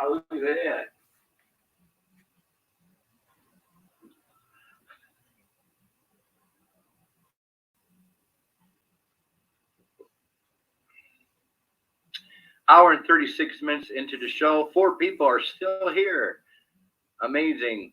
Wow, look at that. Hour and 36 minutes into the show. 4 people are still here. Amazing.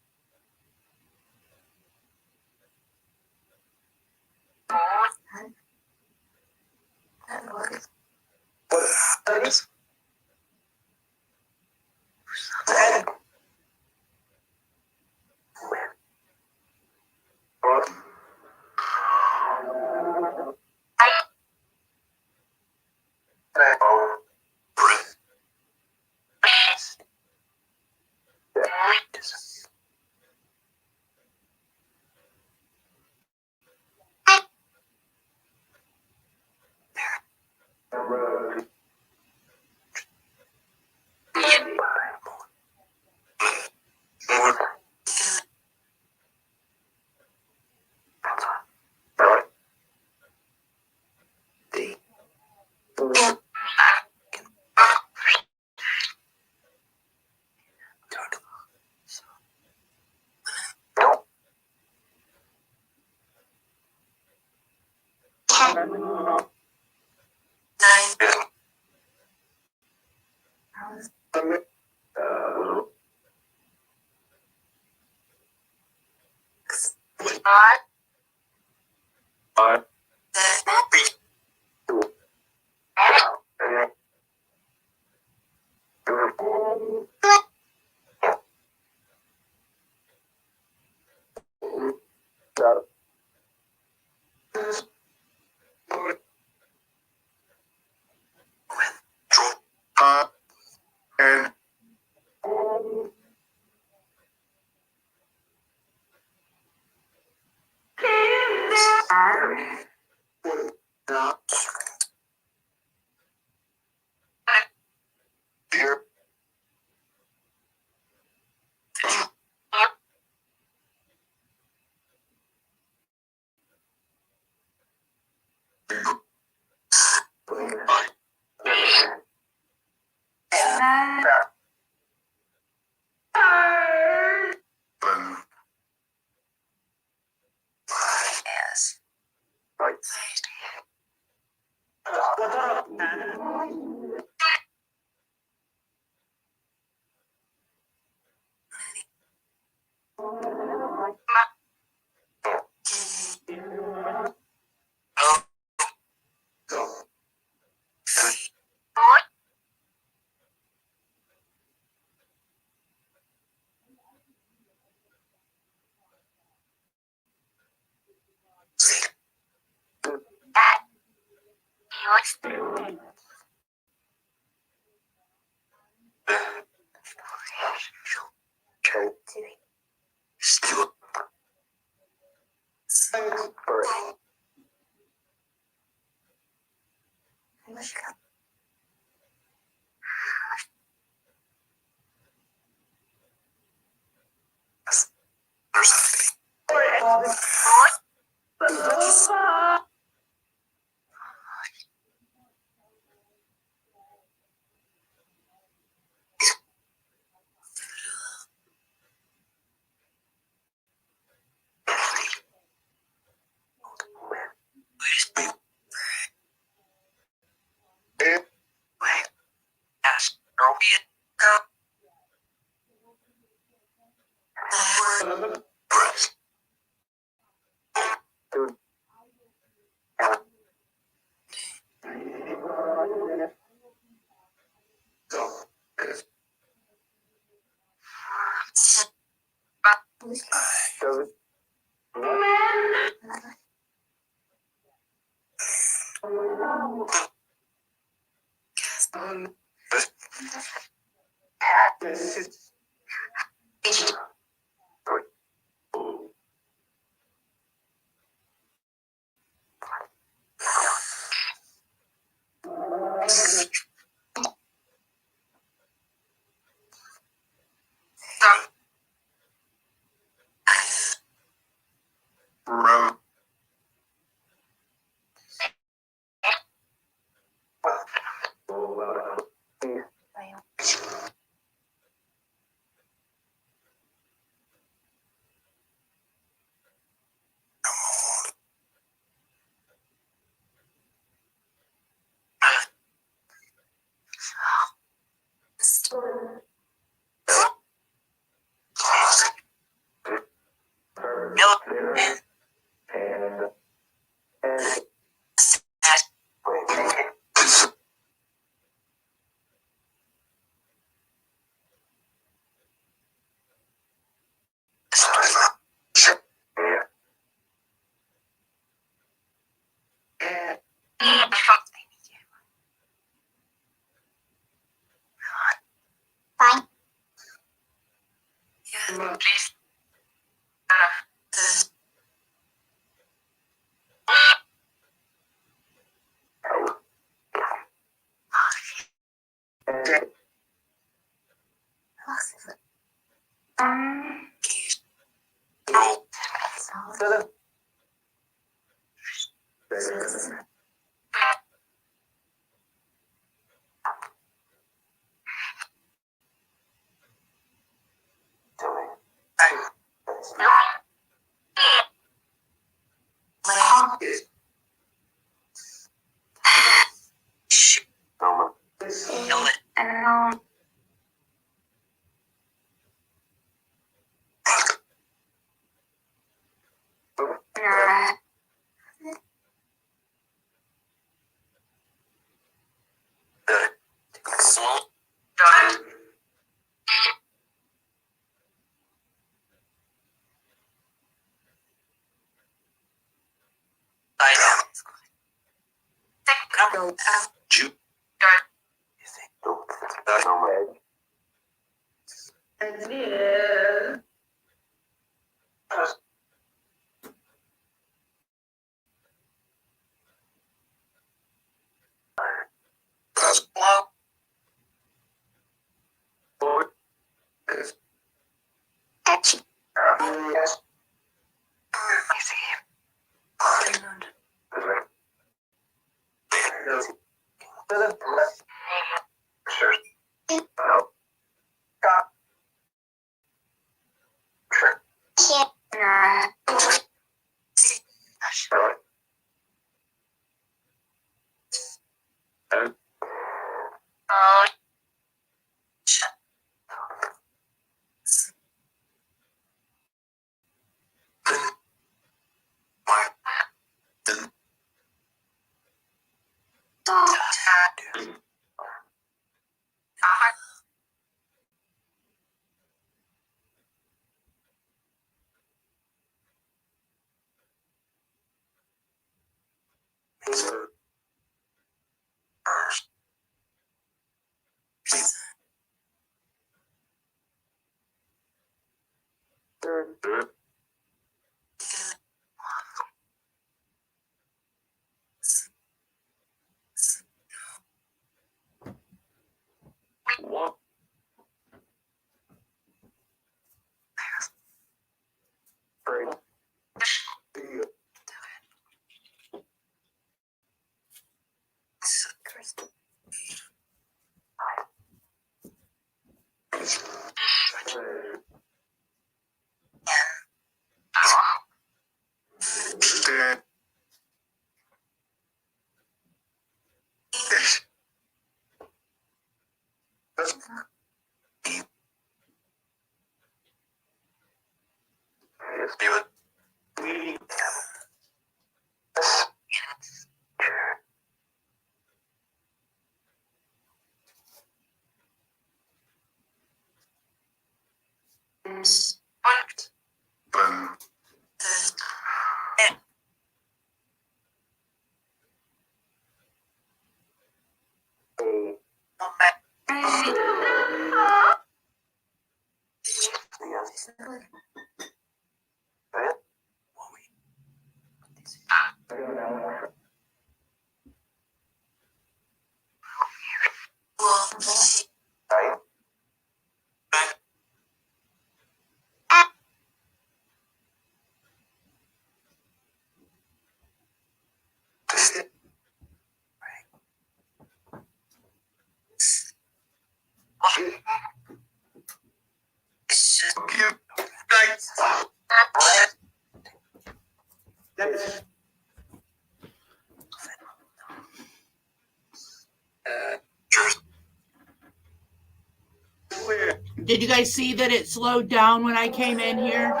Did you guys see that it slowed down when I came in here?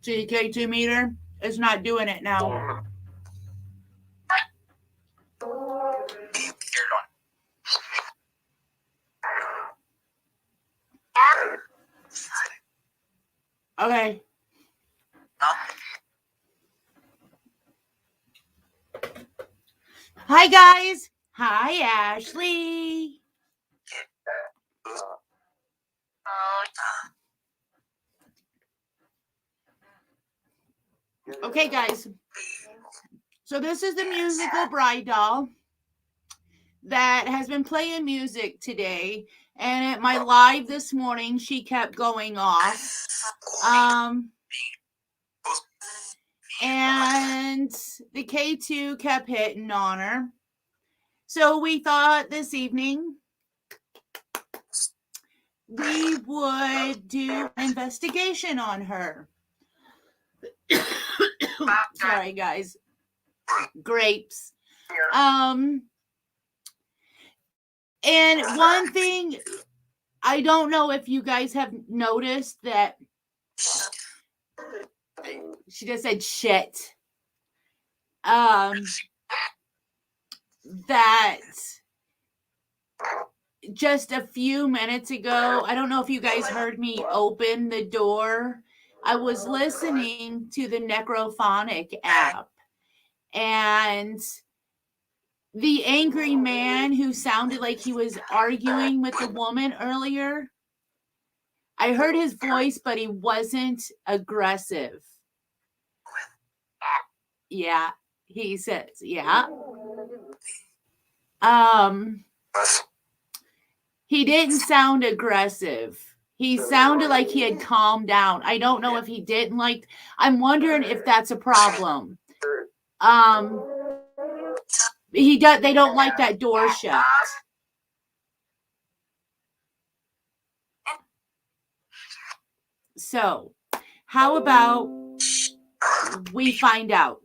See the K2 meter? It's not doing it now. Okay. Hi, guys. Hi, Ashley. Okay, guys. So this is the musical Bride Doll that has been playing music today. And at my live this morning, she kept going off. And the K2 kept hitting on her. So we thought this evening we would do an investigation on her. Sorry, guys. Grapes. And one thing, I don't know if you guys have noticed that she just said shit. That just a few minutes ago, I don't know if you guys heard me open the door. I was listening to the Necrophonic app, and the angry man who sounded like he was arguing with the woman earlier. I heard his voice, but he wasn't aggressive. Yeah, he says, yeah. He didn't sound aggressive. He sounded like he had calmed down. I don't know if he didn't like. I'm wondering if that's a problem. They don't like that door shut. So, how about we find out?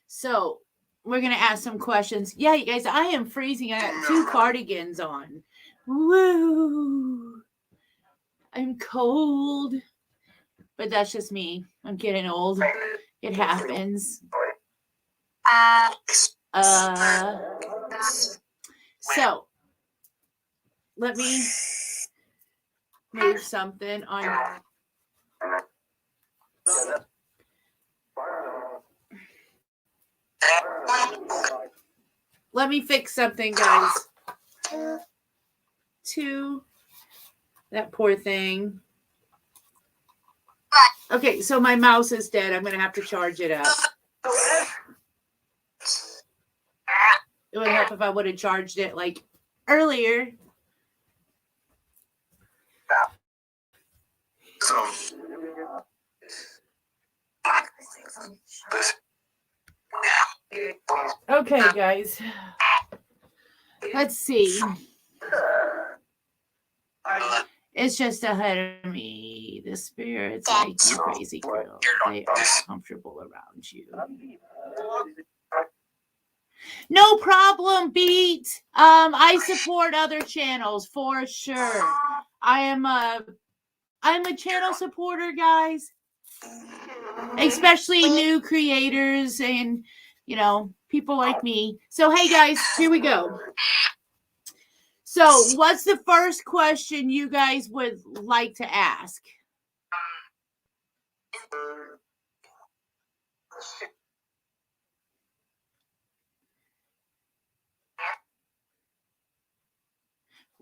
So, we're going to ask some questions. Yeah, you guys, I am freezing. I got 2 cardigans on. Woo! I'm cold. But that's just me. I'm getting old. It happens. So, let me move something on. Let me fix something, guys. 2. That poor thing. Okay, so my mouse is dead. I'm going to have to charge it up. It would help if I would have charged it like earlier. Okay, guys. Let's see. It's just ahead of me. The spirits like you crazy girl. They are comfortable around you. No problem, Beat. I support other channels for sure. I'm a channel supporter, guys. Especially new creators and, people like me. So, hey, guys, here we go. So, what's the first question you guys would like to ask?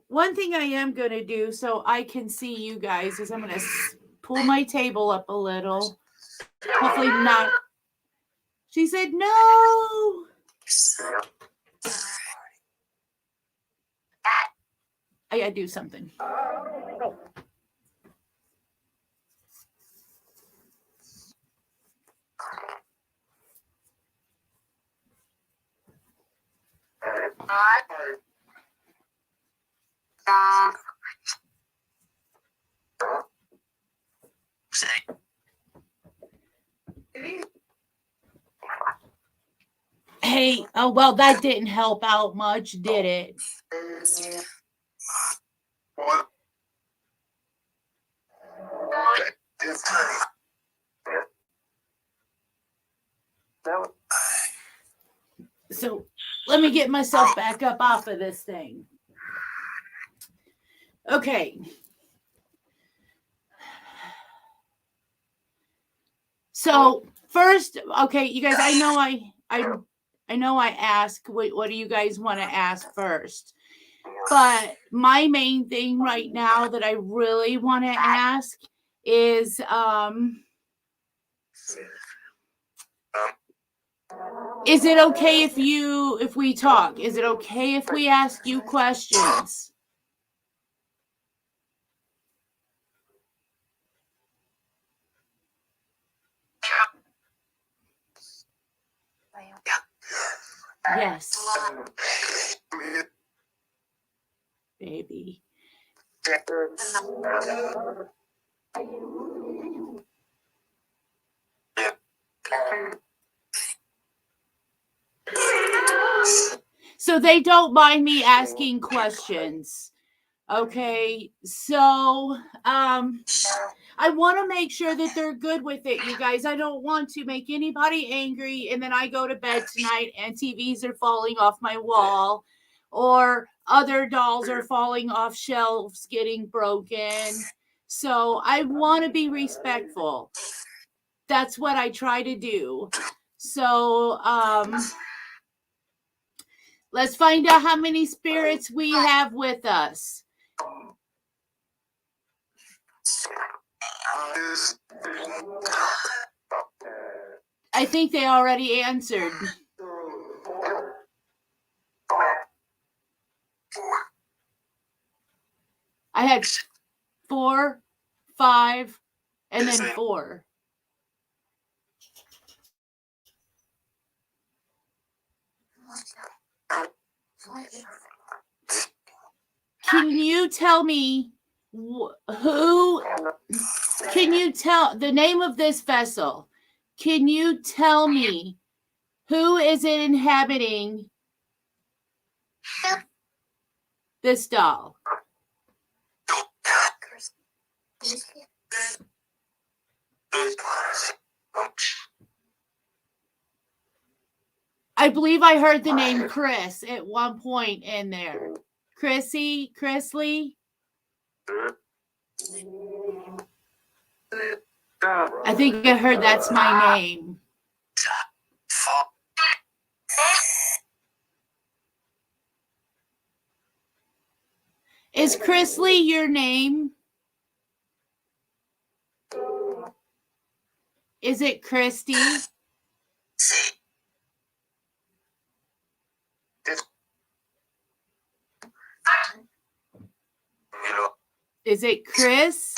One thing I am going to do so I can see you guys is I'm going to pull my table up a little. Hopefully not. She said no. I got to do something. Hey, oh, well, that didn't help out much, did it? So let me get myself back up off of this thing. Okay. So first, okay, you guys, I know I ask what do you guys want to ask first? But my main thing right now that I really want to ask is it okay if we talk? Is it okay if we ask you questions? Yes. Baby. So they don't mind me asking questions. Okay, so I want to make sure that they're good with it, you guys. I don't want to make anybody angry and then I go to bed tonight and TVs are falling off my wall or other dolls are falling off shelves getting broken. So I want to be respectful. That's what I try to do. So Let's find out how many spirits we have with us. I think they already answered. I had 4, 5, and then 4. Can you tell me who? Can you tell the name of this vessel? Can you tell me who is it inhabiting this doll? I believe I heard the name Chris at one point in there. Chrisley? I think I heard that's my name. Is Chrisley your name? Is it Christy? Is it Chris?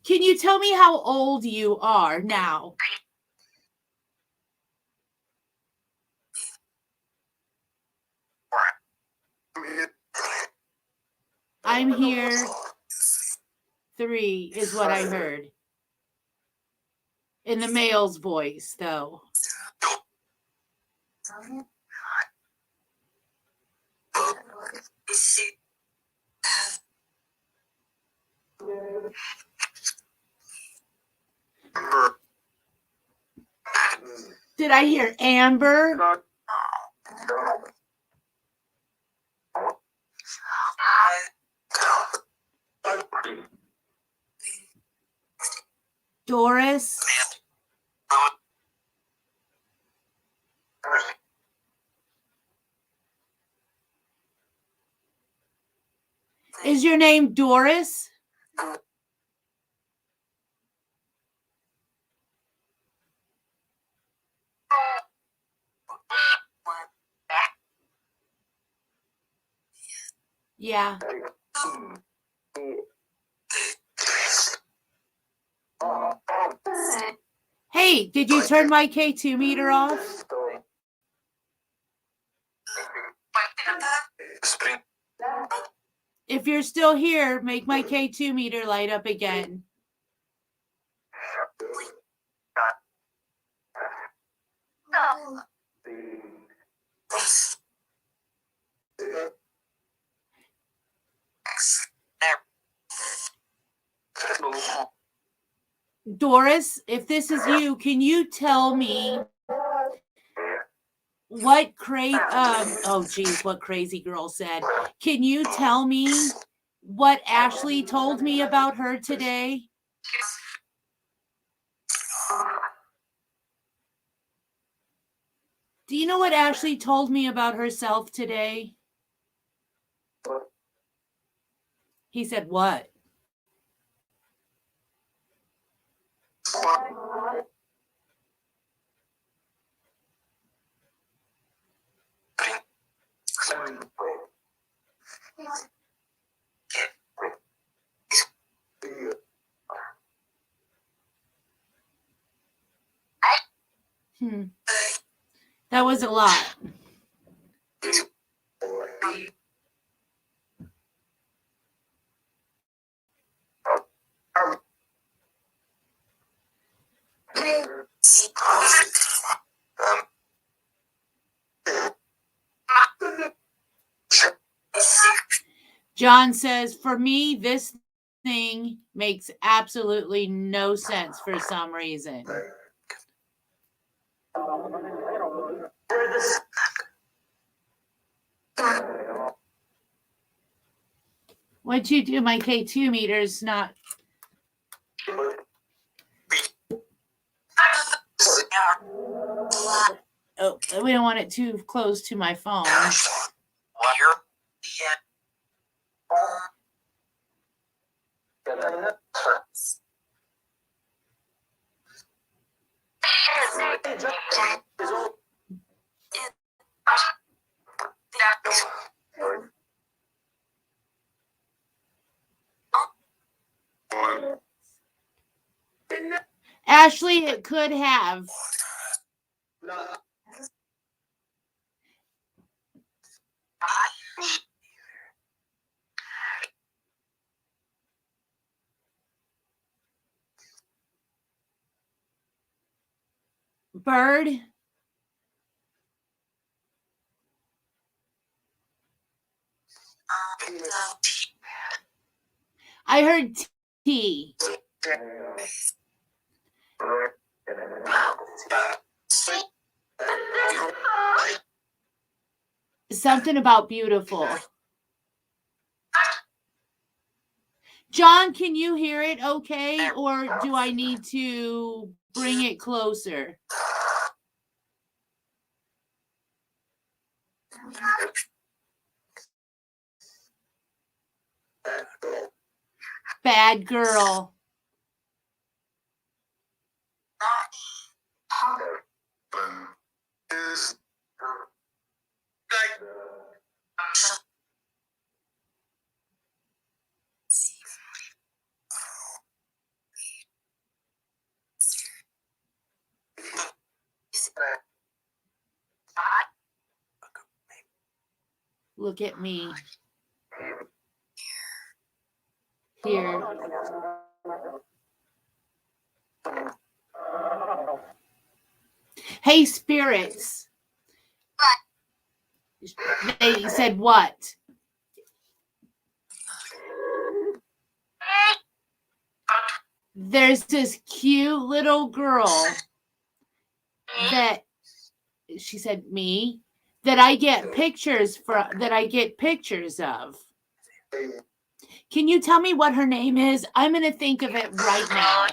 Can you tell me how old you are now? I'm here. 3 is what I heard. In the male's voice, though. Did I hear Amber? Doris? Is your name Doris? Yeah. Hey, did you turn my K2 meter off? If you're still here, make my K2 meter light up again. Doris, if this is you, can you tell me what what crazy girl said? Can you tell me what Ashley told me about her today? Do you know what Ashley told me about herself today? He said, what? That was a lot. John says, for me, this thing makes absolutely no sense for some reason. What'd you do? My K2 meter's not. Oh, we don't want it too close to my phone. Ashley, it could have. Bird. I heard T. Something about beautiful. John, can you hear it okay? Or do I need to bring it closer? Bad girl. Look at me. Here. Hey, spirits. They said what? There's this cute little girl that she said me that I get pictures of. Can you tell me what her name is? I'm going to think of it right now.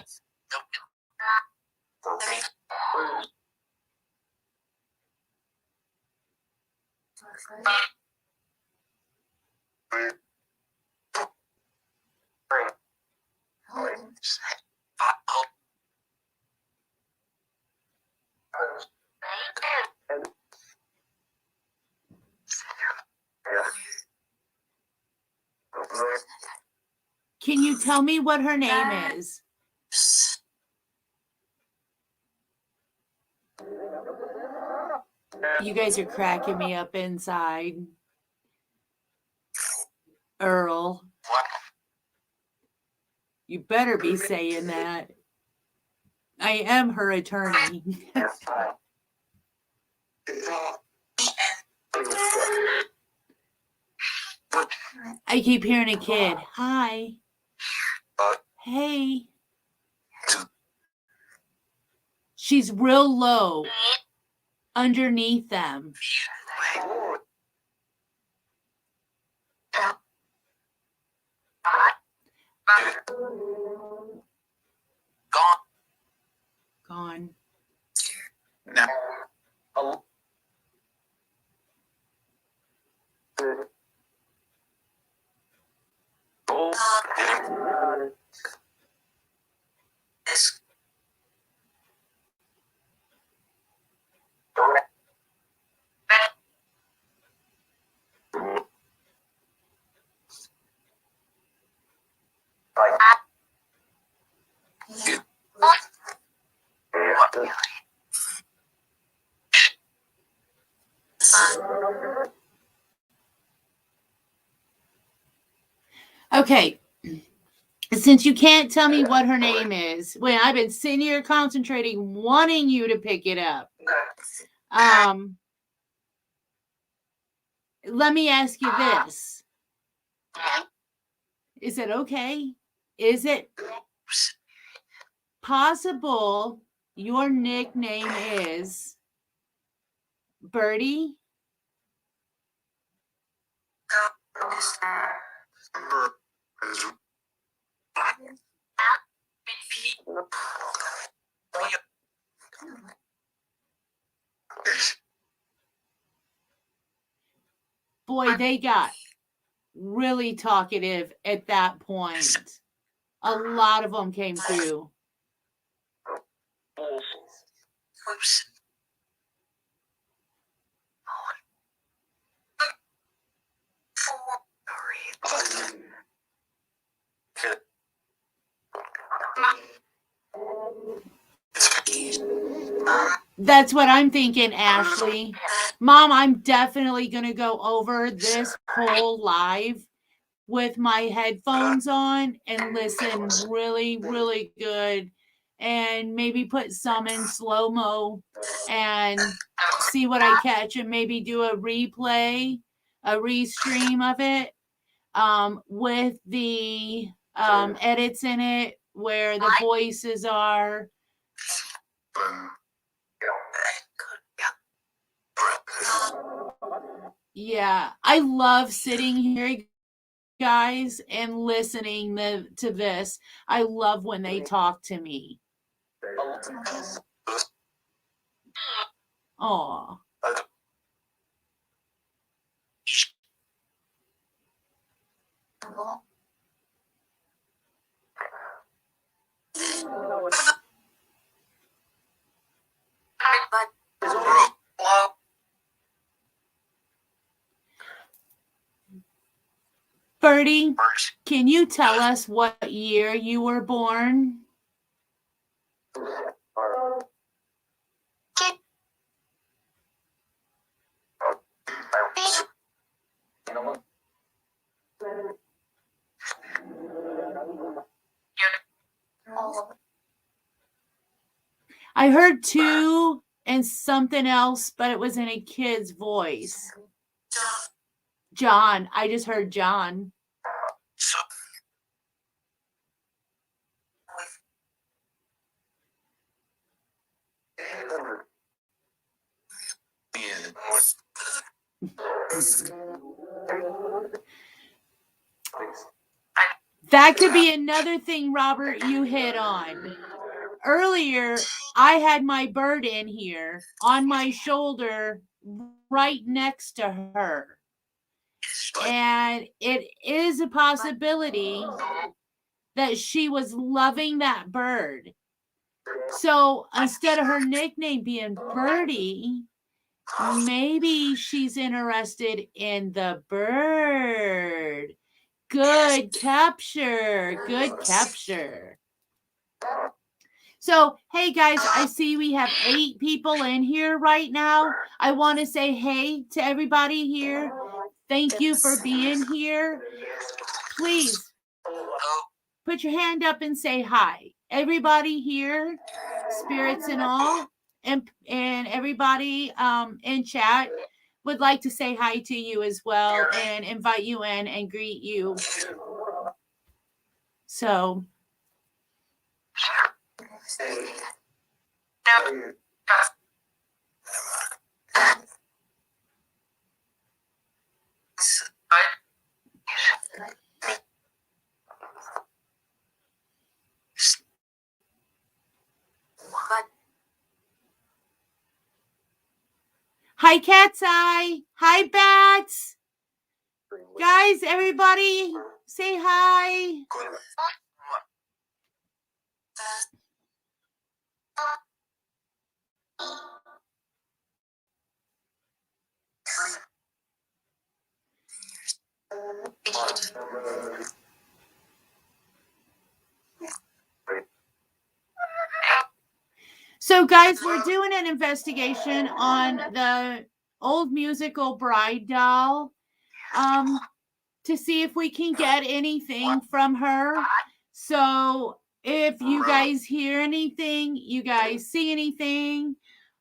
Can you tell me what her name is? You guys are cracking me up inside. Earl. You better be saying that. I am her attorney. I keep hearing a kid. Hi. Hey. She's real low underneath them. Gone. Now. Okay. Since you can't tell me what her name is, when I've been sitting here concentrating, wanting you to pick it up. Let me ask you this. Is it okay? Is it possible your nickname is Birdie? Boy, they got really talkative at that point. A lot of them came through. That's what I'm thinking, Ashley. Mom, I'm definitely going to go over this whole live with my headphones on and listen really, really good, and maybe put some in slow-mo and see what I catch, and maybe do a replay, a restream of it with the edits in it where the voices are. Yeah, I love sitting here, guys, and listening to this. I love when they talk to me. Oh. Birdie, can you tell us what year you were born? I heard 2 and something else, but it was in a kid's voice. John. I just heard John. That could be another thing, Robert, you hit on. Earlier, I had my bird in here on my shoulder right next to her. And it is a possibility that she was loving that bird. So instead of her nickname being Birdie, maybe she's interested in the bird. Good capture. Good capture. So, hey guys, I see we have 8 people in here right now. I want to say hey to everybody here. Thank you for being here. Please put your hand up and say hi. Everybody here, spirits and all, and everybody in chat would like to say hi to you as well and invite you in and greet you. So hi, Cat's Eye. Hi, Bats. Guys, everybody say hi. So, guys, we're doing an investigation on the old musical Bride doll to see if we can get anything from her. So, if you guys hear anything, you guys see anything,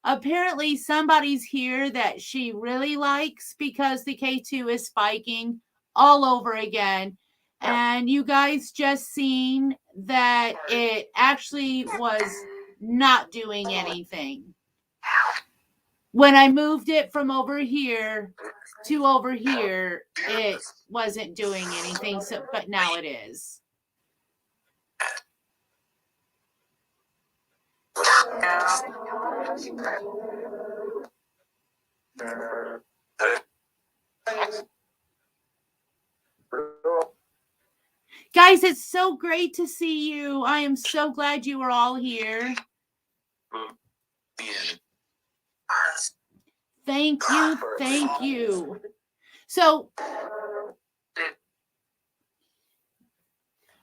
apparently somebody's here that she really likes because the K2 is spiking all over again. And you guys just seen that it actually was not doing anything. when I moved it from over here to over here, it wasn't doing anything. So, but now it is. Guys, it's so great to see you. I am so glad you are all here. Thank you. Thank you. So,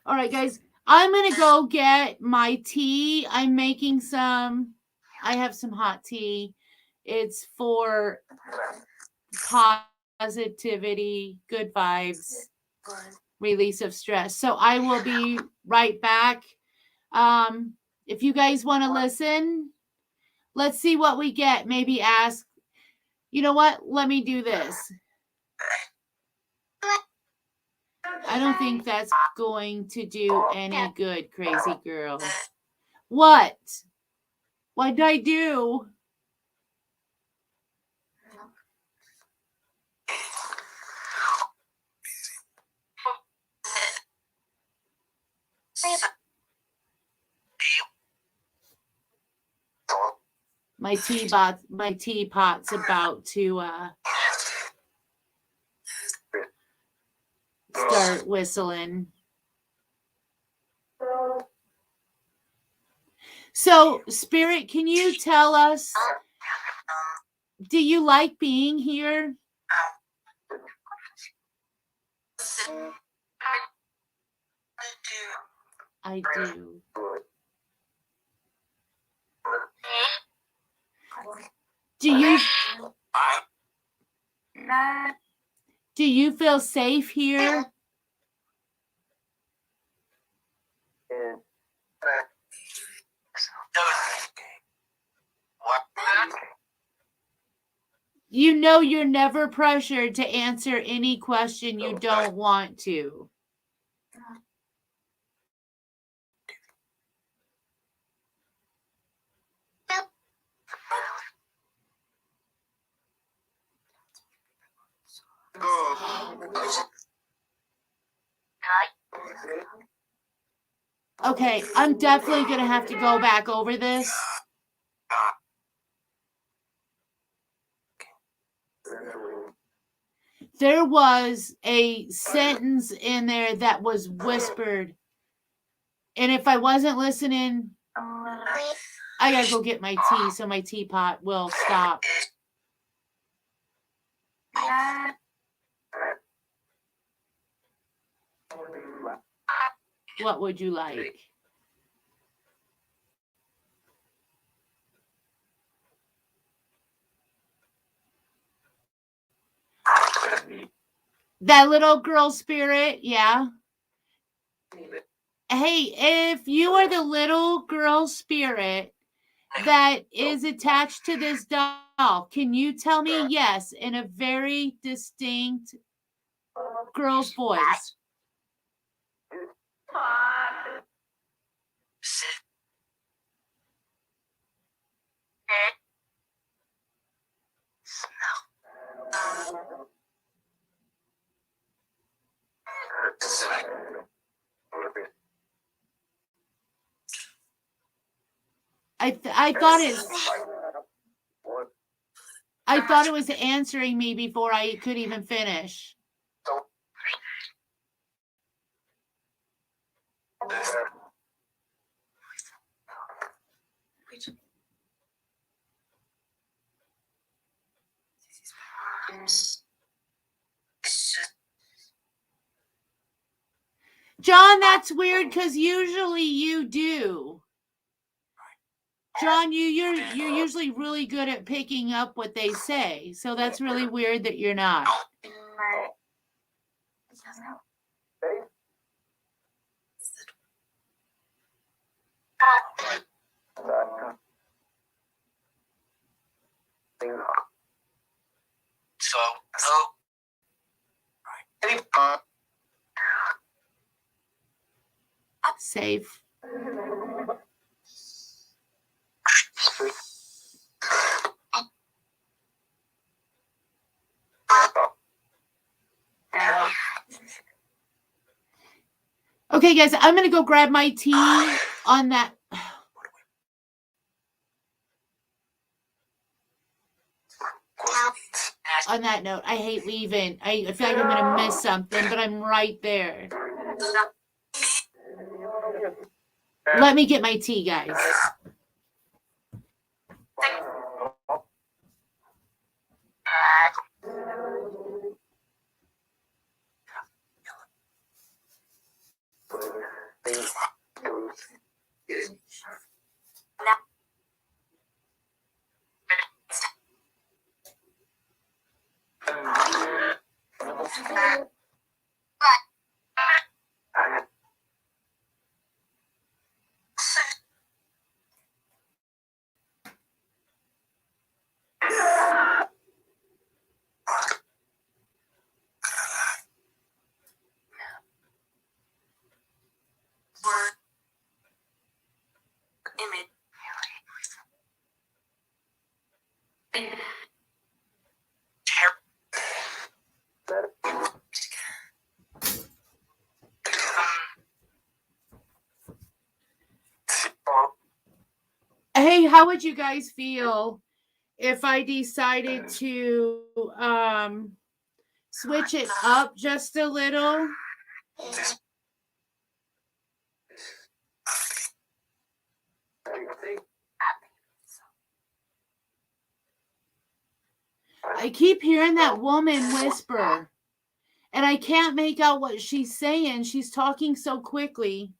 all right, guys, I'm going to go get my tea. I'm making some, I have some hot tea. It's for positivity, good vibes, release of stress. So I will be right back. If you guys want to listen, let's see what we get. Maybe ask, you know what? Let me do this. I don't think that's going to do any good, crazy girl. What? What did I do? My teapot's about to start whistling. So, Spirit, can you tell us, do you like being here? I do. Do you feel safe here? You know you're never pressured to answer any question you don't want to. Okay, I'm definitely going to have to go back over this. There was a sentence in there that was whispered. And if I wasn't listening, I got to go get my tea so my teapot will stop. What would you like? That little girl spirit, yeah. Hey, if you are the little girl spirit that is attached to this doll, can you tell me yes in a very distinct girl's voice? I thought it was answering me before I could even finish. John, that's weird because usually you do. John, you're usually really good at picking up what they say, so that's really weird that you're not. Safe. Okay, guys, I'm going to go grab my tea on that. On that note, I hate leaving. I feel like I'm going to miss something, but I'm right there. Let me get my tea, guys. Hey, how would you guys feel if I decided to switch it up just a little? I keep hearing that woman whisper, and I can't make out what she's saying. She's talking so quickly.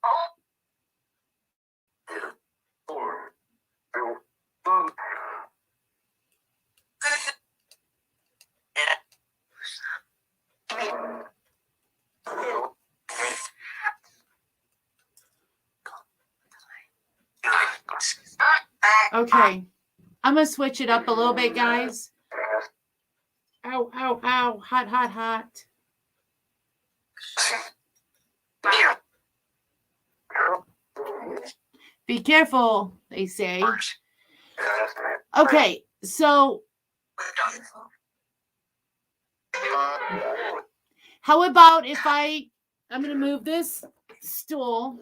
Okay, I'm going to switch it up a little bit, guys. Ow, ow, ow. Hot, hot, hot. Be careful, they say. Okay, so how about if I'm going to move this stool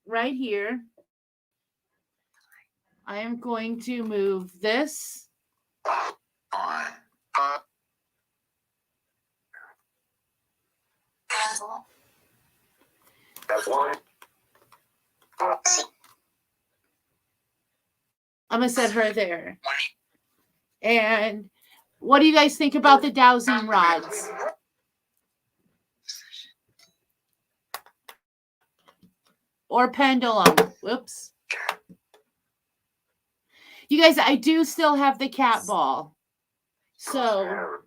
right here. I am going to move this. I'm going to set her there. And what do you guys think about the dowsing rods? Or pendulum. Whoops. You guys, I do still have the cat ball. So,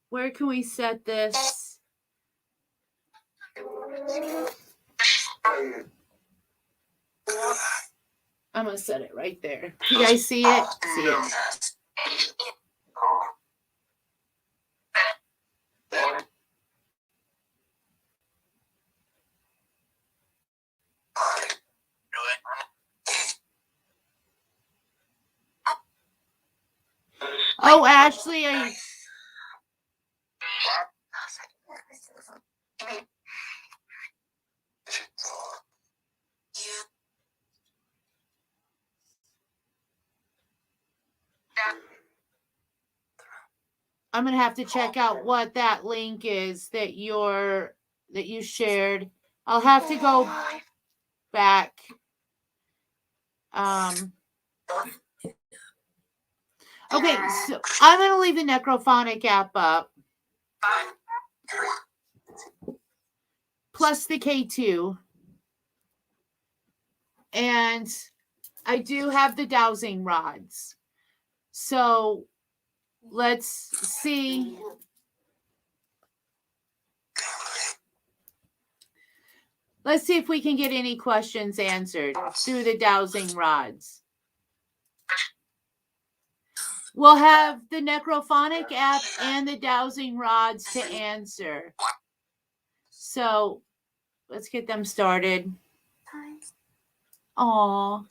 where can we set this? I'm going to set it right there. You guys see it? See it. Oh, Ashley, I'm going to have to check out what that link is that you shared. I'll have to go back. Okay, so I'm going to leave the Necrophonic app up. Plus the K2. And I do have the dowsing rods. So let's see. Let's see if we can get any questions answered through the dowsing rods. We'll have the Necrophonic app and the dowsing rods to answer. So let's get them started. Aw.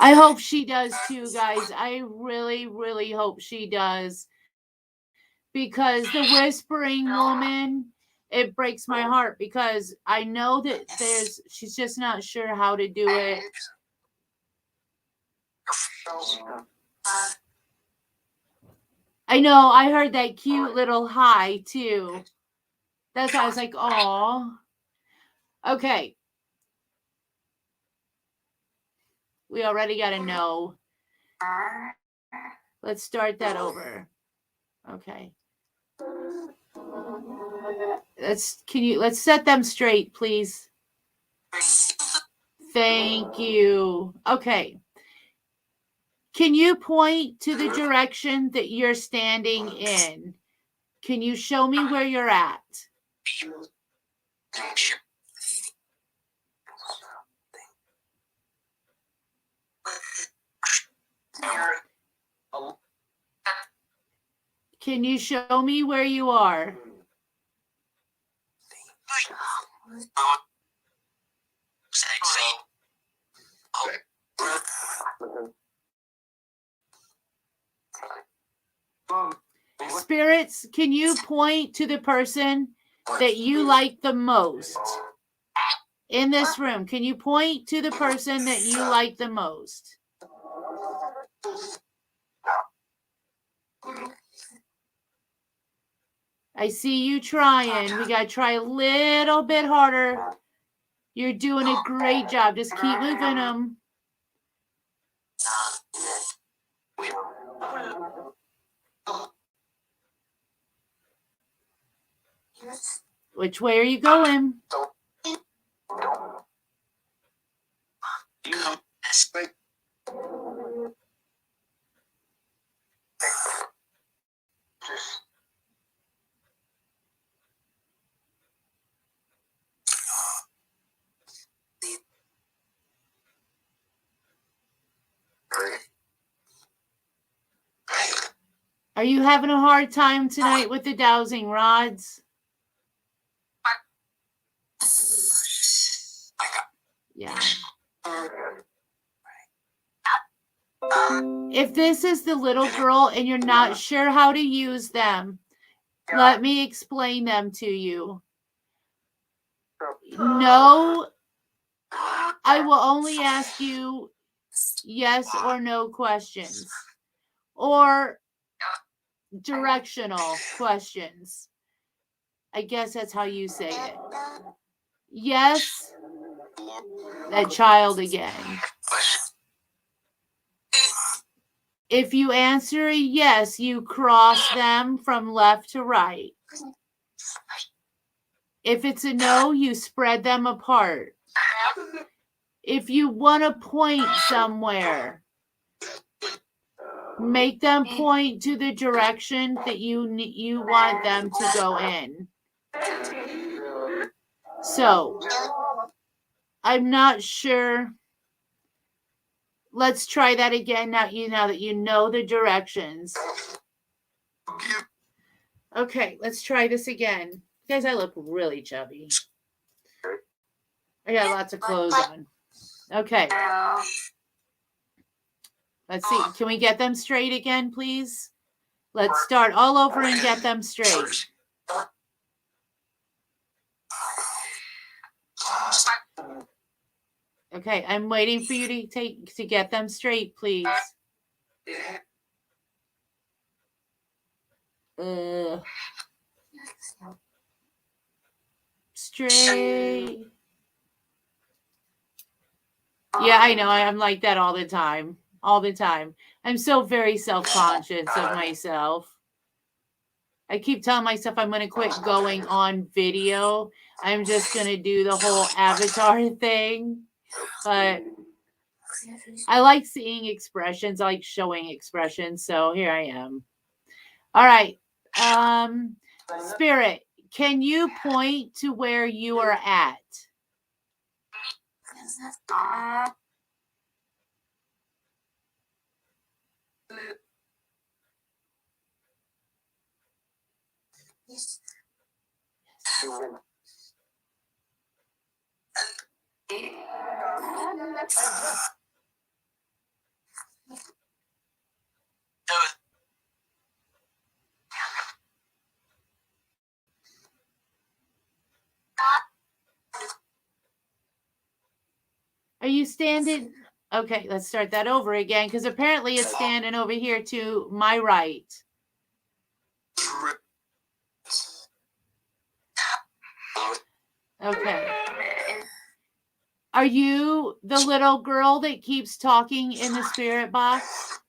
I hope she does too, guys. I really, really hope she does. Because the whispering woman, it breaks my heart because I know that she's just not sure how to do it. I know, I heard that cute little hi too. That's why I was like, oh. Okay. We already got a no. Let's start that over. Okay. Let's set them straight, please. Thank you. Okay. Can you point to the direction that you're standing in? Can you show me where you're at? Can you show me where you are? Spirits, can you point to the person that you like the most in this room? Can you point to the person that you like the most? I see you trying. We got to try a little bit harder. You're doing a great job. Just keep moving them. Which way are you going? Are you having a hard time tonight with the dowsing rods? Yeah. If this is the little girl and you're not sure how to use them, let me explain them to you. No, I will only ask you yes or no questions or directional questions. I guess that's how you say it. Yes, that child again. If you answer a yes, you cross them from left to right. If it's a no, you spread them apart. If you want to point somewhere, make them point to the direction that you want them to go in. So, I'm not sure. Let's try that again now that you know the directions. Okay, let's try this again. Guys, I look really chubby. I got lots of clothes on. Okay. Let's see. Can we get them straight again, please? Let's start all over and get them straight. Okay, I'm waiting for you to get them straight, please. Straight. Yeah, I know. I'm like that all the time. All the time. I'm so very self-conscious of myself. I keep telling myself I'm going to quit going on video. I'm just going to do the whole avatar thing. But I like seeing expressions. I like showing expressions. So here I am. All right. Spirit, can you point to where you are at? Are you standing? Okay, let's start that over again because apparently it's standing over here to my right. Okay. Are you the little girl that keeps talking in the spirit box?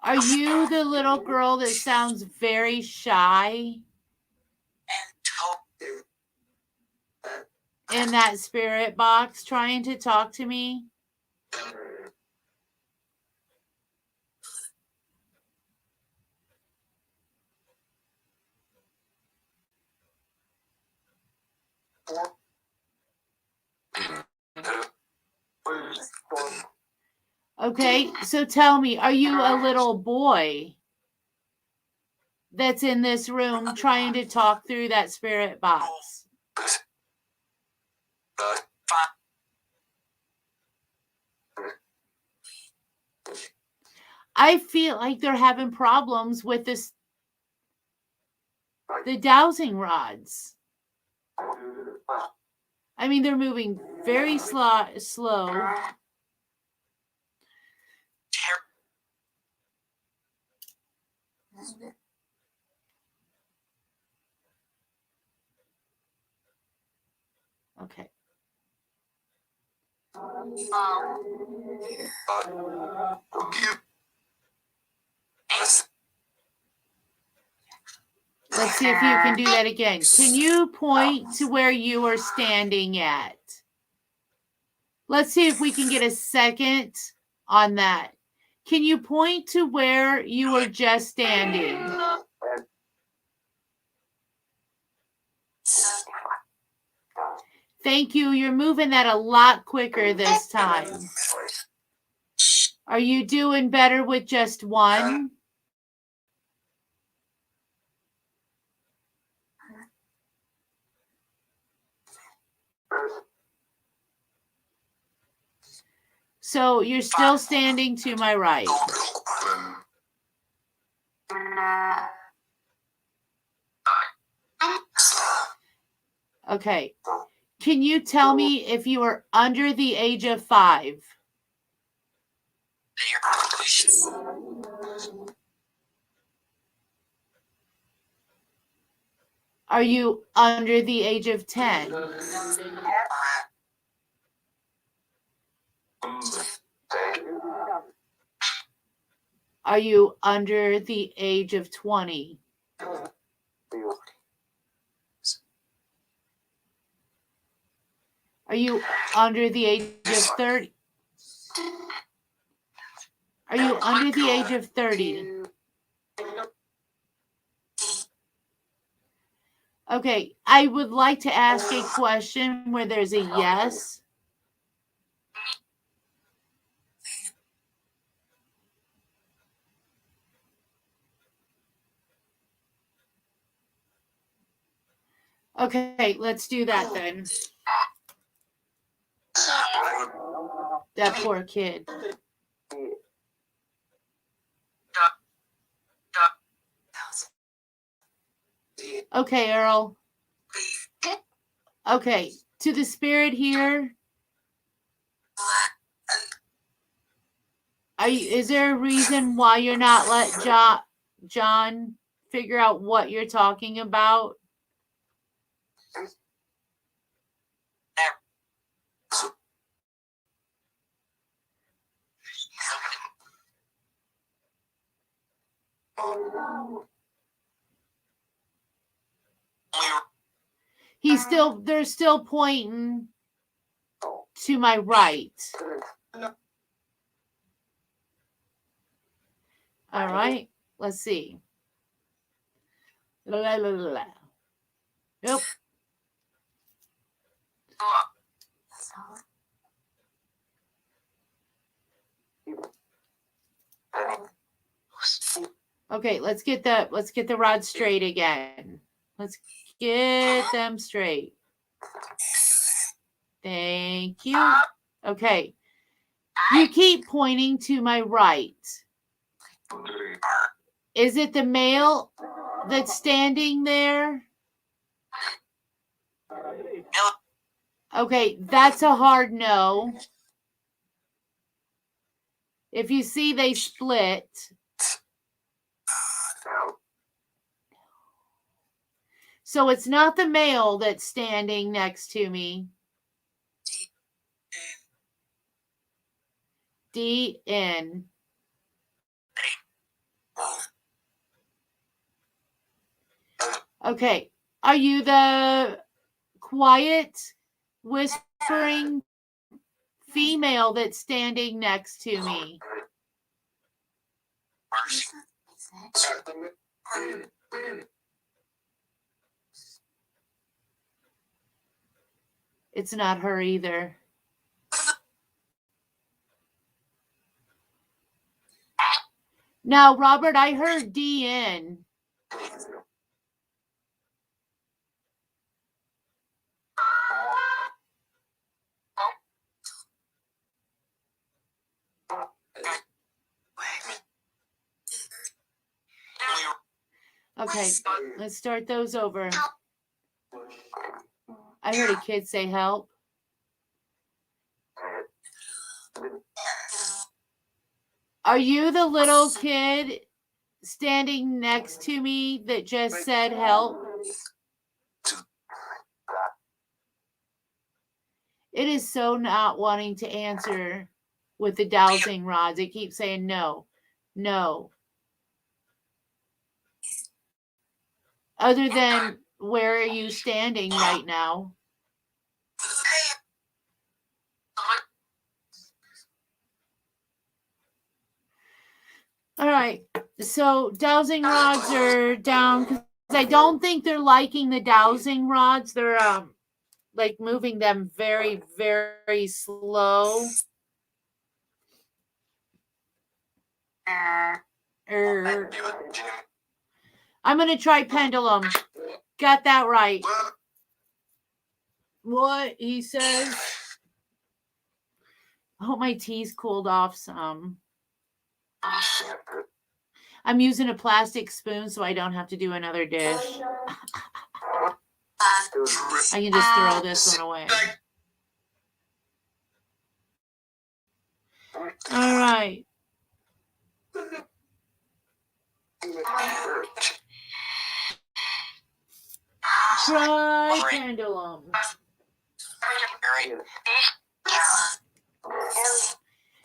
Are you the little girl that sounds very shy in that spirit box trying to talk to me? Okay, so tell me, are you a little boy that's in this room trying to talk through that spirit box? I feel like they're having problems with the dowsing rods. I mean, they're moving very slow. Okay. Let's see if you can do that again. Can you point to where you are standing at? Let's see if we can get a second on that. Can you point to where you were just standing? Thank you. You're moving that a lot quicker this time. Are you doing better with just one? So you're still standing to my right. Okay. Can you tell me if you are under the age of 5? Are you under the age of 10? Are you under the age of 20? Are you under the age of 30? Are you under the age of 30? Okay, I would like to ask a question where there's a yes. Okay, let's do that then. That poor kid. Okay, Earl. Okay, to the spirit here. Is there a reason why you're not let John figure out what you're talking about? They're still pointing to my right. All right, let's see. La, la, la, la. Nope. Okay, let's get the rod straight again. Let's get them straight. Thank you. Okay. You keep pointing to my right. Is it the male that's standing there? No. Okay, that's a hard no. If you see they split. So it's not the male that's standing next to me. DN. Okay. Are you the quiet, whispering female that's standing next to me? It's not her either. Now, Robert, I heard DN. Okay, let's start those over. I heard a kid say help. Are you the little kid standing next to me that just said help? It is so not wanting to answer with the dowsing rods. It keeps saying no, no. Other than where are you standing right now? All right. So dowsing rods are down because I don't think they're liking the dowsing rods. They're like moving them very, very slow. I'm going to try pendulum. Got that right. What he says. I hope my tea's cooled off some. I'm using a plastic spoon so I don't have to do another dish. I can just throw this one away. All right. Try pendulum.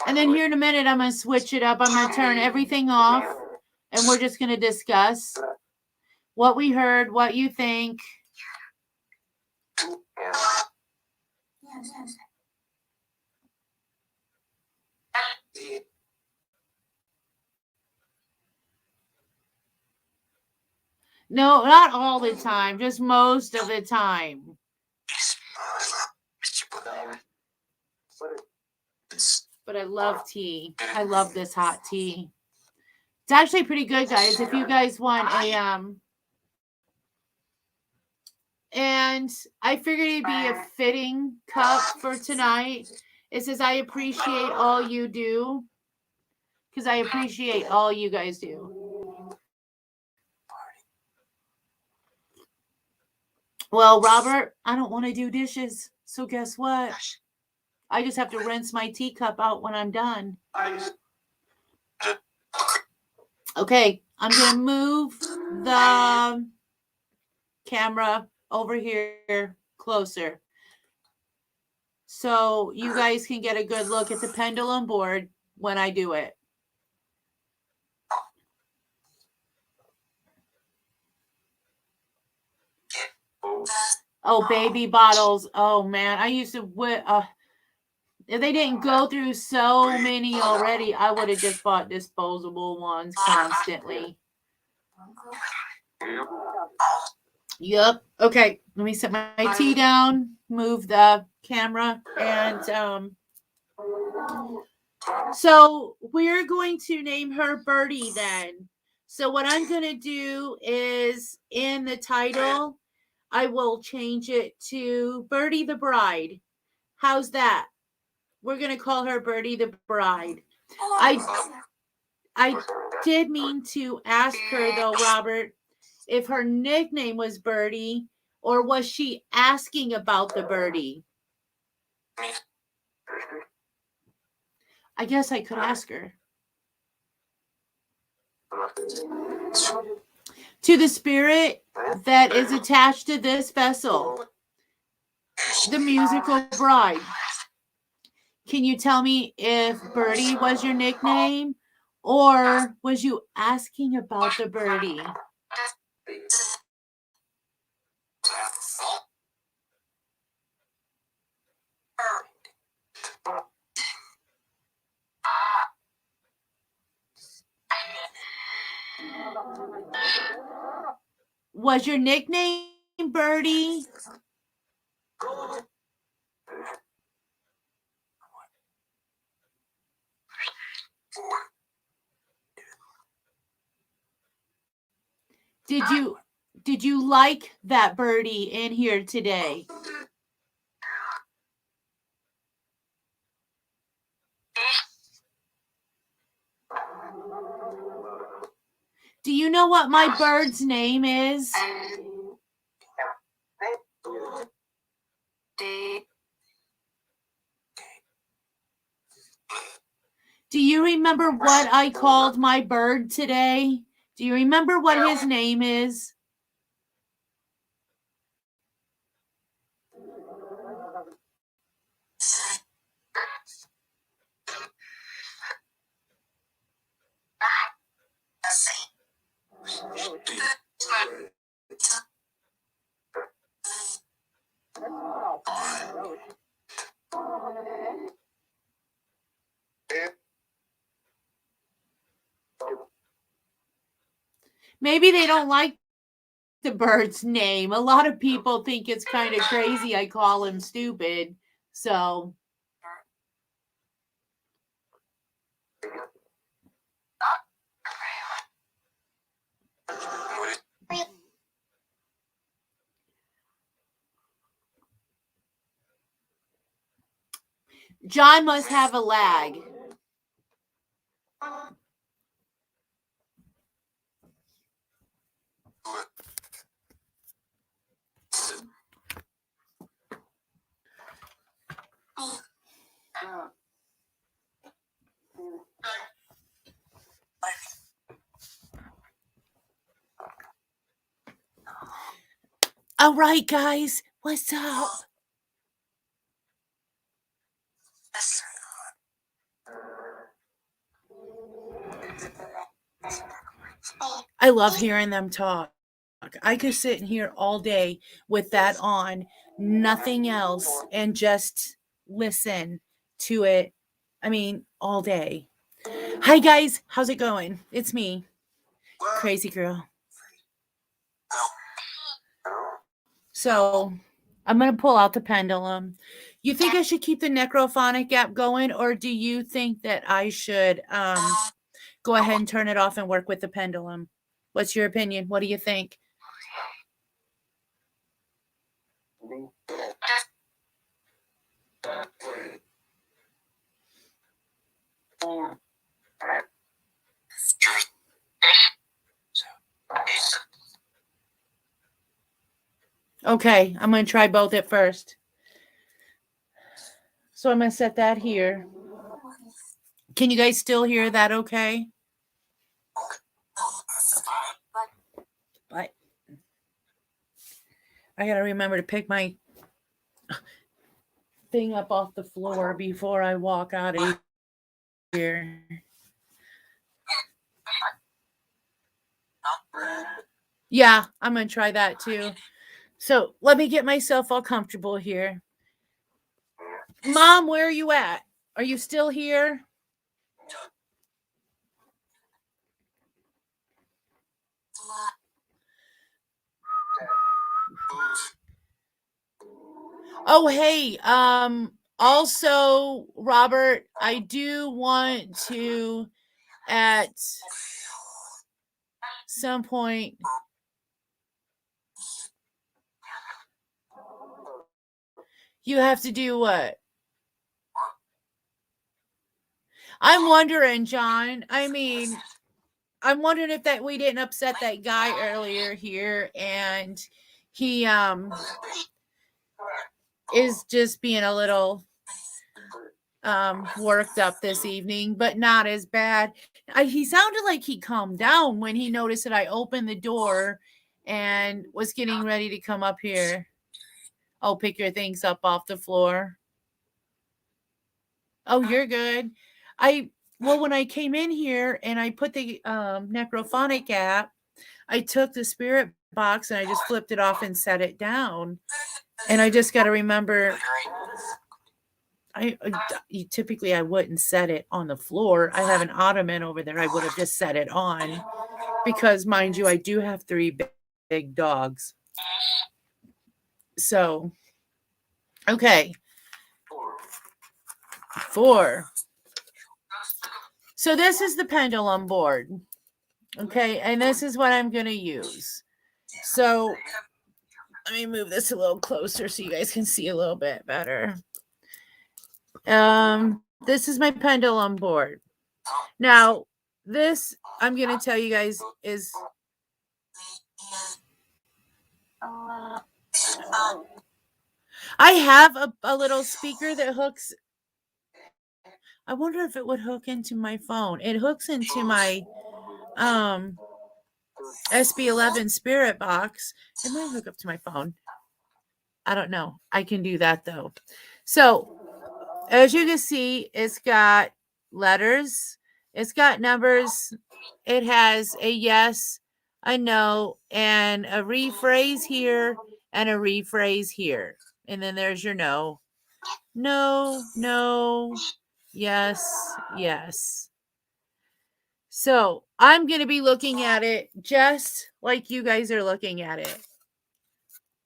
And then here in a minute, I'm going to switch it up. I'm going to turn everything off, and we're just going to discuss what we heard, what you think. No, not all the time, just most of the time. But I love tea. I love this hot tea. It's actually pretty good, guys. If you guys want a and I figured it'd be a fitting cup for tonight. It says, I appreciate all you do. Because I appreciate all you guys do. Well, Robert, I don't want to do dishes. So guess what? I just have to rinse my teacup out when I'm done. Okay, I'm going to move the camera over here closer so you guys can get a good look at the pendulum board when I do it. Oh, baby bottles. Oh, man. I used to... if they didn't go through so many already, I would have just bought disposable ones constantly. Yep. Okay. Let me set my tea down, move the camera, and so we're going to name her Birdie then. So what I'm going to do is in the title, I will change it to Birdie the Bride. How's that? We're going to call her Birdie the Bride. I did mean to ask her, though, Robert, if her nickname was Birdie or was she asking about the birdie? I guess I could ask her. To the spirit that is attached to this vessel, the musical bride. Can you tell me if Birdie was your nickname or was you asking about the birdie? Was your nickname Birdie? Did you like that birdie in here today? Do you know what my bird's name is? Do you remember what I called my bird today? Do you remember what his name is? Maybe they don't like the bird's name. A lot of people think it's kind of crazy I call him stupid. So John must have a lag. All right, guys, what's up? I love hearing them talk. I could sit in here all day with that on, nothing else, and just listen to it. I mean, all day. Hi, guys. How's it going? It's me, Crazy Girl. So I'm going to pull out the pendulum. You think I should keep the necrophonic app going, or do you think that I should go ahead and turn it off and work with the pendulum? What's your opinion? What do you think? Okay, I'm going to try both at first. So I'm going to set that here. Can you guys still hear that okay? But I got to remember to pick my thing up off the floor before I walk out of here. Yeah, I'm going to try that too. So let me get myself all comfortable here. Mom, where are you at? Are you still here? Oh, hey, also, Robert, I do want to, at some point, you have to do what? I'm wondering, John. I mean, I'm wondering if that we didn't upset that guy earlier here, and he is just being a little worked up this evening, but not as bad. He sounded like he calmed down when he noticed that I opened the door and was getting ready to come up here. Oh, pick your things up off the floor. Oh, you're good. Well, when I came in here and I put the necrophonic app, I took the spirit box and I just flipped it off and set it down. And I just got to remember, typically I wouldn't set it on the floor. I have an ottoman over there. I would have just set it on because, mind you, I do have 3 big dogs. So, okay. 4. So this is the pendulum board. Okay, and this is what I'm going to use. So let me move this a little closer so you guys can see a little bit better. This is my pendulum board. Now, this, I'm going to tell you guys, is I have a little speaker that hooks. I wonder if it would hook into my phone. It hooks into my SB11 spirit box. It might hook up to my phone. I don't know. I can do that though. So as you can see, it's got letters, it's got numbers, it has a yes, a no, and a rephrase here and a rephrase here. And then there's your no. No, no, yes, yes. So I'm going to be looking at it just like you guys are looking at it.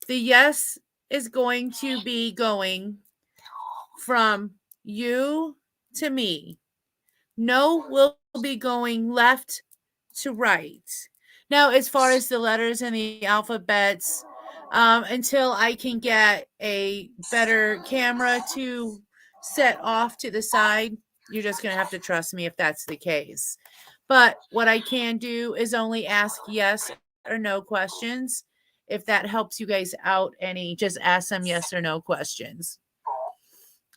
The yes is going to be going from you to me. No will be going left to right. Now, as far as the letters and the alphabets, until I can get a better camera to set off to the side, you're just going to have to trust me if that's the case. But what I can do is only ask yes or no questions. If that helps you guys out any, just ask them yes or no questions.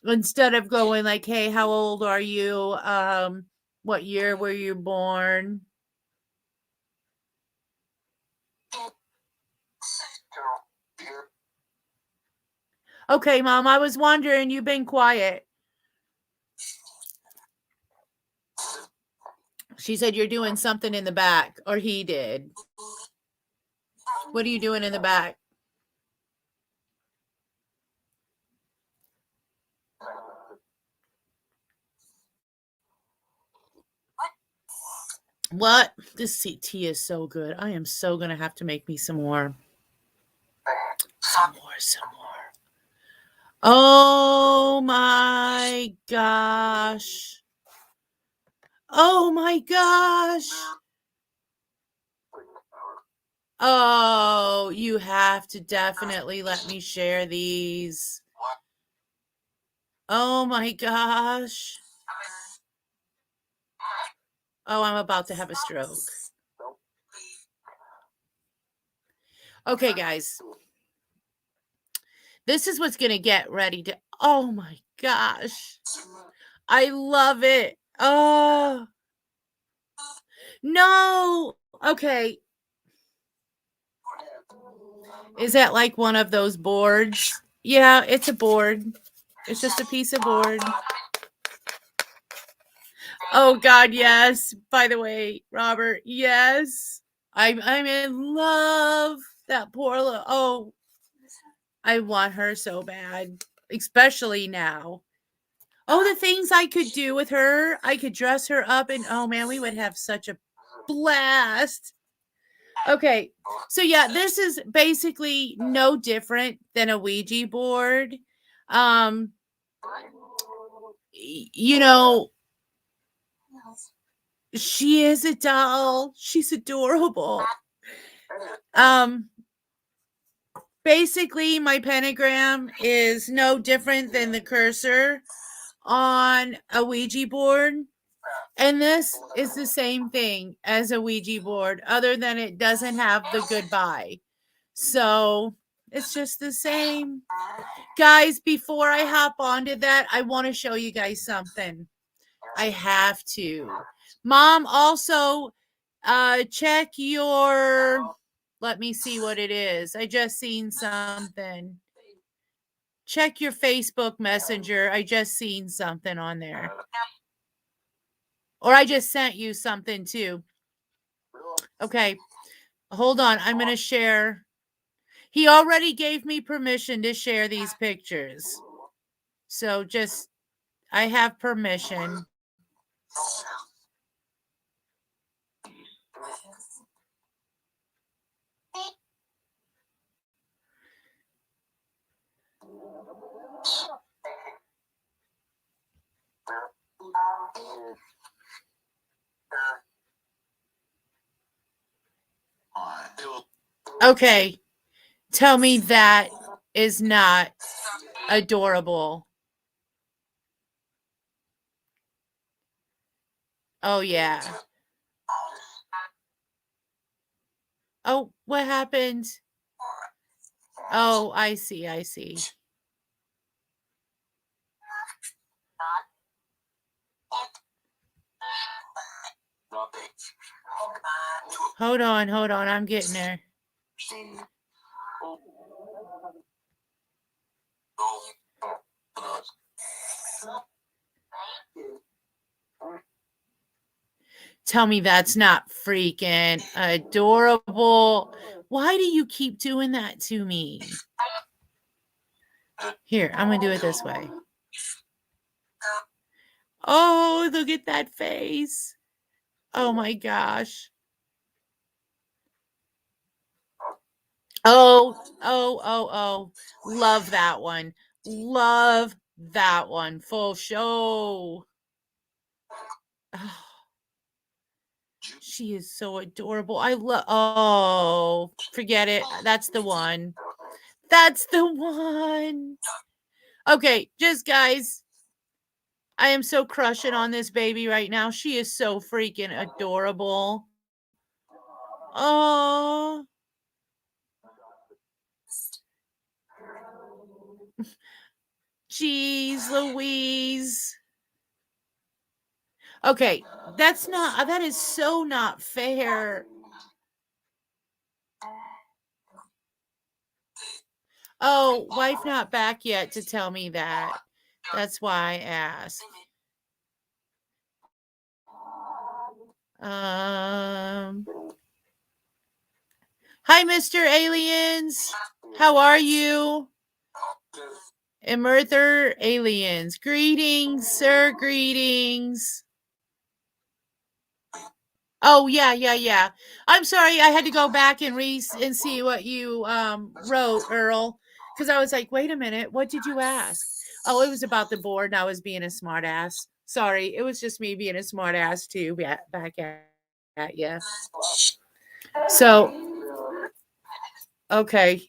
Instead of going like, hey, how old are you? What year were you born? Okay, Mom, I was wondering, you've been quiet. She said you're doing something in the back, or he did. What are you doing in the back? What? This tea is so good. I am so going to have to make me some more. Some more. Oh my gosh. Oh my gosh. Oh, you have to definitely let me share these. Oh my gosh. Oh, I'm about to have a stroke. Okay, guys. This is what's going to get ready to... Oh my gosh. I love it. Oh. No. Okay. Is that like one of those boards? Yeah, it's a board. It's just a piece of board. Oh God, yes. By the way, Robert, yes. I'm in love. That poor little... Oh, I want her so bad, especially now. Oh, the things I could do with her. I could dress her up and oh man, we would have such a blast. Okay, so yeah, this is basically no different than a Ouija board. You know, she is a doll. She's adorable. Basically, my pentagram is no different than the cursor on a Ouija board. And this is the same thing as a Ouija board, other than it doesn't have the goodbye. So it's just the same. Guys, before I hop onto that, I want to show you guys something. I have to. Mom, also check your, let me see what it is. I just seen something. Check your Facebook Messenger. I just seen something on there. Or I just sent you something too. Okay. Hold on. I'm going to share. He already gave me permission to share these pictures. So just, I have permission. Okay. Tell me that is not adorable. Oh, yeah. Oh, what happened? Oh, I see. I see. Hold on. Hold on. I'm getting there. Tell me that's not freaking adorable. Why do you keep doing that to me? Here, I'm going to do it this way. Oh, look at that face. Oh my gosh. Oh. Love that one. Love that one. Full show. Oh, she is so adorable. I love. Oh, forget it. That's the one. That's the one. Okay, just guys. I am so crushing on this baby right now. She is so freaking adorable. Oh. Jeez Louise. Okay, that is so not fair. Oh, wife not back yet to tell me that. That's why I asked. Hi, Mr. Aliens. How are you? Emerther Aliens. Greetings, sir. Greetings. Oh, yeah. I'm sorry. I had to go back and and see what you wrote, Earl. Because I was like, wait a minute. What did you ask? Oh, it was about the board and I was being a smart ass. Sorry. It was just me being a smart ass too. Back at you. So, okay.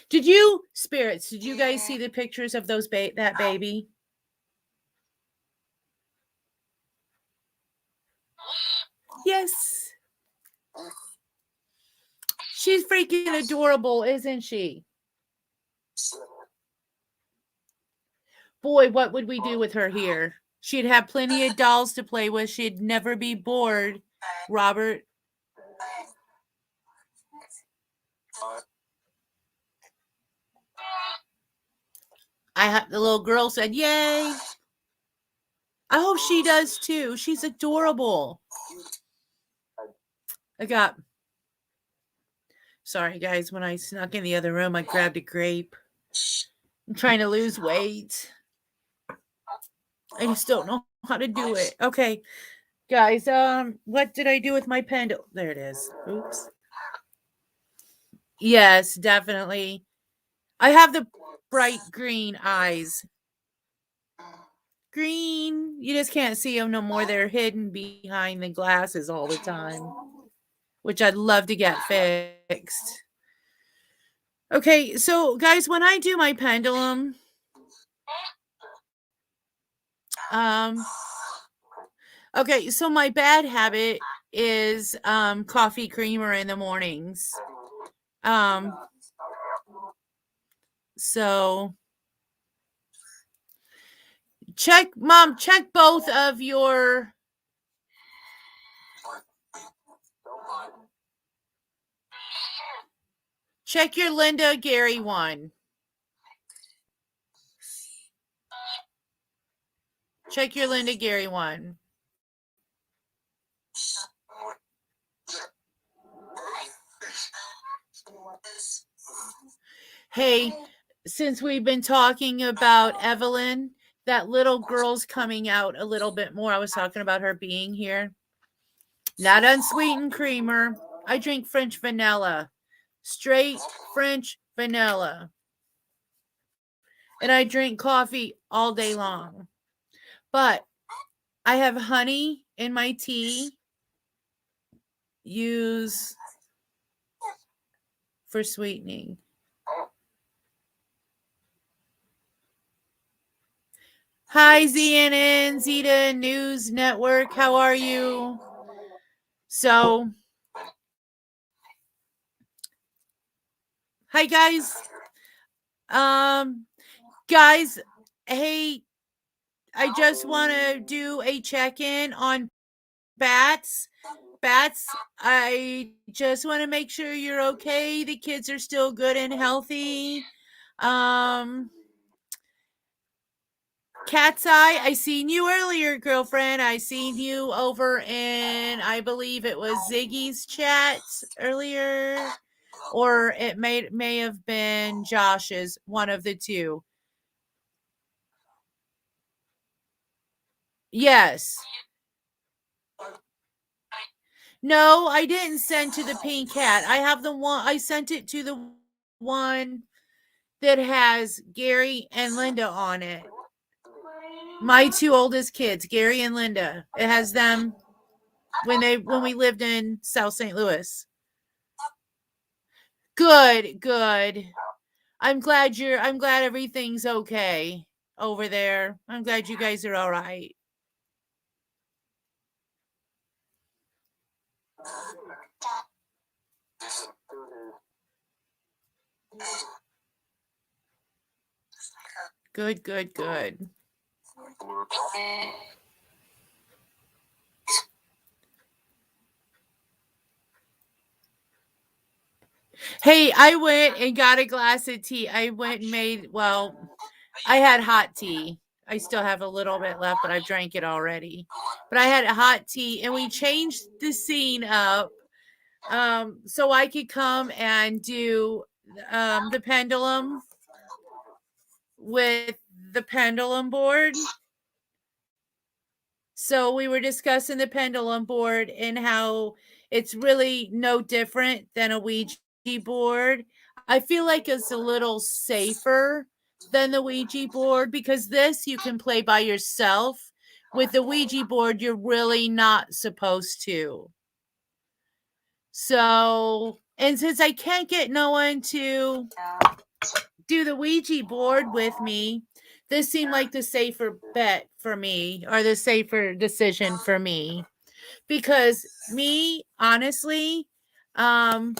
Did you guys see the pictures of those that baby? Yes. She's freaking adorable, isn't she? Boy, what would we do with her here? She'd have plenty of dolls to play with. She'd never be bored. Robert. The little girl said, yay. I hope she does too. She's adorable. Sorry guys, when I snuck in the other room, I grabbed a grape. I'm trying to lose weight. I just don't know how to do it. Okay, guys, what did I do with my pendulum? There it is. Oops. Yes, definitely. I have the bright green eyes. Green. You just can't see them no more. They're hidden behind the glasses all the time, which I'd love to get fixed. Okay, so guys, when I do my pendulum, Okay, so my bad habit is coffee creamer in the mornings. So check both of your check your Linda Gary one. Check your Linda Gary one. Hey, since we've been talking about Evelyn, that little girl's coming out a little bit more. I was talking about her being here. Not unsweetened creamer. I drink French vanilla. Straight French vanilla. And I drink coffee all day long. But I have honey in my tea. Use for sweetening. Hi, CNN, Zeta News Network. How are you? So, hi guys. Guys, hey, I just want to do a check-in on Bats. Bats, I just want to make sure you're okay. The kids are still good and healthy. Cat's Eye, I seen you earlier, girlfriend. I seen you over in, I believe it was Ziggy's chat earlier, or it may have been Josh's, one of the two. Yes. No, I didn't send to the pink cat. I have the one, I sent it to the one that has Gary and Linda on it. My two oldest kids, Gary and Linda. It has them when we lived in South St. Louis. Good. I'm glad everything's okay over there. I'm glad you guys are all right. Good. Hey, I went and got a glass of tea. I went and made, I had hot tea. I still have a little bit left, but I've drank it already. But I had a hot tea, and we changed the scene up so I could come and do the pendulum with the pendulum board. So we were discussing the pendulum board and how it's really no different than a Ouija board. I feel like it's a little safer than the Ouija board because this you can play by yourself. With the Ouija board, you're really not supposed to. So, and since I can't get no one to do the Ouija board with me, this seemed like the safer bet for me, or the safer decision for me. Because me, honestly, I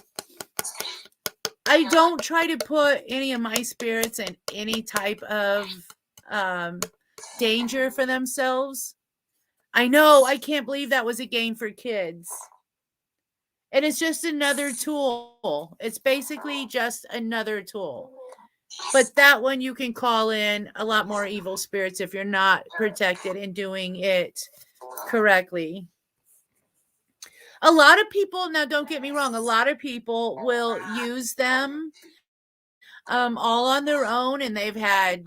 don't try to put any of my spirits in any type of danger for themselves. I know, I can't believe that was a game for kids. And it's just another tool. It's basically just another tool. But that one you can call in a lot more evil spirits if you're not protected and doing it correctly. A lot of people, now don't get me wrong, a lot of people will use them all on their own, and they've had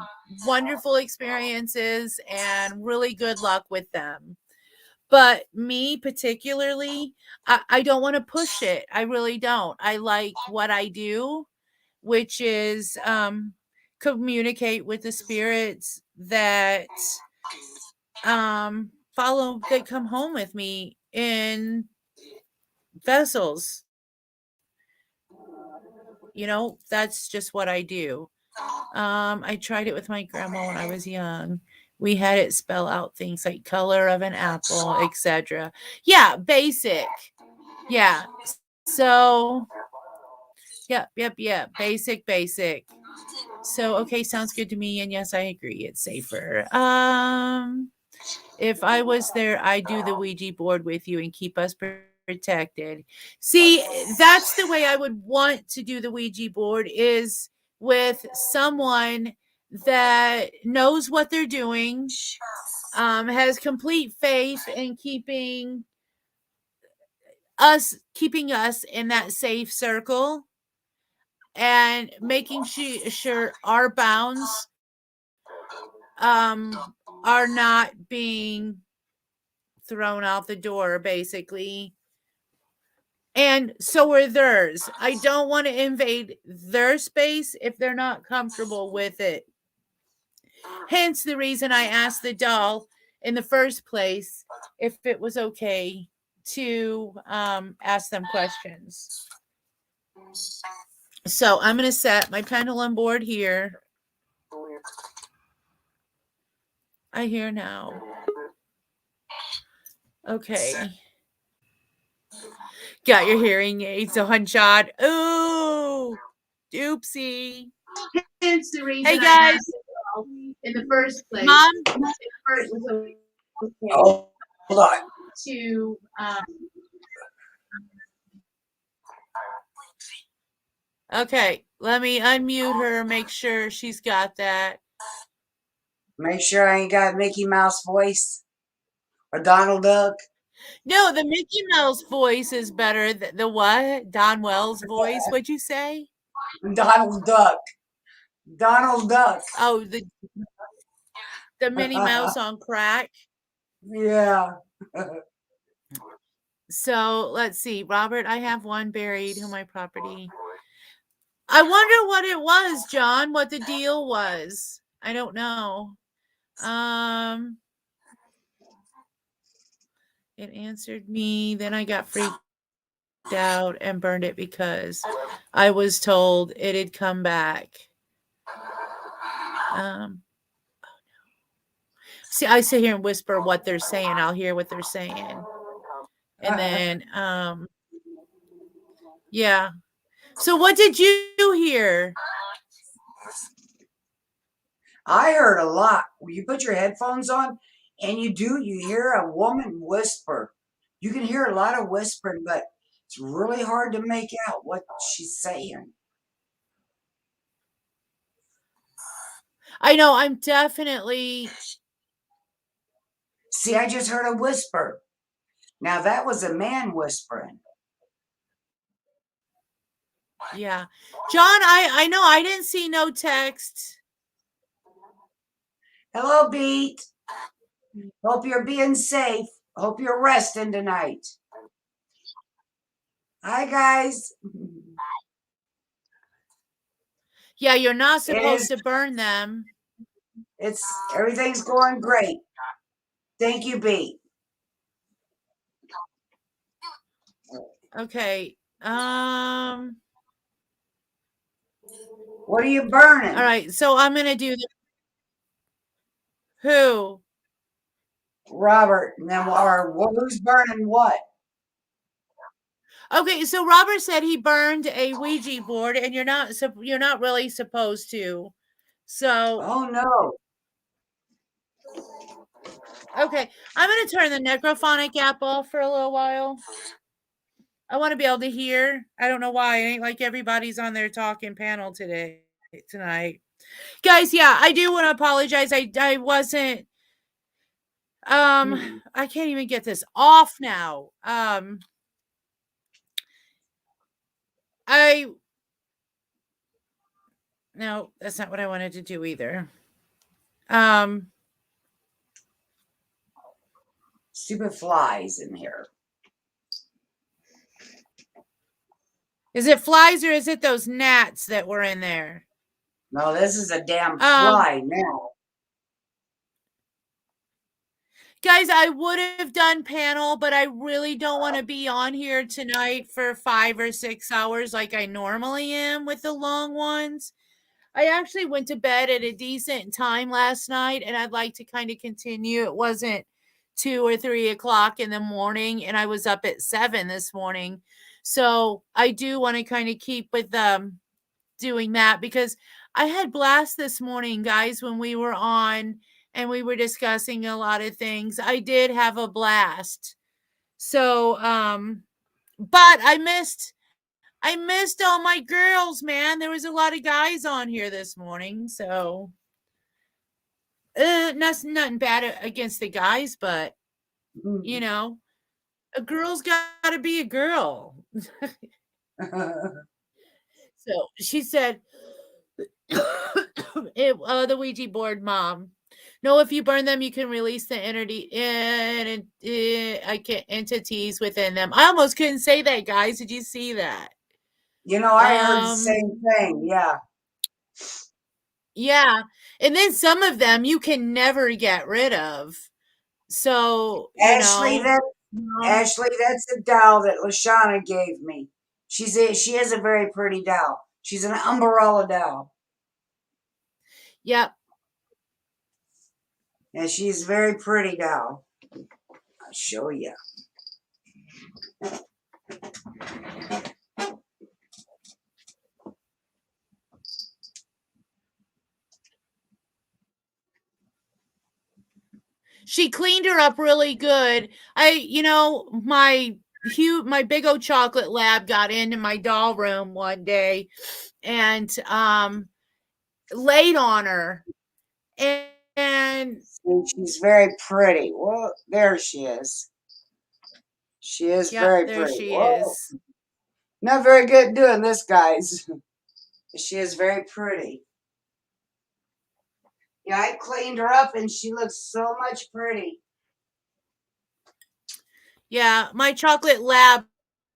wonderful experiences and really good luck with them. But me particularly, I don't want to push it. I really don't. I like what I do, which is communicate with the spirits that follow, that come home with me in vessels. You know, that's just what I do. I tried it with my grandma when I was young, We had it spell out things like color of an apple, etc. Yeah, basic. Yeah. So, yep. Basic. So, okay, sounds good to me. And yes, I agree. It's safer. If I was there, I'd do the Ouija board with you and keep us protected. See, that's the way I would want to do the Ouija board, is with someone that knows what they're doing, has complete faith in keeping us in that safe circle, and making sure our bounds are not being thrown out the door, basically. And so are theirs. I don't want to invade their space if they're not comfortable with it. Hence the reason I asked the doll in the first place if it was okay to ask them questions. So I'm going to set my pendulum board here. I hear now. Okay. Got your hearing aids on, shot. Ooh, doopsie. Hence the reason Hey guys, in the first place. Mom. It was okay Hold on. to Okay, let me unmute her. Make sure she's got that. Make sure I ain't got Mickey Mouse voice or Donald Duck. No, the Mickey Mouse voice is better. The what? Don Wells voice. What'd you say? Donald Duck. Donald Duck. Oh, the Minnie Mouse on crack. Yeah. So let's see, Robert. I have one buried on my property. I wonder what it was, John. What the deal was? I don't know. It answered me. Then I got freaked out and burned it because I was told it had come back. Oh no. See, I sit here and whisper what they're saying. I'll hear what they're saying. And then yeah. So what did you hear? I heard a lot. You put your headphones on and you hear a woman whisper. You can hear a lot of whispering, but it's really hard to make out what she's saying. I know, I'm definitely. See, I just heard a whisper. Now that was a man whispering. Yeah. John, I know I didn't see no text. Hello, Beat. Hope you're being safe. Hope you're resting tonight. Hi, guys. Yeah, you're not supposed to burn them. Everything's going great. Thank you, Beat. Okay. What are you burning? All right, so I'm gonna do the who? Robert. And then who's burning what? Okay, so Robert said he burned a Ouija board, and you're not really supposed to. So. Oh no. Okay, I'm gonna turn the necrophonic app off for a little while. I want to be able to hear. I don't know why. It ain't like everybody's on their talking panel tonight. Guys, yeah, I do want to apologize. I wasn't. I can't even get this off now. No, that's not what I wanted to do either. Stupid flies in here. Is it flies or is it those gnats that were in there? No, this is a damn fly now. Guys, I would have done panel, but I really don't want to be on here tonight for 5 or 6 hours like I normally am with the long ones. I actually went to bed at a decent time last night, and I'd like to kind of continue. It wasn't 2 or 3 o'clock in the morning, and I was up at 7 this morning. So I do want to kind of keep with doing that because I had blast this morning, guys, when we were on and we were discussing a lot of things. I did have a blast. So but I missed all my girls, man. There was a lot of guys on here this morning, so nothing bad against the guys, but you know, a girl's got to be a girl. So she said, the Ouija board, Mom. No, if you burn them, you can release the entities within them. I almost couldn't say that, guys. Did you see that? I heard the same thing. Yeah. Yeah. And then some of them you can never get rid of. So, Ashley, Ashley, that's a doll that Lashana gave me. She has a very pretty doll. She's an umbrella doll. Yep. And she's a very pretty doll. I'll show you. She cleaned her up really good. My big old chocolate lab got into my doll room one day and laid on her. And she's very pretty. Well, there she is. She is very there pretty. She Whoa. is. Not very good at doing this, guys. She is very pretty. Yeah, I cleaned her up and she looks so much pretty. Yeah, my chocolate lab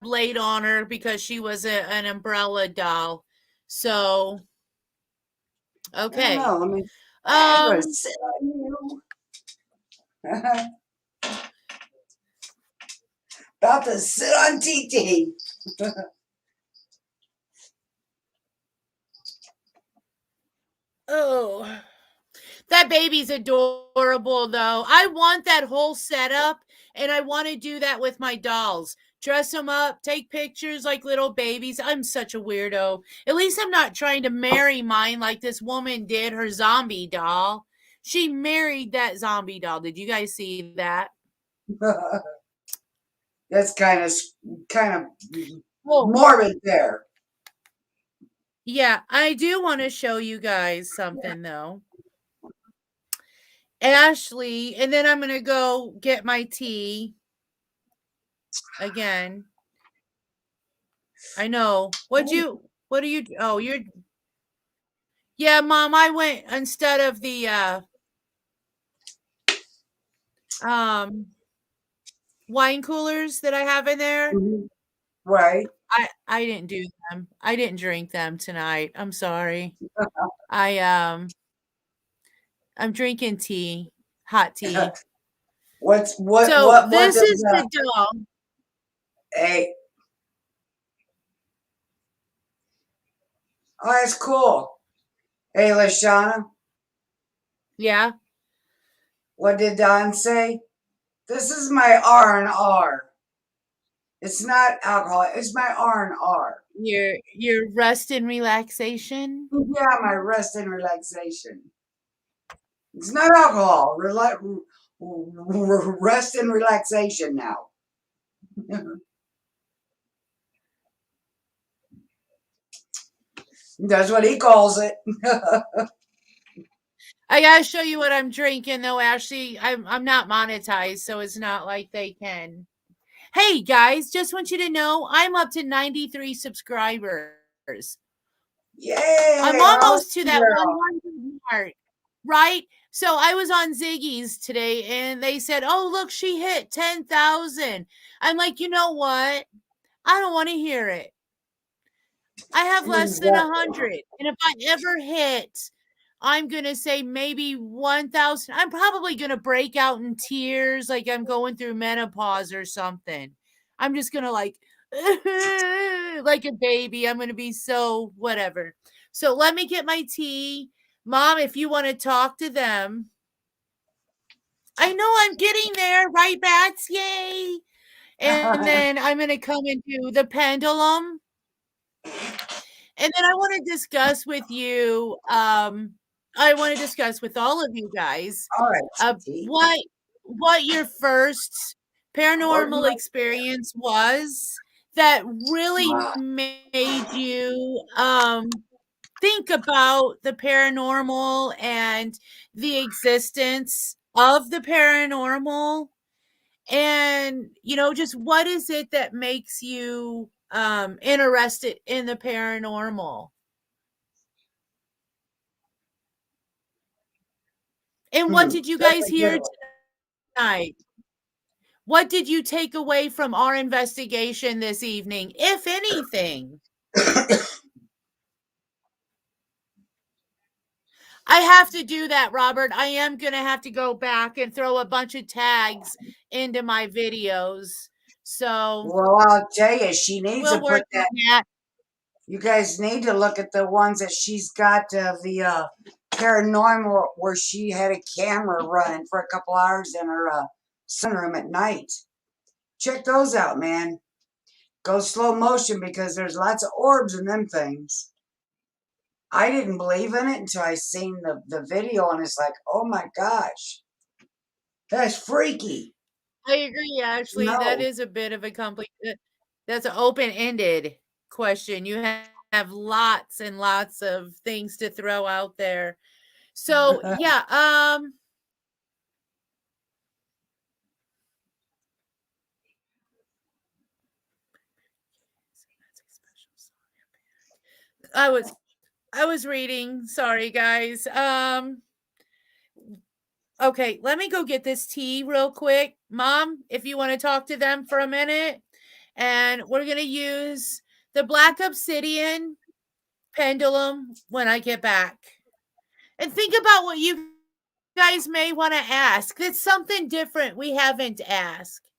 laid on her because she was an umbrella doll. So, okay. I'm gonna sit on you. About to sit on TT. Oh, that baby's adorable, though. I want that whole setup, and I want to do that with my dolls. Dress them up, take pictures like little babies. I'm such a weirdo. At least I'm not trying to marry mine like this woman did her zombie doll. She married that zombie doll. Did you guys see that? That's kind of morbid there. Yeah, I do want to show you guys something, though. Ashley, and then I'm going to go get my tea again. I know. What are you, oh, you're, yeah, Mom, I went instead of the, wine coolers that I have in there. Right. I didn't do them. I didn't drink them tonight. I'm sorry. I'm drinking tea, hot tea. So this is the doll. Hey. Oh, that's cool. Hey, Lashana. Yeah. What did Don say? This is my R&R. It's not alcohol. It's my R&R. Your rest and relaxation. Yeah, my rest and relaxation. It's not alcohol. Rest and relaxation now. That's what he calls it. I gotta show you what I'm drinking, though, Ashley. I'm not monetized, so it's not like they can. Hey guys, just want you to know I'm up to 93 subscribers. Yay! I'm almost to that 100 mark, right? So I was on Ziggy's today and they said, oh, look, she hit 10,000. I'm like, you know what? I don't want to hear it. I have less than 100. And if I ever hit, I'm going to say maybe 1,000. I'm probably going to break out in tears like I'm going through menopause or something. I'm just going to like a baby. I'm going to be so whatever. So let me get my tea. Mom, if you want to talk to them. I know I'm getting there, right, Bats? Yay. And then I'm going to come into the pendulum. And then I want to discuss with you, I want to discuss with all of you guys All right, T. what your first paranormal experience was that really made you think about the paranormal and the existence of the paranormal, and just what is it that makes you interested in the paranormal, and what did you guys hear tonight? What did you take away from our investigation this evening, if anything? I have to do that, Robert. I am going to have to go back and throw a bunch of tags into my videos. So, Well, I'll tell you, she needs to we'll work put that. on that. You guys need to look at the ones that she's got the paranormal where she had a camera running for a couple hours in her sunroom at night. Check those out, man. Go slow motion because there's lots of orbs in them things. I didn't believe in it until I seen the video, and it's like, oh my gosh, that's freaky. I agree, actually. That No. is a bit of a that's an open-ended question. You have lots and lots of things to throw out there. So, yeah, I was reading. Sorry, guys. Okay, let me go get this tea real quick. Mom, if you want to talk to them for a minute. And we're going to use the Black Obsidian pendulum when I get back. And think about what you guys may want to ask. That's something different we haven't asked.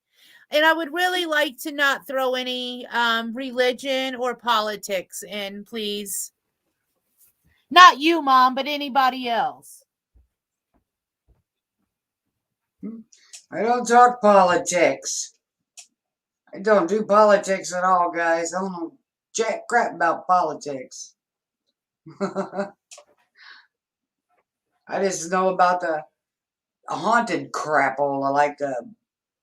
And I would really like to not throw any religion or politics in, please. Not you, Mom, but anybody else. I don't talk politics. I don't do politics at all, guys. I don't know jack crap about politics. I just know about the haunted crapola, like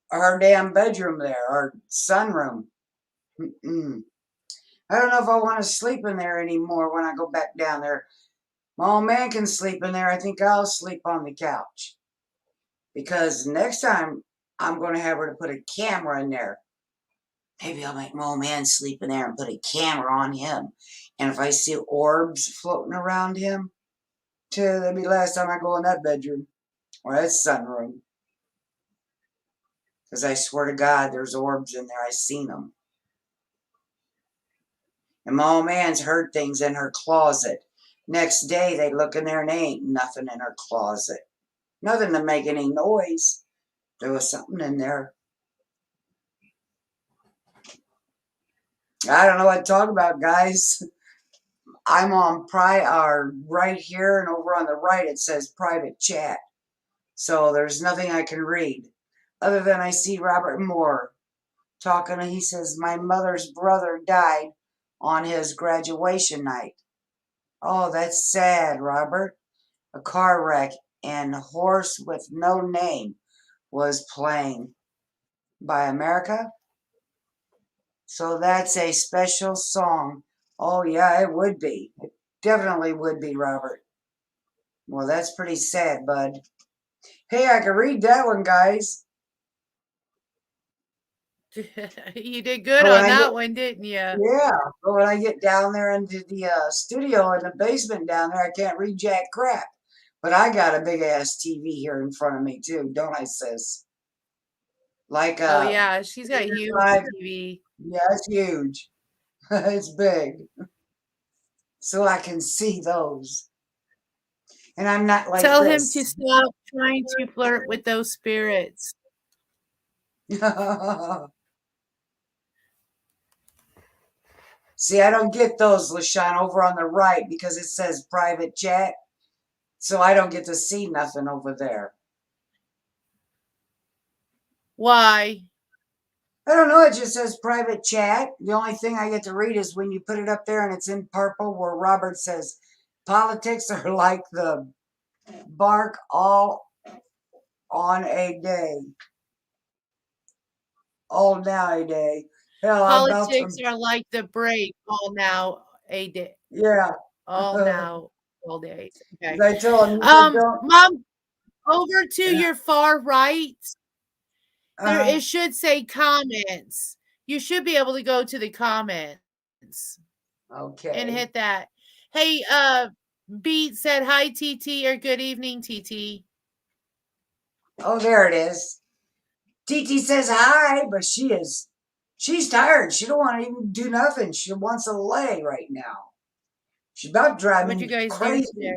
her damn bedroom there, our sunroom. I don't know if I want to sleep in there anymore when I go back down there. My old man can sleep in there. I think I'll sleep on the couch. Because next time, I'm going to have her to put a camera in there. Maybe I'll make my old man sleep in there and put a camera on him. And if I see orbs floating around him, that'll be the last time I go in that bedroom. Or that sunroom. Because I swear to God, there's orbs in there. I've seen them. And my old man's heard things in her closet. Next day, they look in there and there ain't nothing in her closet. Nothing to make any noise. There was something in there. I don't know what to talk about, guys. I'm on right here, and over on the right it says private chat. So there's nothing I can read. Other than I see Robert Moore talking, and he says, my mother's brother died on his graduation night. Oh, that's sad, Robert. A car wreck and Horse with No Name was playing by America. So that's a special song. Oh, yeah, it would be. It definitely would be, Robert. Well, that's pretty sad, bud. Hey, I can read that one, guys. You did good on that one, didn't you? Yeah, but when I get down there into the studio in the basement down there, I can't read jack crap. But I got a big-ass TV here in front of me, too, don't I, sis? Like oh, yeah, she's got a huge TV. Yeah, it's huge. It's big. So I can see those. And I'm not like Tell this. him to stop trying to flirt with those spirits. See, I don't get those, LaShawn, over on the right because it says private chat. So I don't get to see nothing over there. Why? I don't know. It just says private chat. The only thing I get to read is when you put it up there and it's in purple where Robert says, politics are like the bark all on a day. All now a day. Hell, I'm about Politics to, are like the break all now a day. yeah. All now all days. Okay. I told him, you said don't. Mom, over to your far right. There Uh, it should say comments. You should be able to go to the comments and okay. hit that. Hey, Beat said hi TT or good evening TT. Oh, there it is. TT says hi, but she's tired. She don't want to even do nothing. She wants to lay right now. She's about to drive What'd me you guys do crazy. today?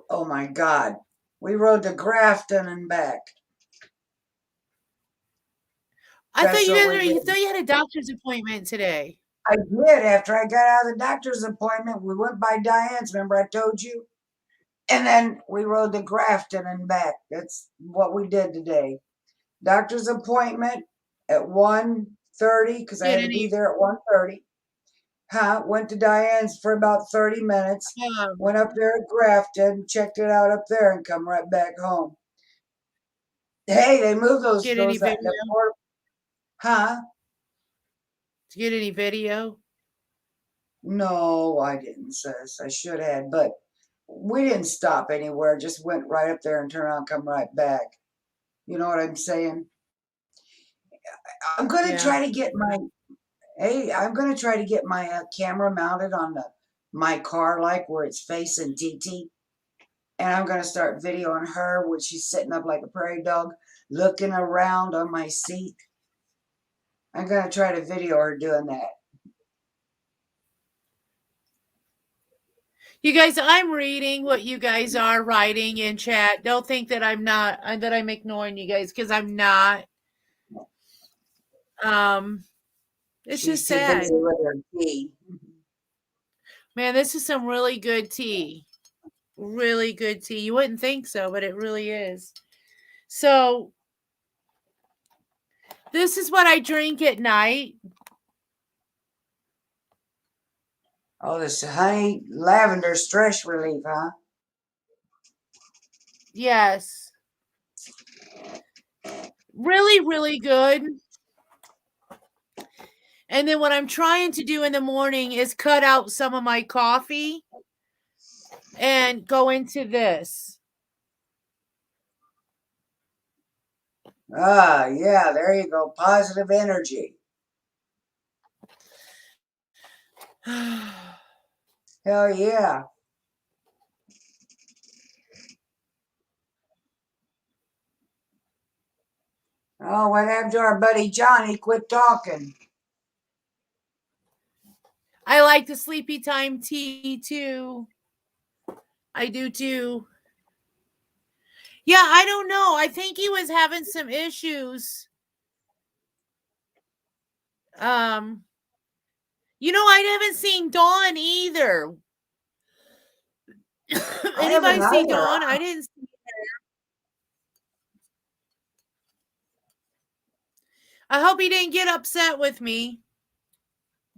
Oh my God. We rode to Grafton and back. I thought That's you what guys we you did. thought you had a doctor's appointment today. I did. After I got out of the doctor's appointment, we went by Diane's. Remember I told you? And then we rode to Grafton and back. That's what we did today. Doctor's appointment at 1:30 because I Did had to be there at 1:30. Went to Diane's for about 30 minutes. Went up there at Grafton, checked it out up there, and come right back home. Hey, they moved those get any video? Huh? Did you get any video? No, I didn't, sis. I should have, but we didn't stop anywhere. Just went right up there and turned around, come right back. You know what I'm saying? I'm gonna Yeah. try to get my. Hey, I'm gonna try to get my camera mounted on my car, like where it's facing TT, and I'm gonna start videoing her when she's sitting up like a prairie dog, looking around on my seat. I'm gonna try to video her doing that. You guys, I'm reading what you guys are writing in chat. Don't think that I'm not that I'm ignoring you guys because I'm not. It's She's just too sad. busy with her tea. Man, this is some really good tea. Really good tea. You wouldn't think so, but it really is. So, this is what I drink at night. Oh, this honey lavender stress relief, huh? Yes. Really, really good. And then what I'm trying to do in the morning is cut out some of my coffee and go into this. Ah, yeah, there you go. Positive energy. Hell yeah. Oh, what happened to our buddy Johnny? Quit talking. I like the sleepy time tea too. I do too. Yeah, I don't know. I think he was having some issues. You know, I haven't seen Dawn either. Anybody see Dawn? I didn't see her. I hope he didn't get upset with me.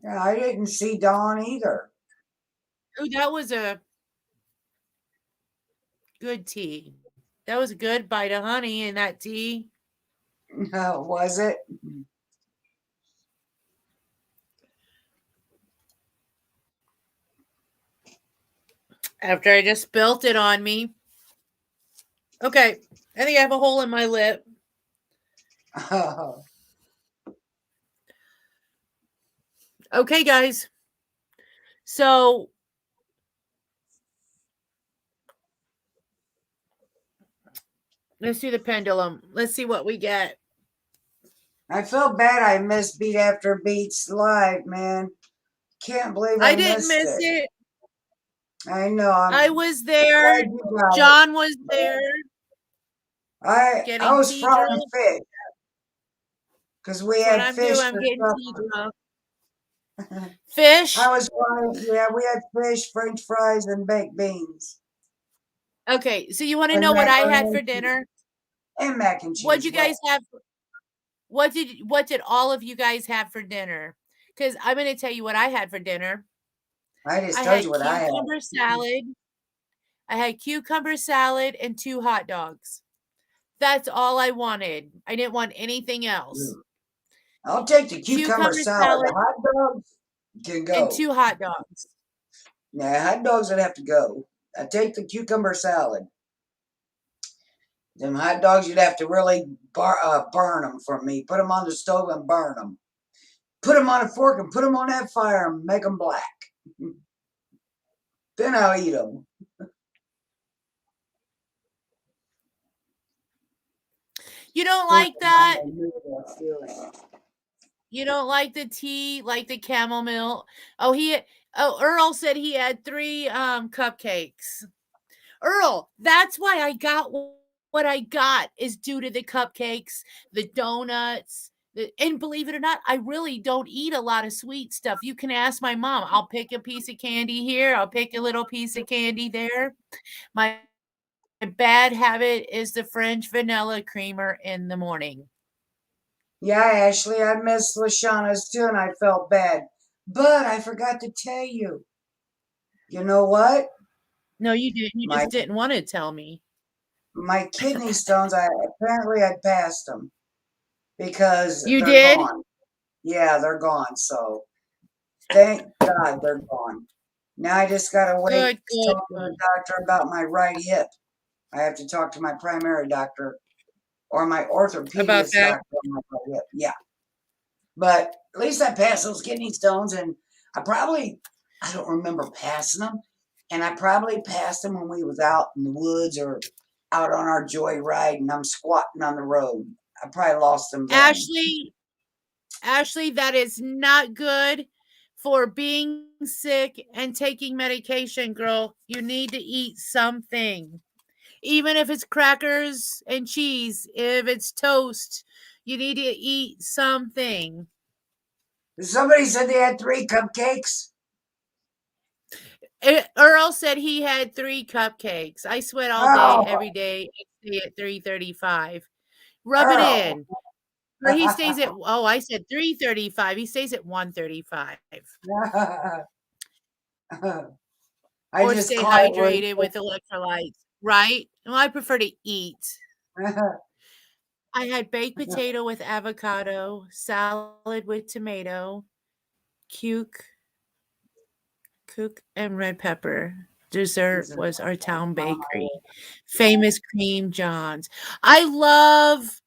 Yeah, I didn't see Dawn either. Oh, that was a good tea. That was a good bite of honey in that tea. Was it? After I just spilt it on me. Okay, I think I have a hole in my lip. Oh. Okay, guys. So let's do the pendulum. Let's see what we get. I feel bad I missed Beat After Beats live, man. Can't believe I didn't miss it. I know. I was there. John was there. I was frying fish because we had fish. I'm getting tea drunk. Fish. I was fine. Yeah, we had fish, French fries, and baked beans. Okay, so you want to And know what I had macaroni for and cheese. dinner? And mac and What'd cheese. you guys have? What did all of you guys have for dinner? Because I'm going to tell you what I had for dinner. I just I told had you what I had. cucumber salad. I had cucumber salad and 2 hot dogs. That's all I wanted. I didn't want anything else. I'll take the cucumber Cucumber salad. salad The hot dogs can and go. 2 hot dogs. Yeah, hot dogs would have to go. I take the cucumber salad. Them hot dogs, you'd have to really burn them for me. Put them on the stove and burn them. Put them on a fork and put them on that fire and make them black. Then I'll eat them. You don't like that? Feeling. You don't like the tea, like the camel milk? Oh, Earl said he had 3 cupcakes. Earl, that's why I got what I got is due to the cupcakes, the donuts, and believe it or not, I really don't eat a lot of sweet stuff. You can ask my mom. I'll pick a piece of candy here. I'll pick a little piece of candy there. My bad habit is the French vanilla creamer in the morning. Yeah, Ashley, I missed Lashana's too, and I felt bad. But I forgot to tell you. You know what? No, you didn't. You My just didn't want to tell me. my kidney stones, I passed them because You they're did? gone. Yeah, they're gone. So thank God they're gone. Now I just gotta wait Good, to good, talk to good. the doctor about my right hip. I have to talk to my primary doctor or my About orthopedist that? doctor on my right hip. Yeah. But at least I passed those kidney stones, and I don't remember passing them, and I probably passed them when we was out in the woods or out on our joyride, and I'm squatting on the road. I probably lost them then. Ashley, that is not good for being sick and taking medication, girl. You need to eat something. Even if it's crackers and cheese, if it's toast, you need to eat something. Somebody said they had 3 cupcakes. Earl said he had 3 cupcakes. I sweat all day, Oh, every day. I stay at 3:35. Rub it Earl. in. Or he stays at, I said 3:35. He stays at 1:35. I Or just stay caught it hydrated with electrolytes, right? Well, I prefer to eat. I had baked potato with avocado, salad with tomato, cuke, and red pepper. Dessert was our town bakery. Famous cream johns. I love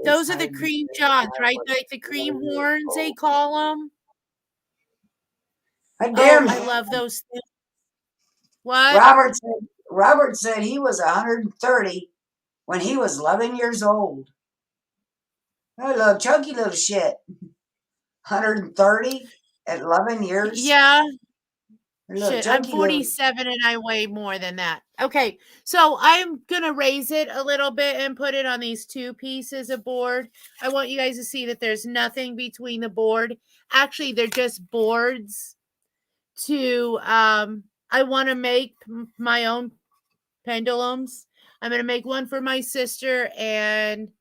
those are the cream johns, right? Like the cream horns they call them. I dare Oh, I me. love those things. What? Robert said he was 130 when he was 11 years old. I love chunky little shit. 130 at 11 years. Yeah. Little Shit, I'm chunky little. 47 and I weigh more than that. Okay, so I'm gonna raise it a little bit and put it on these 2 pieces of board. I want you guys to see that there's nothing between the board. Actually, they're just boards to I want to make my own pendulums. I'm gonna make one for my sister and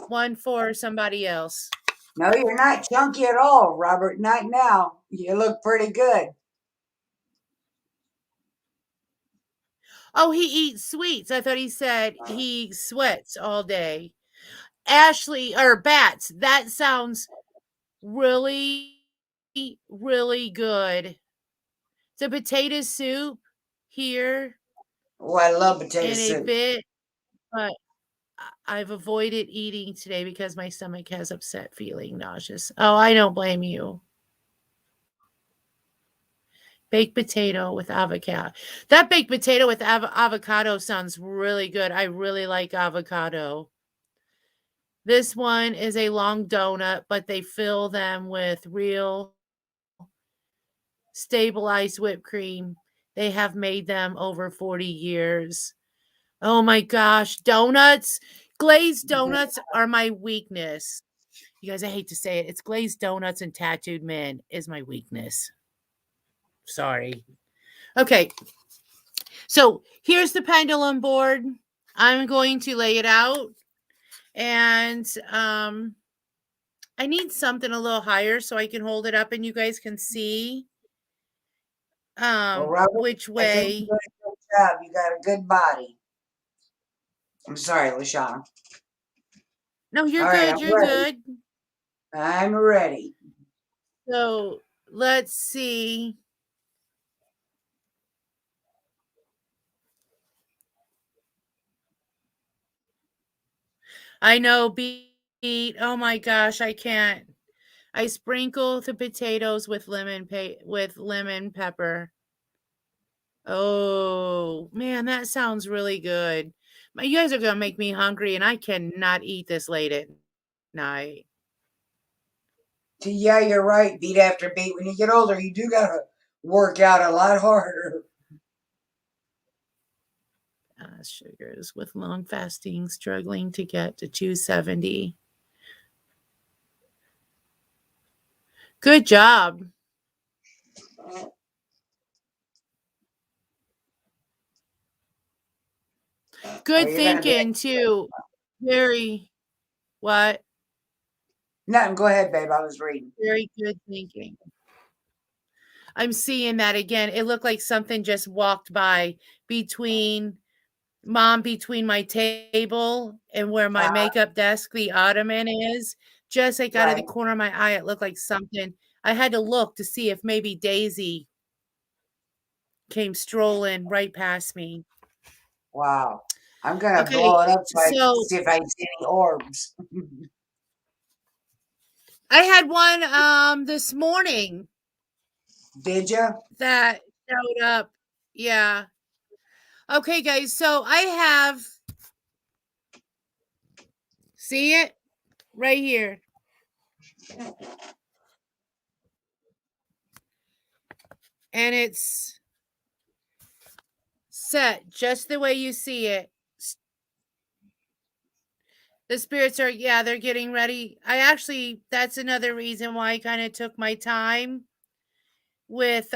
one for somebody else. No, you're not chunky at all, Robert. Not now. You look pretty good. Oh, he eats sweets. I thought he said he sweats all day. Ashley or Bats, that sounds really, really good. The potato soup here Oh, I love potato in a soup. bit, but I've avoided eating today because my stomach has upset feeling nauseous. Oh, I don't blame you. Baked potato with avocado. That baked potato with avocado sounds really good. I really like avocado. This one is a long donut, but they fill them with real stabilized whipped cream. They have made them over 40 years. Oh my gosh, donuts, glazed donuts are my weakness. You guys, I hate to say it. It's glazed donuts and tattooed men is my weakness. Sorry. Okay. So here's the pendulum board. I'm going to lay it out. And I need something a little higher so I can hold it up and you guys can see Well, Robert, which I think you way. did a good job. You got a good body. I'm sorry, LaShawn. No, you're All right, good. I'm You're ready. good. I'm ready. So let's see. I know beet. Oh my gosh, I can't. I sprinkle the potatoes with lemon pepper. Oh man, that sounds really good. You guys are gonna make me hungry, and I cannot eat this late at night. Yeah, you're right. Beat after beat. When you get older, you do gotta work out a lot harder. Sugars with long fasting, struggling to get to 270. Good job. Good You're gonna be thinking too. Very what? nothing. Go ahead, babe. I was reading. Very good thinking. I'm seeing that again. It looked like something just walked by between my table and where my makeup desk, the ottoman is. Just like out of the Right. corner of my eye, it looked like something. I had to look to see if maybe Daisy came strolling right past me. Wow. I'm gonna Okay, blow it up so I can so see if I can see any orbs. I had one this morning Did you? that showed up. Yeah. Okay, guys. So I have see it right here. And it's set just the way you see it. The spirits are, yeah, they're getting ready. That's another reason why I kind of took my time with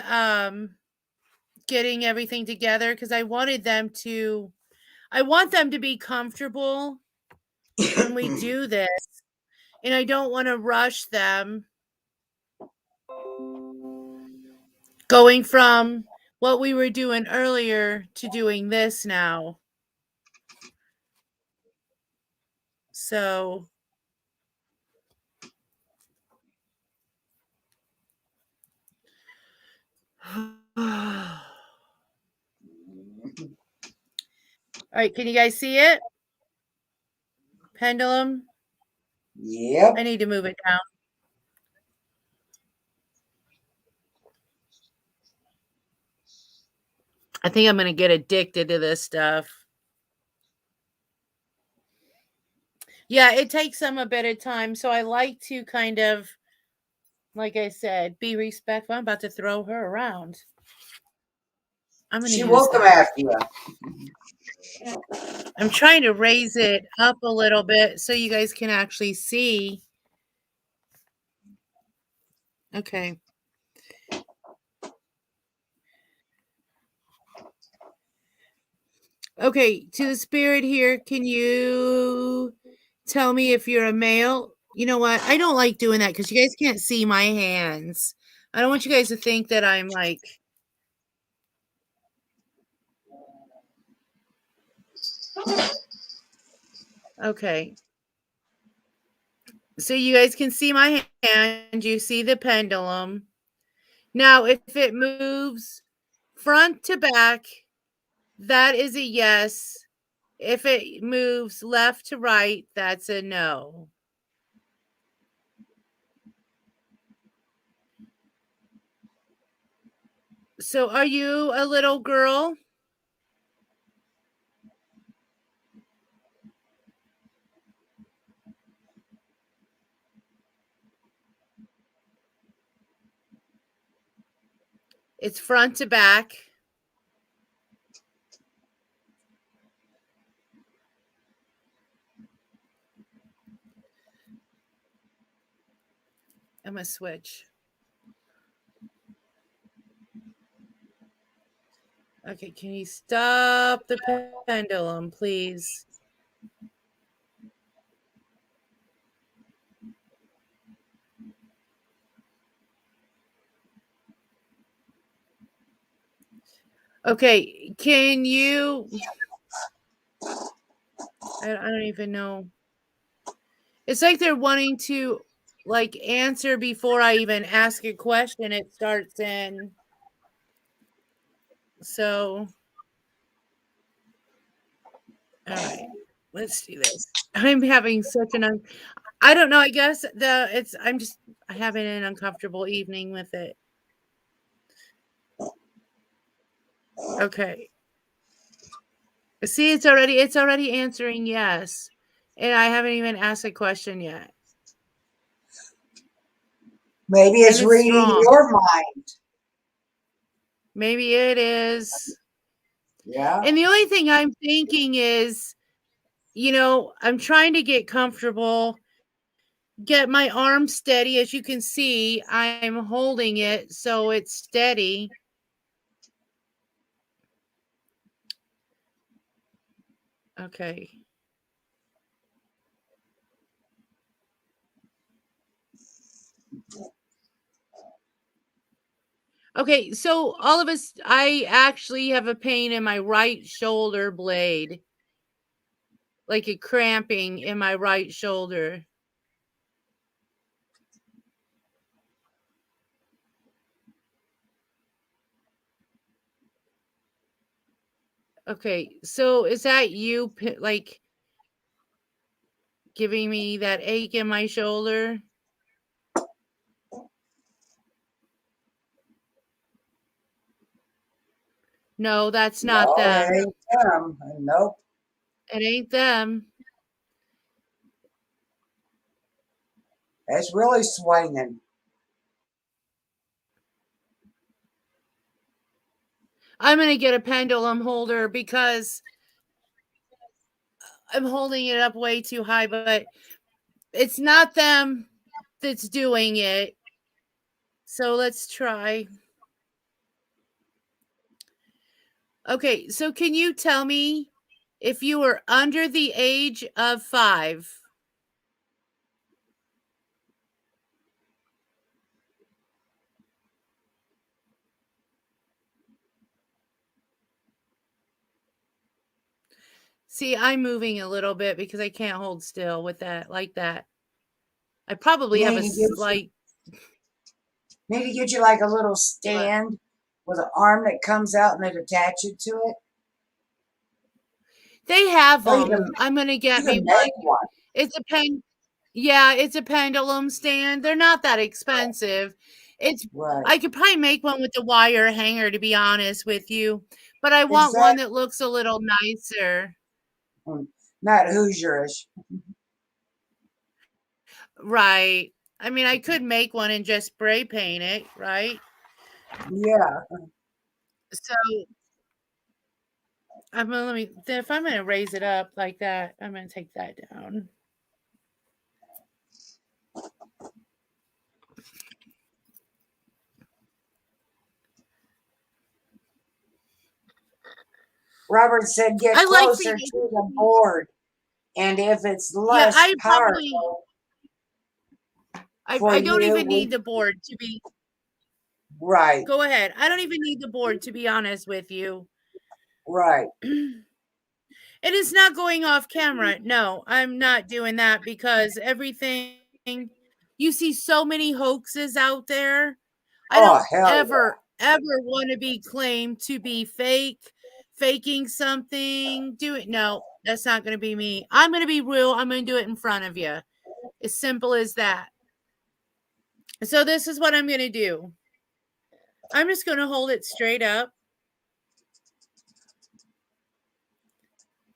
getting everything together because I want them to be comfortable when we do this. And I don't want to rush them going from what we were doing earlier to doing this now. So all right, can you guys see it? Pendulum. Yep. I need to move it down. I think I'm going to get addicted to this stuff. Yeah, it takes them a bit of time. So I like to kind of, like I said, be respectful. I'm about to throw her around. I'm going to She use will come that. after you. I'm trying to raise it up a little bit so you guys can actually see. Okay. Okay, to the spirit here, can you tell me if you're a male? You know what? I don't like doing that because you guys can't see my hands. I don't want you guys to think that I'm like. Okay. So you guys can see my hand. You see the pendulum. Now, if it moves front to back, that is a yes. If it moves left to right, that's a no. So are you a little girl? It's front to back. I'm going to switch. Okay, can you stop the pendulum, please? Okay, can you... I don't even know. It's like they're wanting to like answer before I even ask a question. It starts in. So, all right, let's do this. I'm having such an I don't know. I guess I'm just having an uncomfortable evening with it. Okay. See, it's already answering yes. And I haven't even asked a question yet. Maybe it's And it's reading strong. your mind. Maybe it is. Yeah. And the only thing I'm thinking is, I'm trying to get comfortable, get my arm steady. As you can see, I'm holding it so it's steady. Okay. Okay, so all of us, I actually have a pain in my right shoulder blade, like a cramping in my right shoulder. Okay, so is that you, like, giving me that ache in my shoulder? No, that's not No, them. it ain't them. Nope. It ain't them. It's really swinging. I'm going to get a pendulum holder because I'm holding it up way too high, but it's not them that's doing it. So let's try. Okay, so can you tell me if you were under the age of 5? See, I'm moving a little bit because I can't hold still with that, like that. I probably have a slight... Need to get you like a little stand with an arm that comes out and then attach it to it. They have Or them. I'm going to get me one. It's a pendulum stand. They're not that expensive. Right. I could probably make one with the wire hanger, to be honest with you, but I want one that looks a little nicer. Not Hoosierish. Right. I mean, I could make one and just spray paint it, right? Yeah. So if I'm going to raise it up like that, I'm going to take that down. Robert said get closer to the board. And if it's less powerful, I don't even need the board to be... Right. Go ahead. I don't even need the board, to be honest with you. Right. It is not going off camera. No, I'm not doing that because everything... You see so many hoaxes out there. I don't ever want to be claimed to be faking something. No, that's not going to be me. I'm going to be real. I'm going to do it in front of you. As simple as that. So this is what I'm going to do. I'm just going to hold it straight up.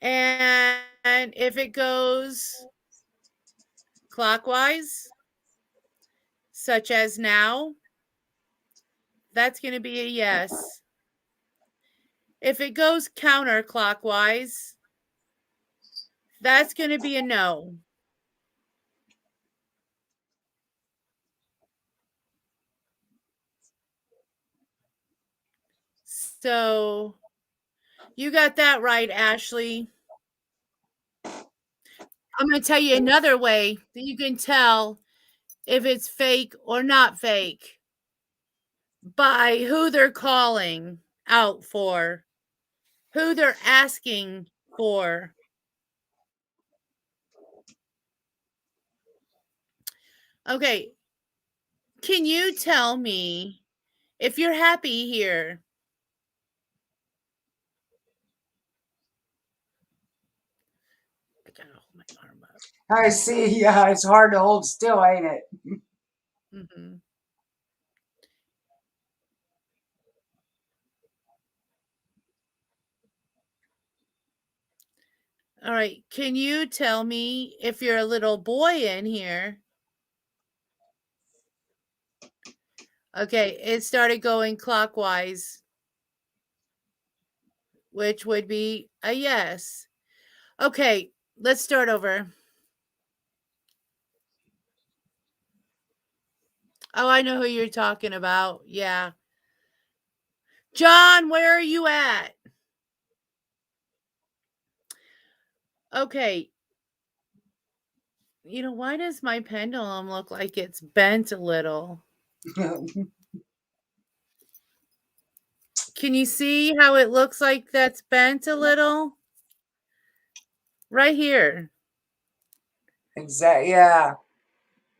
And if it goes clockwise, such as now, that's going to be a yes. If it goes counterclockwise, that's going to be a no. So you got that right, Ashley. I'm going to tell you another way that you can tell if it's fake or not fake by who they're calling out for, who they're asking for. Okay. Can you tell me if you're happy here? I gotta hold my arm up. I see. Yeah, it's hard to hold still, ain't it? Mm-hmm. All right. Can you tell me if you're a little boy in here? Okay. It started going clockwise, which would be a yes. Okay. Let's start over. Oh, I know who you're talking about. Yeah. John, where are you at? Okay. You know, why does my pendulum look like it's bent a little? Can you see how it looks like that's bent a little? Right here. Exactly. Yeah.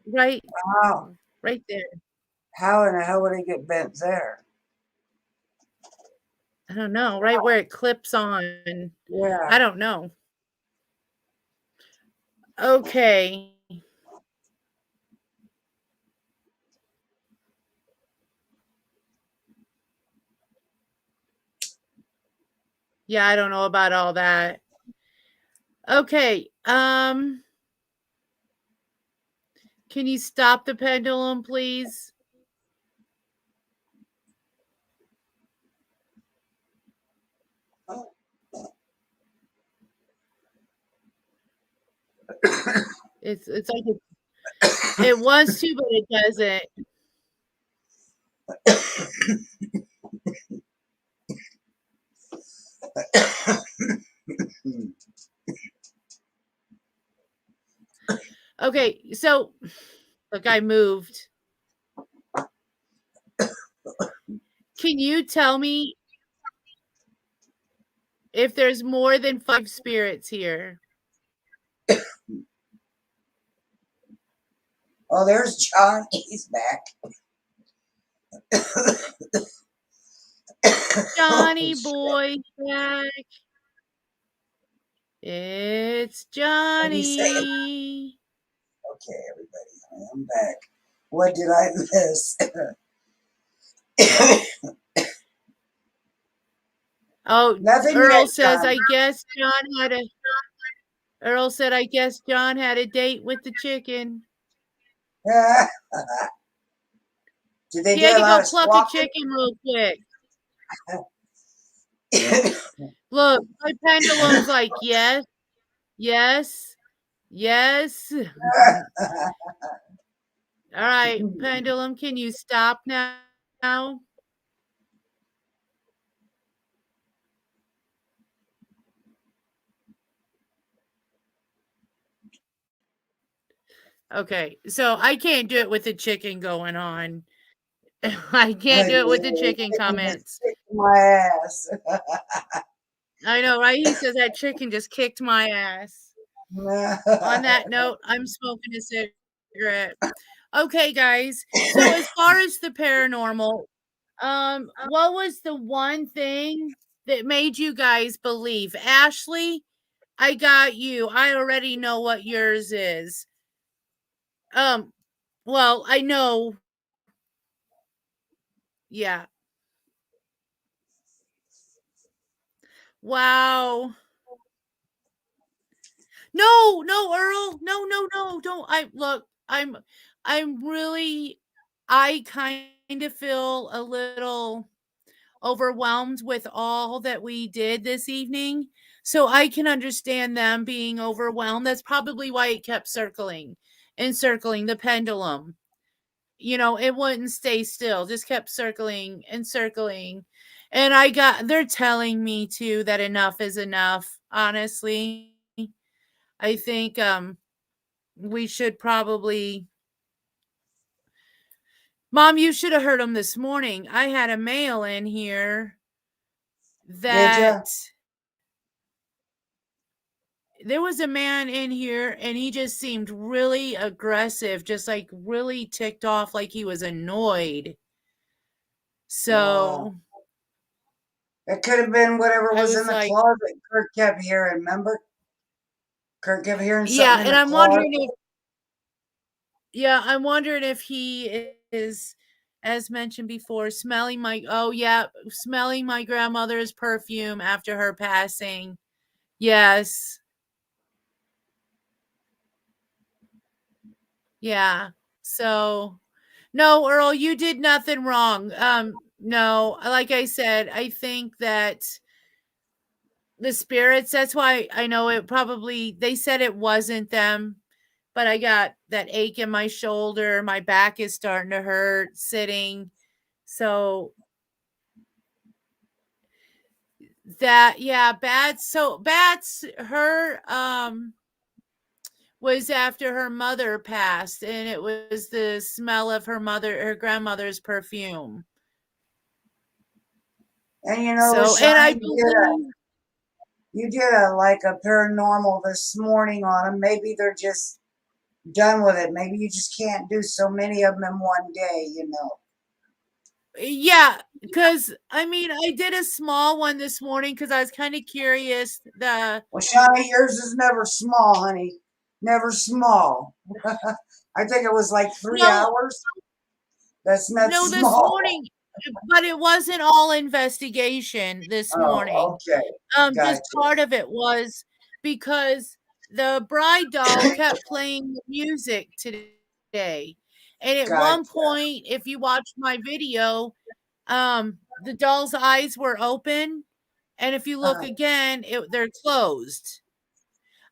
Right, Wow. right there. How in the hell would it get bent there? I don't know. Right where it clips on. Yeah. I don't know. Okay. Yeah, I don't know about all that. Okay. Can you stop the pendulum, please? It's like it wants to, but it doesn't. Okay, so look, I moved. Can you tell me if there's more than 5 spirits here? Oh, there's John. He's back. Johnny Oh, boy back. It's What'd he say? Johnny. Okay, everybody, I'm back. What did I miss? Oh, Nothing Earl yet, says, John. I guess John had a. Earl said, I guess John had a date with the chicken. Did they He do had a to lot go of pluck a squawking? chicken real quick. Look, my pendulum's like, yes, yes, yes. All right, pendulum, can you stop now? Okay, so I can't do it with the chicken going on. I can't do it with the chicken comments. My ass. I know, right? He says that chicken just kicked my ass. On that note, I'm smoking a cigarette. Okay, guys. So as far as the paranormal, what was the one thing that made you guys believe? Ashley, I got you. I already know what yours is. Well, I know. Yeah. Wow. No, no, Earl. No, no, no. Don't. I'm really, I kind of feel a little overwhelmed with all that we did this evening. So I can understand them being overwhelmed. That's probably why it kept circling and circling the pendulum. You know, it wouldn't stay still, just kept circling and circling. And they're telling me too that enough is enough. Honestly, I think we should probably. Mom, you should have heard them this morning. I had a mail in here Did that ya? there was a man in here and he just seemed really aggressive, just like really ticked off, like he was annoyed. So It could have been whatever I was in was the like, closet. Kurt kept hearing. Remember? Kurt kept hearing yeah, something in and the I'm closet. wondering if he is, as mentioned before, smelling my grandmother's perfume after her passing. Yes. Yeah. So, no, Earl, you did nothing wrong. No, like I said, I think that the spirits, that's why I know they said it wasn't them, but I got that ache in my shoulder. My back is starting to hurt sitting. So Bats, her was after her mother passed, and it was the smell of her grandmother's perfume. And you know, So, and I LaShawn, believe, you did a paranormal this morning on them. Maybe they're just done with it. Maybe you just can't do so many of them in one day, you know. yeah, because I mean, I did a small one this morning because I was kind of curious. Well, Shauna, yours is never small, honey. Never small. I think it was like 3 No, hours. That's not no, this small. morning, but it wasn't all investigation this morning. Oh, okay. Gotcha. Just part of it was because the bride doll kept playing the music today. And at one Gotcha. point, if you watch my video, the doll's eyes were open. And if you look again, they're closed.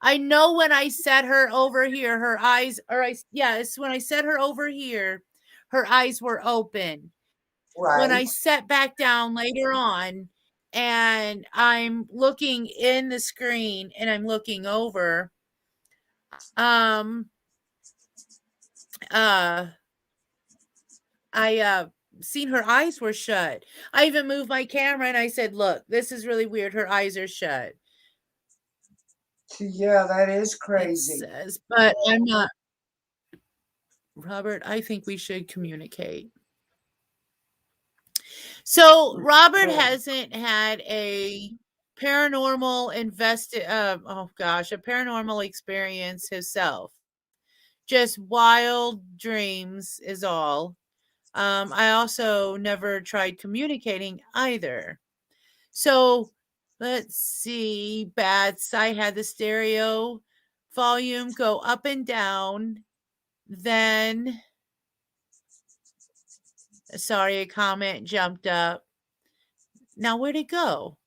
I know when I set her over here, her eyes, it's when I set her over here, her eyes were open. When I Right. set back down later on and I'm looking in the screen and I'm looking over, I seen her eyes were shut. I even moved my camera and I said, "Look, this is really weird. Her eyes are shut." Yeah, that is It crazy. says, but I'm not. Robert, I think we should communicate. So Robert Cool. hasn't had a paranormal a paranormal experience himself. Just wild dreams is all. I also never tried communicating either. So let's see. Bats. I had the stereo volume go up and down. Then, sorry, a comment jumped up. Now, where'd it go?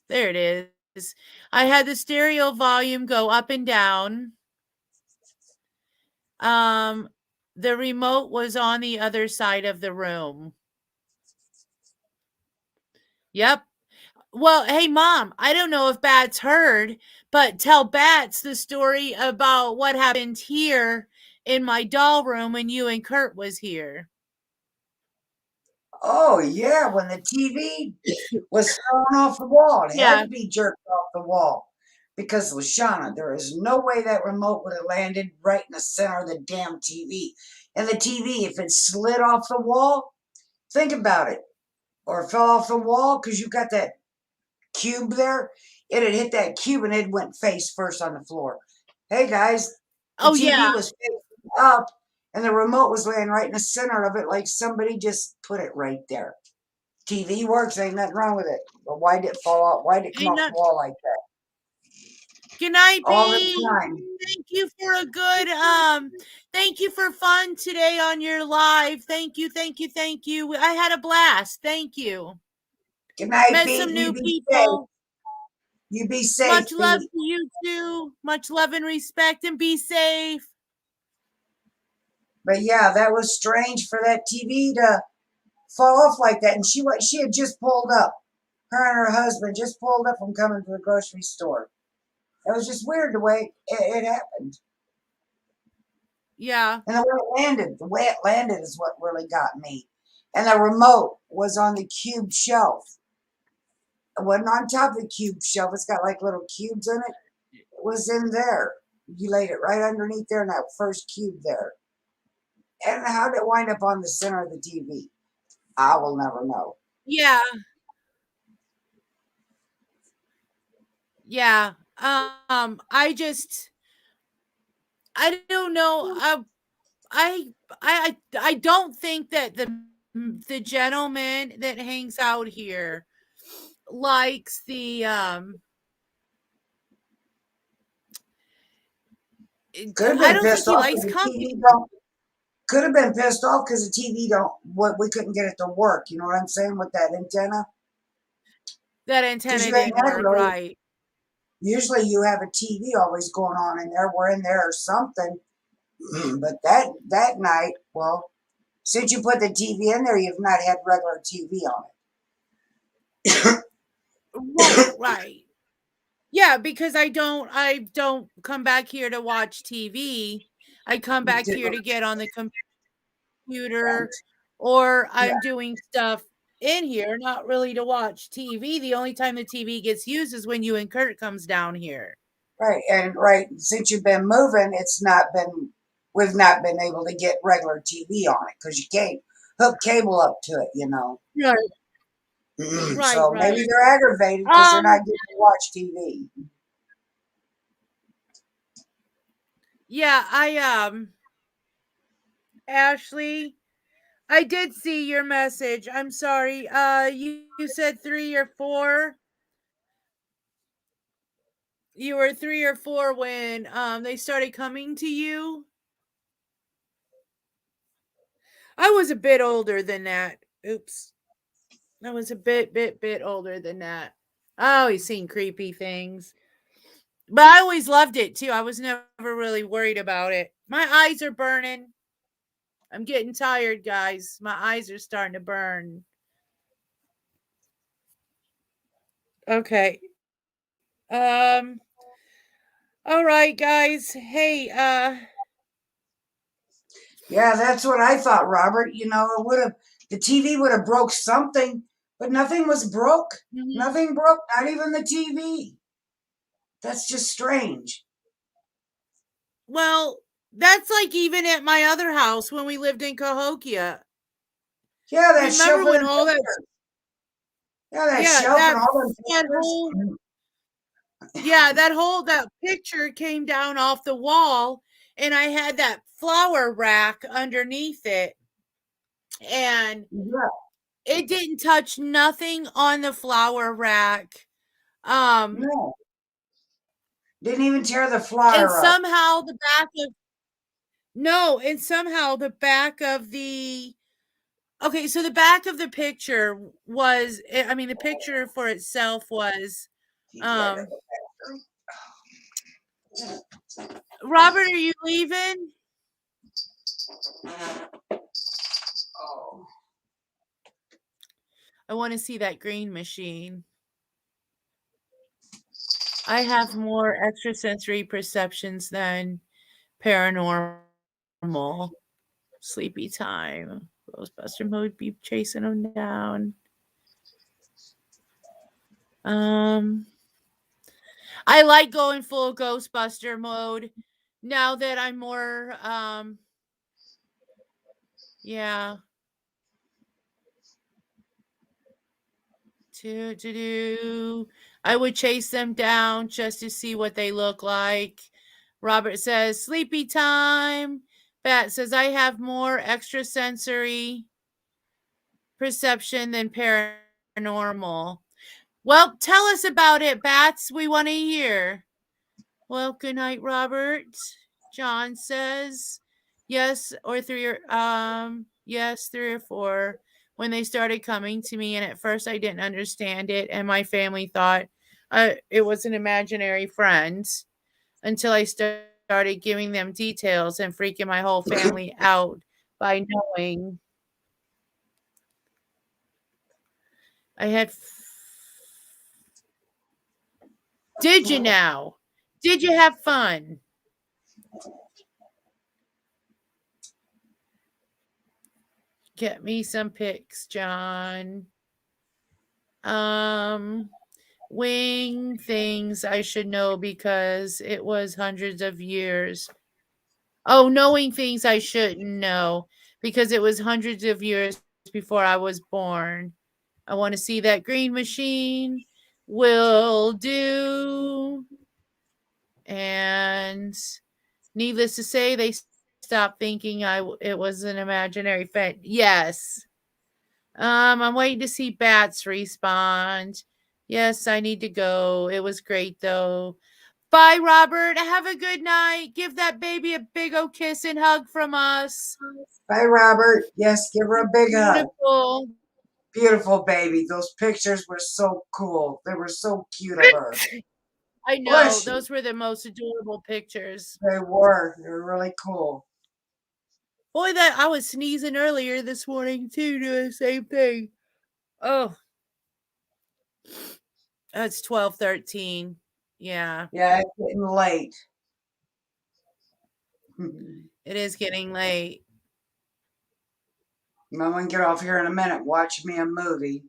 There it is. I had the stereo volume go up and down. The remote was on the other side of the room. Yep. Well, hey, Mom, I don't know if Bats heard, but tell Bats the story about what happened here in my doll room when you and Kurt was here. Oh, yeah, when the TV was thrown off the wall. It had Yeah. to be jerked off the wall. Because, LaShauna, there is no way that remote would have landed right in the center of the damn TV. And the TV, if it slid off the wall, think about it. Or fell off the wall because you got that cube there, it had hit that cube and it went face first on the floor. Hey, guys, the Oh, TV yeah. was facing up and the remote was laying right in the center of it like somebody just put it right there. TV works, ain't nothing wrong with it. But why did it fall off? Why did it come Ain't off not- the wall like that? Good night, All the B. time. Thank you for a good thank you for fun today on your live. Thank you. I had a blast. Thank you. Good night, Met Pete. some You new be safe. people. You be safe, Much love Pete. to you too. Much love and respect, and be safe. But yeah, that was strange for that TV to fall off like that. And she had just pulled up. Her and her husband just pulled up from coming to the grocery store. It was just weird the way it happened. Yeah. And the way it landed is what really got me. And the remote was on the cube shelf. It wasn't on top of the cube shelf. It's got like little cubes in it. It was in there. You laid it right underneath there in that first cube there. And how did it wind up on the center of the TV? I will never know. Yeah. Yeah. I don't know. I don't think that the gentleman that hangs out here likes the Could have I been don't think pissed he off likes because the company. TV don't. Could have been pissed off because the TV don't. What we couldn't get it to work. You know what I'm saying with that antenna? That Because antenna you ain't didn't never work really. right. Usually you have a TV always going on in there. We're in there or something. But that night, well, since you put the TV in there, you've not had regular TV on it. Right. Yeah, because I don't come back here to watch TV. I come back here to get on the computer, or I'm doing stuff in here, not really to watch TV. The only time the TV gets used is when you and Kurt comes down here. Right, and since you've been moving, we've not been able to get regular TV on it because you can't hook cable up to it, you know. Right. So Right. maybe they're aggravated because they're not getting to watch TV. Yeah, Ashley, I did see your message. I'm sorry. You said 3 or 4. You were 3 or 4 when they started coming to you. I was a bit older than that. Oops. I was a bit older than that. I always seen creepy things. But I always loved it too. I was never really worried about it. My eyes are burning. I'm getting tired, guys. My eyes are starting to burn. Okay. All right, guys. Hey, Yeah, that's what I thought, Robert. You know, the TV would have broke something, but nothing was broke. Nothing broke, not even the TV. That's just strange. well, that's like even at my other house when we lived in Cahokia. Yeah, that shelf Remember when and all that? yeah, that Yeah, shelf and all that them whole pictures. yeah, that picture came down off the wall, and I had that flower rack underneath it, and Yeah, it didn't touch nothing on the flower rack. no, didn't even tear the And flyer up. somehow the back of no, and somehow the back of the okay, so the back of the picture was, I mean, the picture for itself was, Yeah. Robert, are you leaving? Oh. I want to see that green machine. I have more extrasensory perceptions than paranormal. Sleepy time. Ghostbuster mode be chasing them down. I like going full Ghostbuster mode now that I'm more yeah. I would chase them down just to see what they look like. Robert says, sleepy time. Bat says, I have more extrasensory perception than paranormal. Well, tell us about it, Bats. We want to hear. Well, good night, Robert. John says, yes, or 3 or yes, 3 or 4. When they started coming to me, and at first I didn't understand it, and my family thought it was an imaginary friend until I started giving them details and freaking my whole family out by knowing I had. Did you now? Did you have fun? Get me some pics, John. Wing things I should know because it was hundreds of years. Oh, knowing things I shouldn't know because it was hundreds of years before I was born. I want to see that green machine. Will do. And needless to say, they stopped thinking it was an imaginary friend. Yes. I'm waiting to see Bats respond. Yes, I need to go. It was great though. Bye, Robert. Have a good night. Give that baby a big old kiss and hug from us. Bye, Robert. Yes, give her a big hug. Beautiful. Beautiful baby. Those pictures were so cool. They were so cute of her. I know. Bless you. Those were the most adorable pictures. They were. They were really cool. Boy, that I was sneezing earlier this morning too, doing the same thing. Oh. It's 12:13. Yeah. Yeah, it's getting late. It is getting late. I'm going to get off here in a minute. Watch me a movie.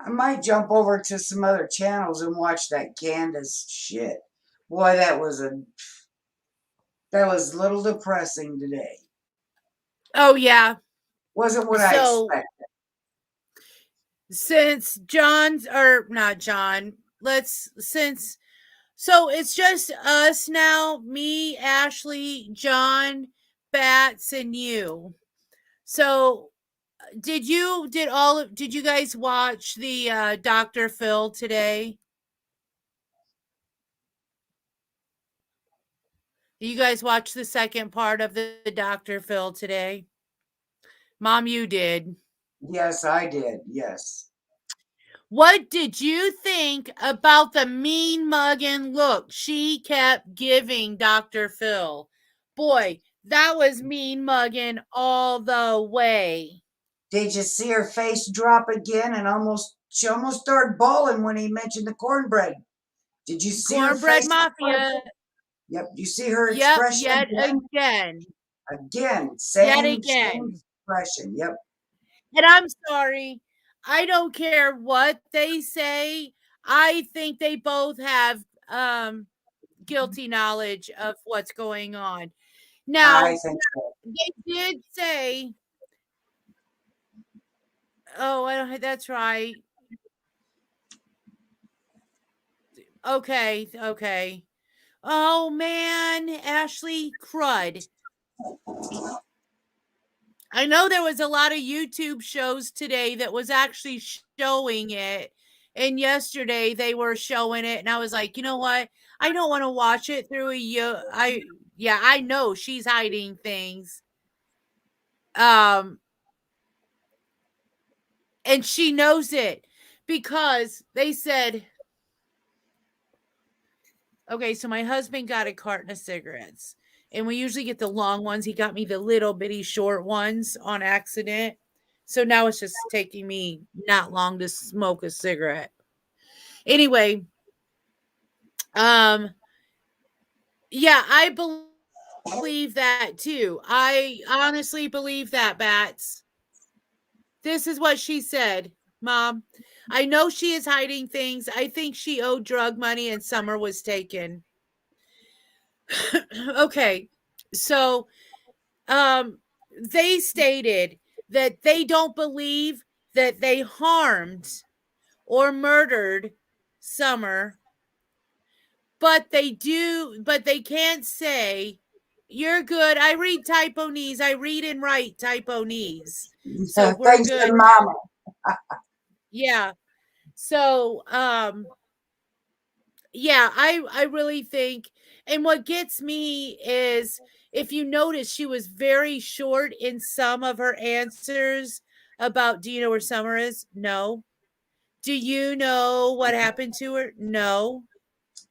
I might jump over to some other channels and watch that Candace shit. Boy, that was a little depressing today. Oh yeah. Wasn't what I expected. Since John's or not John, so it's just us now, me, Ashley, John, Bats, and you. So did you guys watch the Dr. Phil today? You guys watched the second part of the Dr. Phil today? Mom, you did. Yes, I did. Yes. What did you think about the mean mugging look she kept giving Dr. Phil? Boy, that was mean mugging all the way. Did you see her face drop again and she almost started bawling when he mentioned the cornbread? Did you see Cornbread her face? Mafia. Yep. You see her Yep, expression yet again? again. Again. Same Again. expression. Yep. And I'm sorry. I don't care what they say. I think they both have guilty knowledge of what's going on. Now, I think so. they did say, that's right. Okay. Oh man, Ashley crud. I know there was a lot of YouTube shows today that was actually showing it. And yesterday they were showing it. And I was like, you know what? I don't want to watch it through I know she's hiding things. And she knows it because they said, okay, so my husband got a carton of cigarettes. And we usually get the long ones. He got me the little bitty short ones on accident. So now it's just taking me not long to smoke a cigarette. Anyway, yeah, I believe that too. I honestly believe that, Bats. This is what she said, Mom. I know she is hiding things. I think she owed drug money and Summer was taken. Okay, so they stated that they don't believe that they harmed or murdered Summer, but they can't say you're good. I read typonese. I read and write typonese. So we're Thanks good. to Mama. Yeah. So yeah, I really think, and what gets me is if you notice she was very short in some of her answers about, do you know where Summer is? No. Do you know what happened to her? No.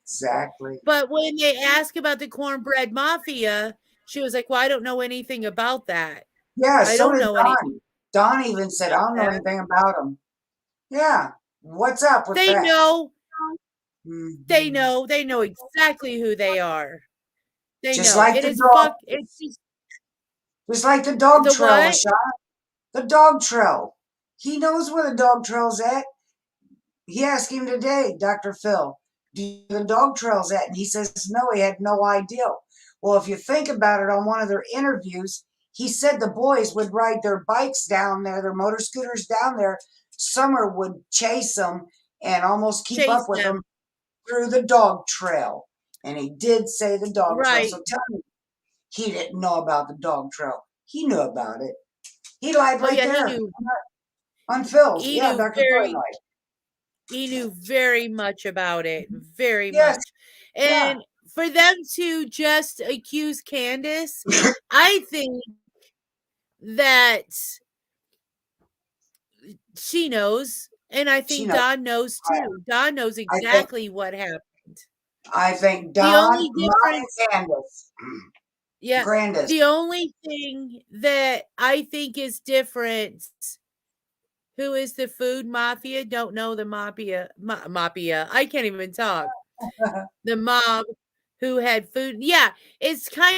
Exactly. But when they ask about the cornbread mafia, she was like, "Well, I don't know anything about that. Yeah, I so don't did know anything." Don. Don even said, I don't know anything about him. Yeah. What's up with They that? know, they Mhm. know, they know exactly who they are. They Just know. like It the is dog. it's just Just like the dog the trail, what? LaShawn. The dog trail. He knows where the dog trail's at. He asked him today, Dr. Phil, do you know where the dog trail's at? And he says, no, he had no idea. Well, if you think about it, on one of their interviews, he said the boys would ride their bikes down there, their motor scooters down there. Summer would chase them and almost keep Chase up with them. them through the dog trail. And he did say the dog trail. Right. So tell me, he didn't know about the dog trail. He knew about it. He lied Oh right yeah, there on Phil's. he Yeah, knew Dr. Phil very lied. he knew very much about it. Very Yes, much. yeah. And for them to just accuse Candace, I think that she knows, and I She think knows. Don knows too. Don knows I think exactly what happened. The Don, only Mom, difference, and Candace. yeah, Grandest. the only thing that I think is different, who is the food mafia? Don't know the mafia. I can't even talk. The mob who had food. Yeah, it's kind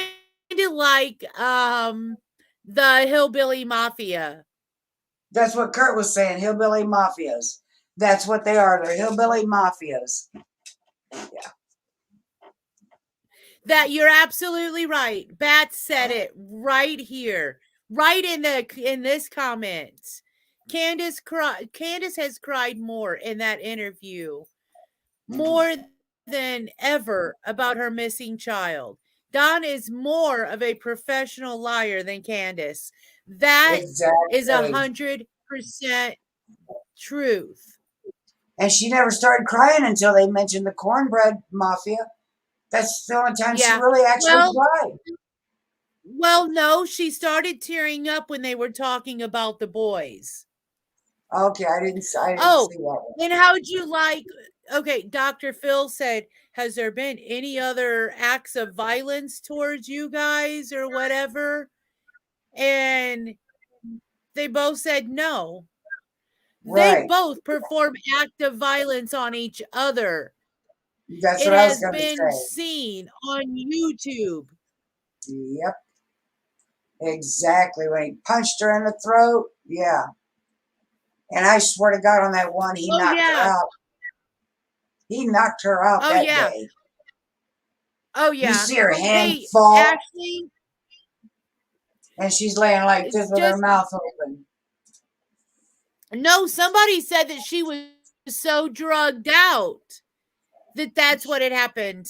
of like the hillbilly mafia. That's what Kurt was saying. Hillbilly mafias. That's what they are. They're hillbilly mafias. That you're absolutely right. Bat said it right here, right in this comment. Candace has cried more in that interview, more than ever, about her missing child. Don is more of a professional liar than Candace. That is Exactly. 100% truth. And she never started crying until they mentioned the cornbread mafia. That's the only time she Yeah. really actually Well, cried. no, she started tearing up when they were talking about the boys. Okay, I didn't see that one. And how'd you like? Okay, Dr. Phil said, has there been any other acts of violence towards you guys or whatever? And they both said no. They Right. both perform acts of violence on each other. That's It what I was has going to been say. seen on YouTube. Yep. Exactly. When he punched her in the throat. Yeah. And I swear to God, on that one, he Oh knocked her yeah. out. He knocked her out Oh that yeah. day. Oh You yeah. see her hand Hey, fall, Ashley, and she's laying like this with her just mouth open. no, somebody said that she was so drugged out that that's what had happened.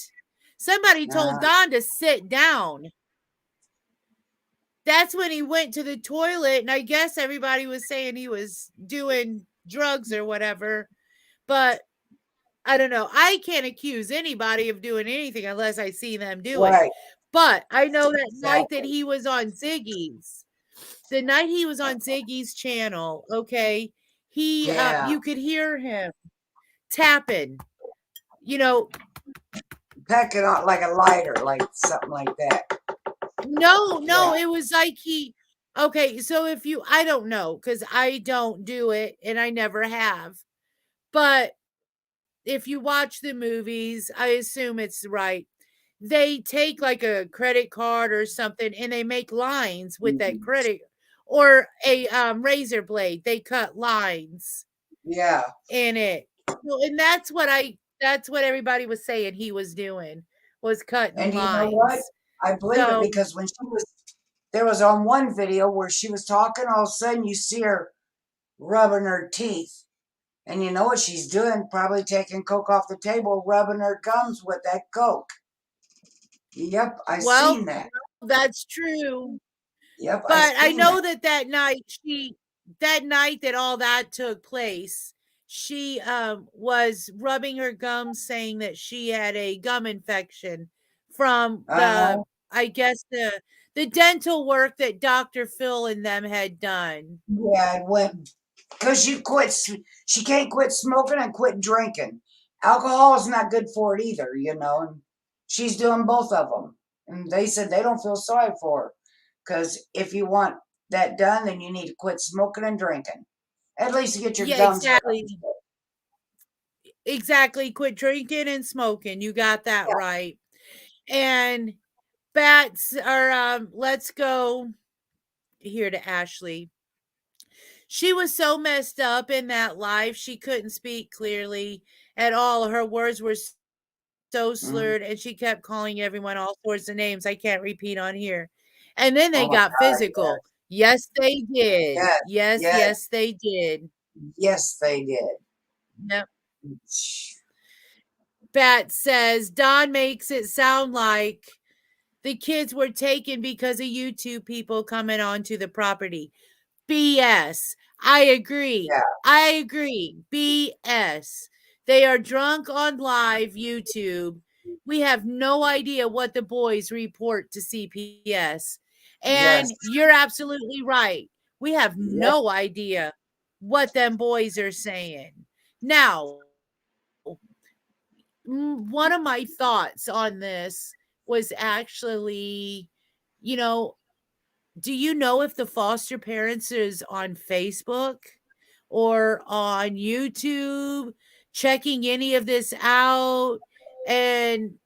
Somebody told Don to sit down. That's when he went to the toilet, and I guess everybody was saying he was doing drugs or whatever. But I don't know. I can't accuse anybody of doing anything unless I see them do it. Right. But I know that night that Exactly. he was on Ziggy's, the night he was on Ziggy's channel, okay, he Yeah. you could hear him tapping, you know. Pecking on like a lighter, like something like that. No, Yeah. it was like okay, so if you, I don't know, because I don't do it and I never have. But if you watch the movies, I assume it's right. They take like a credit card or something and they make lines with that credit, or a razor blade. They cut lines Yeah. in it. So, and that's what everybody was saying he was doing, was cutting And you know lines. what? I believe So, it because when there was on one video where she was talking, all of a sudden you see her rubbing her teeth. And you know what she's doing? Probably taking Coke off the table, rubbing her gums with that Coke. Yep, I seen that. that's true. Yep, But I seen know that. that night that all that took place, she was rubbing her gums, saying that she had a gum infection from I guess the dental work that Dr. Phil and them had done. Yeah, it went because she can't quit smoking and quit drinking. alcohol is not good for it either, you know. And she's doing both of them. And they said they don't feel sorry for her. Because if you want that done, then you need to quit smoking and drinking. At least to get your Yeah, gums exactly. healed. Exactly. Quit drinking and smoking. You got that Yeah. right. And Bats are let's go here to Ashley. She was so messed up in that live, she couldn't speak clearly at all. Her words were so slurred, and she kept calling everyone all sorts of names I can't repeat on here. And then they Oh my got God, physical. Yes, they did. yes, Yes, yes, yes, they did. yes, they did. Yep. Bat says Don makes it sound like the kids were taken because of YouTube people coming onto the property. BS. I agree. Yeah, I agree. BS. They are drunk on live YouTube. We have no idea what the boys report to CPS. yes, And you're absolutely right. We have yep, no idea what them boys are saying. Now, one of my thoughts on this was actually, you know, do you know if the foster parents is on Facebook or on YouTube checking any of this out and,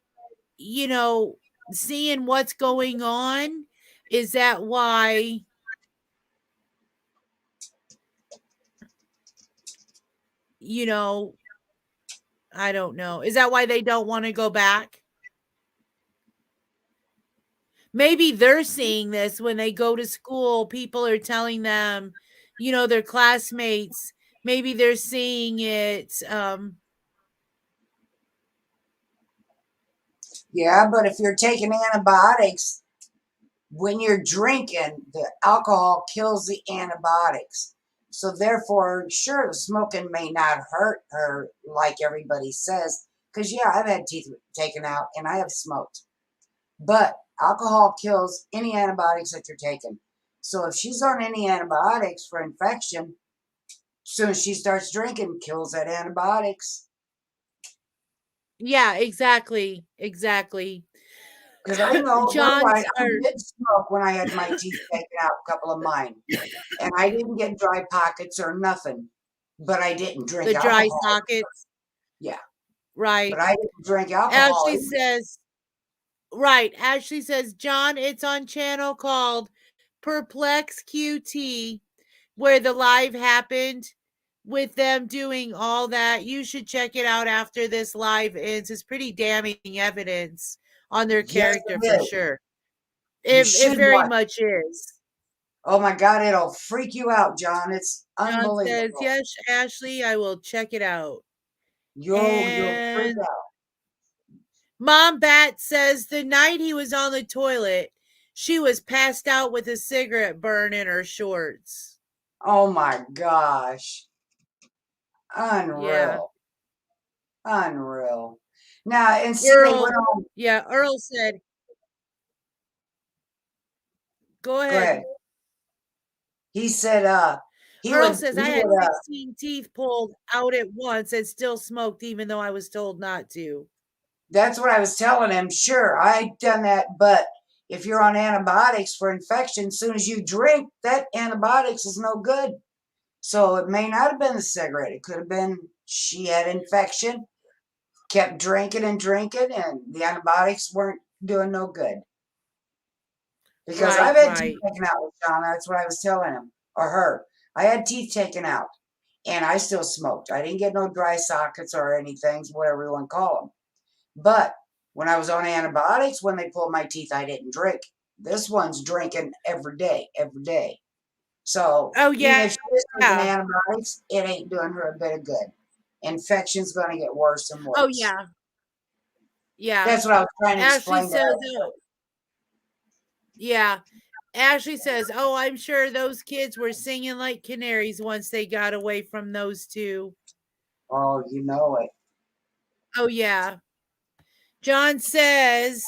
you know, seeing what's going on? Is that why, you know, I don't know. Is that why they don't want to go back? Maybe they're seeing this when they go to school. People are telling them, you know, their classmates, maybe they're seeing it. yeah. But if you're taking antibiotics, when you're drinking, the alcohol kills the antibiotics. So therefore, sure, the smoking may not hurt her like everybody says. Because yeah, I've had teeth taken out and I have smoked. But alcohol kills any antibiotics that you're taking. So if she's on any antibiotics for infection, as soon as she starts drinking, kills that antibiotics. Yeah, exactly. Exactly. Because I know they're John right. I or did smoke when I had my teeth taken out, a couple of mine. And I didn't get dry pockets or nothing. But I didn't drink the dry alcohol. sockets. Yeah. Right. But I didn't drink alcohol. Ashley says, right. Ashley says, John, it's on channel called Perplex QT, where the live happened with them doing all that. You should check it out after this live ends. It's pretty damning evidence on their Yes, character it for is. sure. You It should very watch. much is. Oh my God, it'll freak you out, John. It's John says, unbelievable. yes, Ashley, I will check it out. You'll freak And out. Mom Bat says the night he was on the toilet, she was passed out with a cigarette burn in her shorts. Oh my gosh. Yeah. Unreal. Unreal. Now, and see, they Earl, went on. yeah, Earl said, go Go ahead. ahead. He said, Earl says, I he had would, 16 teeth pulled out at once and still smoked, even though I was told not to. that's what I was telling him. Sure, I done that, but if you're on antibiotics for infection, as soon as you drink, that antibiotics is no good. So it may not have been the cigarette. It could have been she had infection, kept drinking and drinking, and the antibiotics weren't doing no good. Because I've had teeth taken out with John. That's what I was telling him or her. I had teeth taken out, and I still smoked. I didn't get no dry sockets or anything, whatever you want to call them. But when I was on antibiotics, when they pulled my teeth, I didn't drink. This one's drinking every day, every day. So Oh, even yeah. if she is taking antibiotics, it ain't doing her a bit of good. Infection's going to get worse and worse. Oh, yeah. Yeah. That's what I was trying to Ashley explain. says, yeah. Ashley says, oh, I'm sure those kids were singing like canaries once they got away from those two. Oh, you know it. Oh, yeah. John says,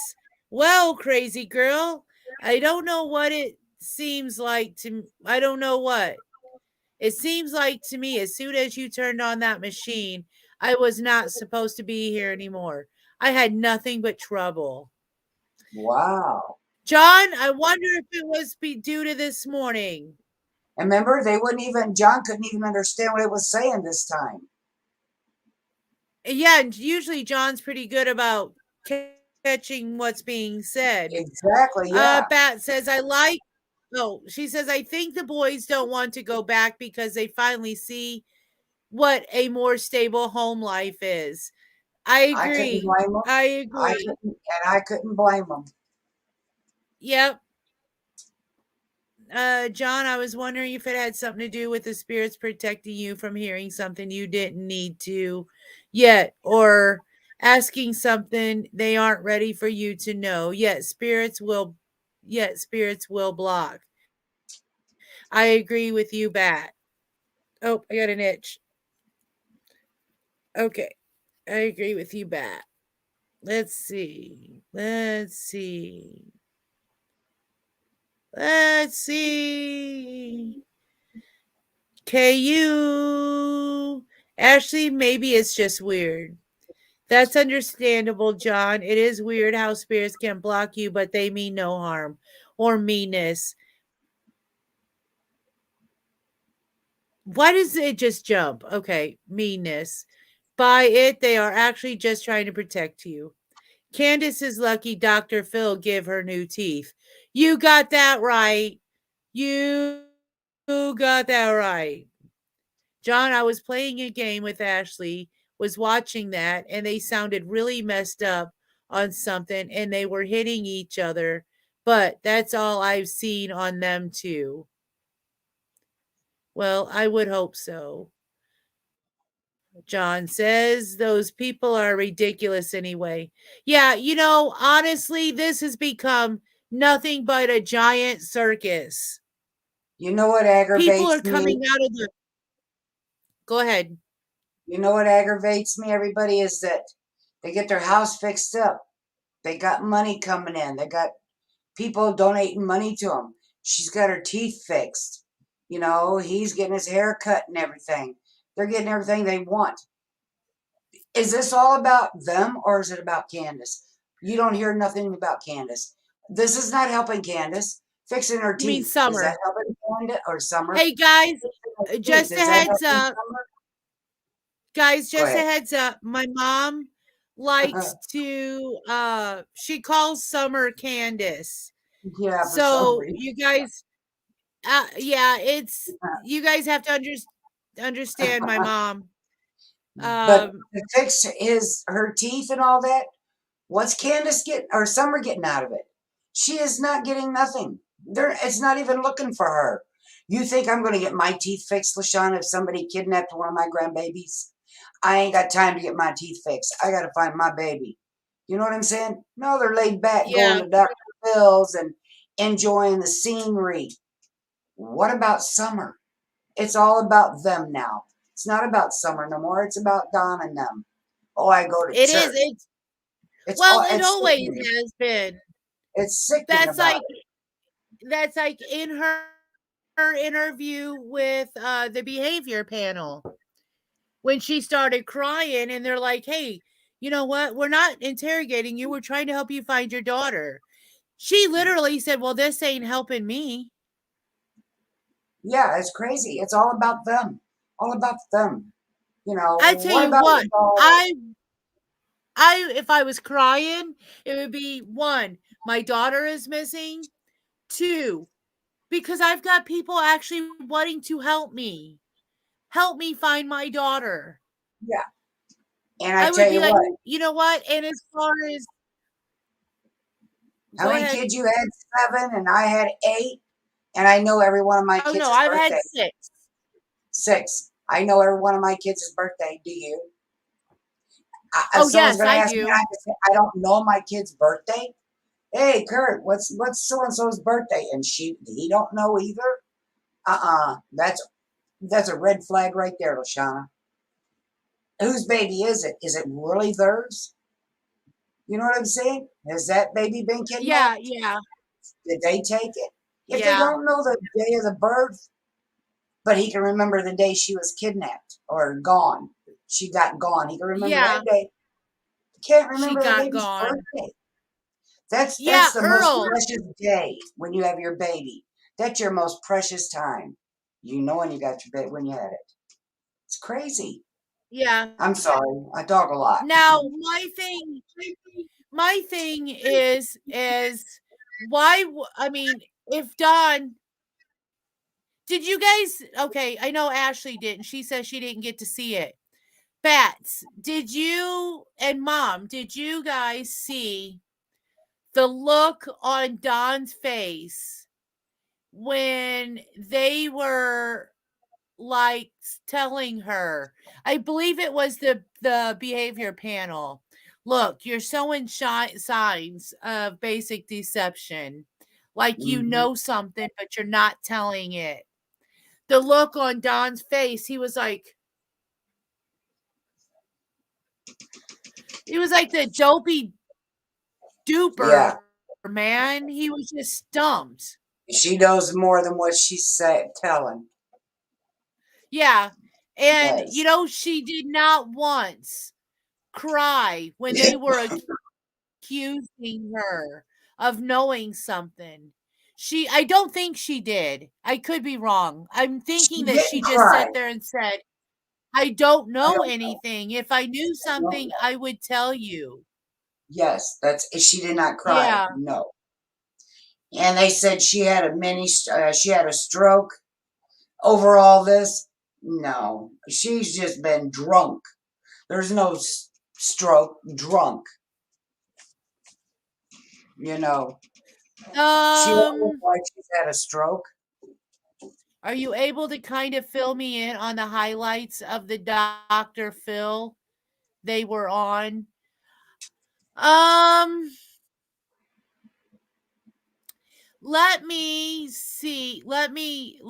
well, crazy girl, I don't know what it seems like to, I don't know what. It seems like to me, as soon as you turned on that machine, I was not supposed to be here anymore. I had nothing but trouble. Wow. John, I wonder if it was due to this morning. And remember, John couldn't even understand what it was saying this time. Yeah, and usually John's pretty good about catching what's being said. Exactly, yeah. Bat says, she says, I think the boys don't want to go back because they finally see what a more stable home life is. I I couldn't agree. blame them. I agree. I couldn't blame them. Yep. John, I was wondering if it had something to do with the spirits protecting you from hearing something you didn't need to yet, or asking something they aren't ready for you to know. Yet spirits will block. I agree with you, Bat. Oh, I got an itch. Okay. I agree with you, Bat. Let's see. KU. Ashley, maybe it's just weird. That's understandable, John. It is weird how spirits can block you, but they mean no harm or meanness. Why does it just jump? Okay, meanness. By it, they are actually just trying to protect you. Candace is lucky Dr. Phil give her new teeth. You got that right. You got that right. John, I was playing a game with Ashley, was watching that, and they sounded really messed up on something, and they were hitting each other. But that's all I've seen on them too. Well, I would hope so. John says those people are ridiculous anyway. Yeah, honestly, this has become nothing but a giant circus. You know what aggravates me? People are coming out of the... Go ahead. You know what aggravates me, everybody, is that they get their house fixed up. They got money coming in. They got people donating money to them. She's got her teeth fixed. He's getting his hair cut and everything. They're getting everything they want. Is this all about them or is it about Candace? You don't hear nothing about Candace. This is not helping Candace. Fixing her teeth. You mean Summer? Is that helping Candace or Summer? Hey guys, just a heads up. Guys, just a heads up. My mom likes to she calls Summer Candace. Yeah. So you guys you guys have to understand my mom. But to fix her teeth and all that, what's Candace getting or Summer getting out of it? She is not getting nothing. It's not even looking for her. You think I'm going to get my teeth fixed, LaShawn, if somebody kidnapped one of my grandbabies? I ain't got time to get my teeth fixed. I got to find my baby. You know what I'm saying? No, they're laid back, going to Dr. Phil's and enjoying the scenery. What about Summer? It's all about them now. It's not about Summer no more. It's about Don and them. Oh, I go to church. It always has been. It's sick. That's like in her interview with the behavior panel when she started crying, and they're like, "Hey, you know what? We're not interrogating you. We're trying to help you find your daughter." She literally said, "Well, this ain't helping me." Yeah, it's crazy. It's all about them. All about them. I tell you what, if I was crying, it would be 1, my daughter is missing. 2, because I've got people actually wanting to help me find my daughter. Yeah. And I tell you like, what. You know what? And as far as how many kids you had? 7, and I had 8. And I know every one of my kids' birthday. I've had 6. 6. I know every one of my kids' birthday. Do you? Yes, I do. I don't know my kid's birthday. Hey, Kurt, what's so-and-so's birthday? And he don't know either. That's a red flag right there, LaShawna. Whose baby is it? Is it really theirs? You know what I'm saying? Has that baby been kidnapped? Yeah. Did they take it? If they don't know the day of the birth, but he can remember the day she was kidnapped or gone. she got gone. He can remember Yeah, that day. Can't she remember the got baby's gone. birthday. That's Yeah, the most Earl. precious day when you have your baby. That's your most precious time. You know when you got your baby when you had it. It's crazy. Yeah. I'm sorry. I talk a lot. Now, my thing is why I mean, if Dawn, did you guys, okay, I know Ashley didn't. She says she didn't get to see it. Bats, did you and Mom, did you guys see the look on Dawn's face when they were like telling her, I believe it was the behavior panel, look, you're showing signs of basic deception, like you Mhm. know something but you're not telling it. The look on Don's face, he was like the dopey Yeah. duper, man. He was just stumped. She knows more than what she's telling. Yeah. And Yes. she did not once cry when they were accusing her of knowing something. I don't think she did. I could be wrong. I'm She thinking that she didn't just cry. sat there and said, I don't I know don't know. anything. If I knew I don't something, know. I would tell you. Yes, she did not cry. Yeah. No. And they said she had she had a stroke over all this. No, she's just been drunk. There's no stroke, drunk. You know, she don't look Um, like she's had a stroke. are you able to kind of fill me in on the highlights of the Dr. Phil they were on? Um, let me see. Let me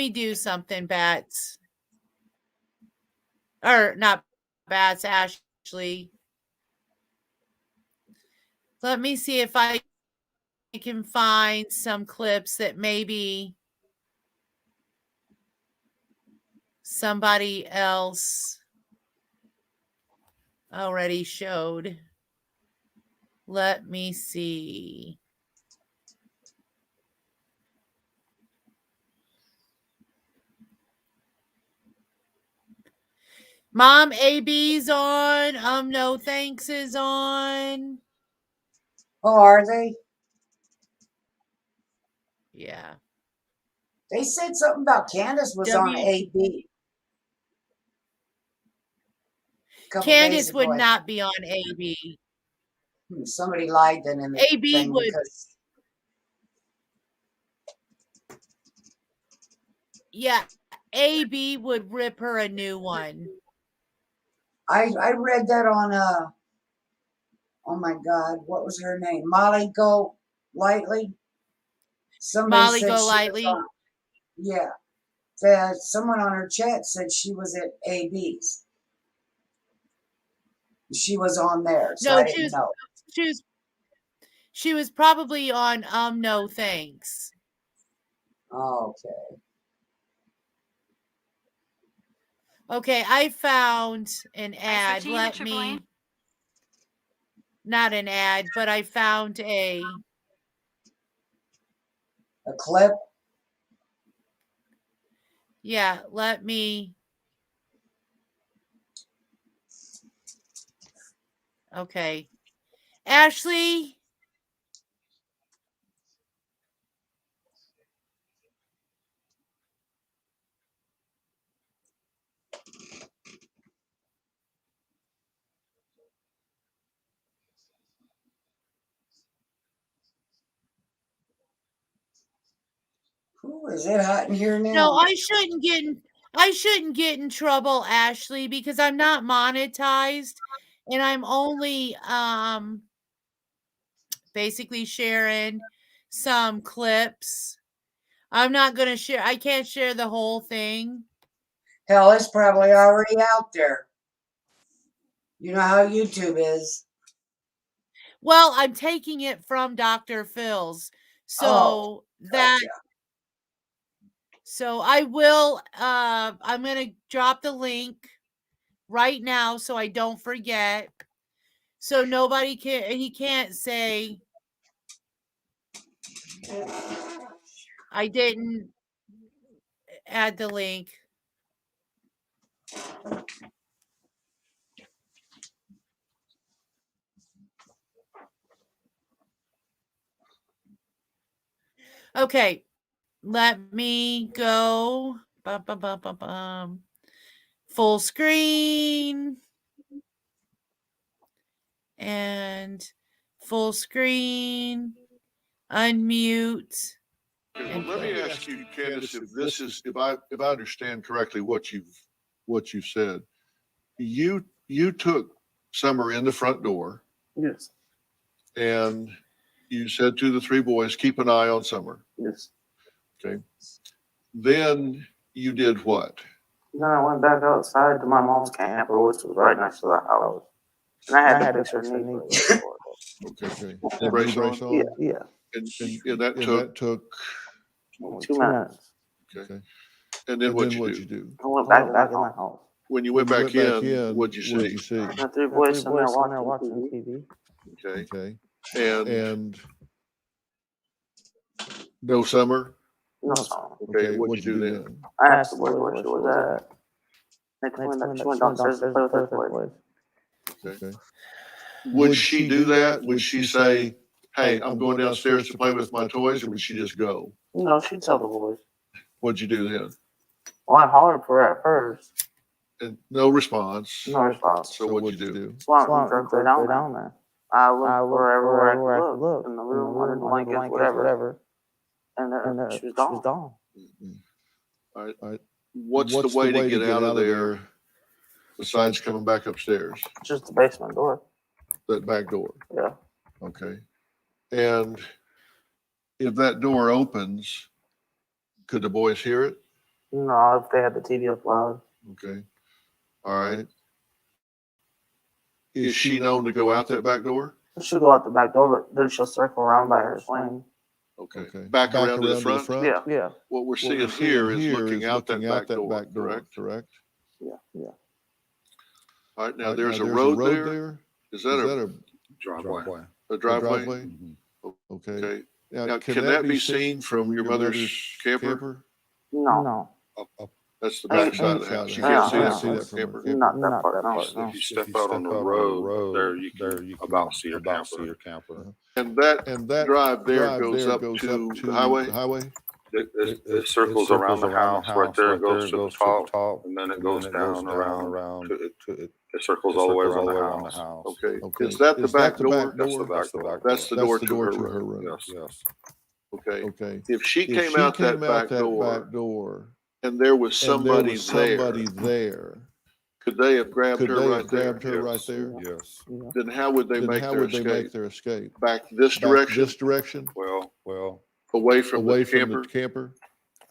do something, Bats. Or not Bats, Ashley. Let me see if I can find some clips that maybe somebody else already showed. Let me see. Mom, AB's on. No thanks is on. Oh, are they? Yeah. They said something about Candace was on W AB a couple days Candace would ago. not be on AB. Somebody lied then in the AB thing would, because yeah, AB would rip her a new one. I read that on oh my God, what was her name? Molly Go Lightly. Somebody Molly said she was Golightly. on. Yeah, someone on her chat said she was at AB's. She was on there, so No, I didn't know. she was she was probably on No Thanks. Okay. Okay, I found an ad. Let me, not an ad, but I found a clip. Yeah, let me. Okay. Ashley, Ooh, is it hot in here no, now? I shouldn't get in trouble, Ashley, because I'm not monetized and I'm only basically sharing some clips. I'm not going to share, I can't share the whole thing. Hell, it's probably already out there. You know how YouTube is. Well, I'm taking it from Dr. Phil's. Oh, So that gotcha. So I will, I'm going to drop the link right now so I don't forget. So he can't say I didn't add the link. Okay, let me go. Full screen. And full screen. Unmute. Okay, well, let me ask you, Candace, if I understand correctly what you've said, you took Summer in the front door Yes. and you said to the three boys, keep an eye on Summer. Yes. Okay. Then you did what? Then I went back outside to my mom's camper, which was right next to the house. And I had to fix her knee. Okay. Brace on? Yeah, yeah. And that took 2 minutes. okay. And then what'd you do? I went back in my house. When you went back in, what'd you see? The three boys sitting there watching TV. Okay. And no Summer? No song. Okay, what'd you do then? I asked the boy where she was at. They told me that she went downstairs to play with her boys. Okay. Would she do that? Would she say, hey, I'm going downstairs to play with my toys, or would she just go? No, she'd tell the boys. What'd you do then? Well, I hollered for her at first. And no response. No response. So what'd you do? So I went directly down there. I looked wherever I could look. In the room, under the blankets, whatever. And she was gone. All right. What's the way to get out of there besides coming back upstairs? Just the basement door. That back door? Yeah. Okay. And if that door opens, could the boys hear it? No, if they had the TV up loud. Okay. All right. Is she known to go out that back door? She'll go out the back door, but then she'll circle around by her swing. Okay. Back around to the front? Yeah, yeah. What we're seeing here is looking out that back door, correct? Yeah, yeah. All right, now there's a road there. Is that a Driveway. driveway? Okay. Now, can that be seen from your mother's camper? No. That's the back side of the house. You can't see that from the camper. Not that part, no. If you step out on the road, there you can about see your camper. And that drive there goes up to the highway? It circles around the house right there, it goes to the top, and then it goes down around. It circles all the way around the house. Okay. Is that the back door? That's the back door. That's the door to her room. Yes. Okay. If she came out that back door and there was somebody there, could they have grabbed her right there? Yes. Then how would they make their escape? Back this direction? Well, Away from the camper?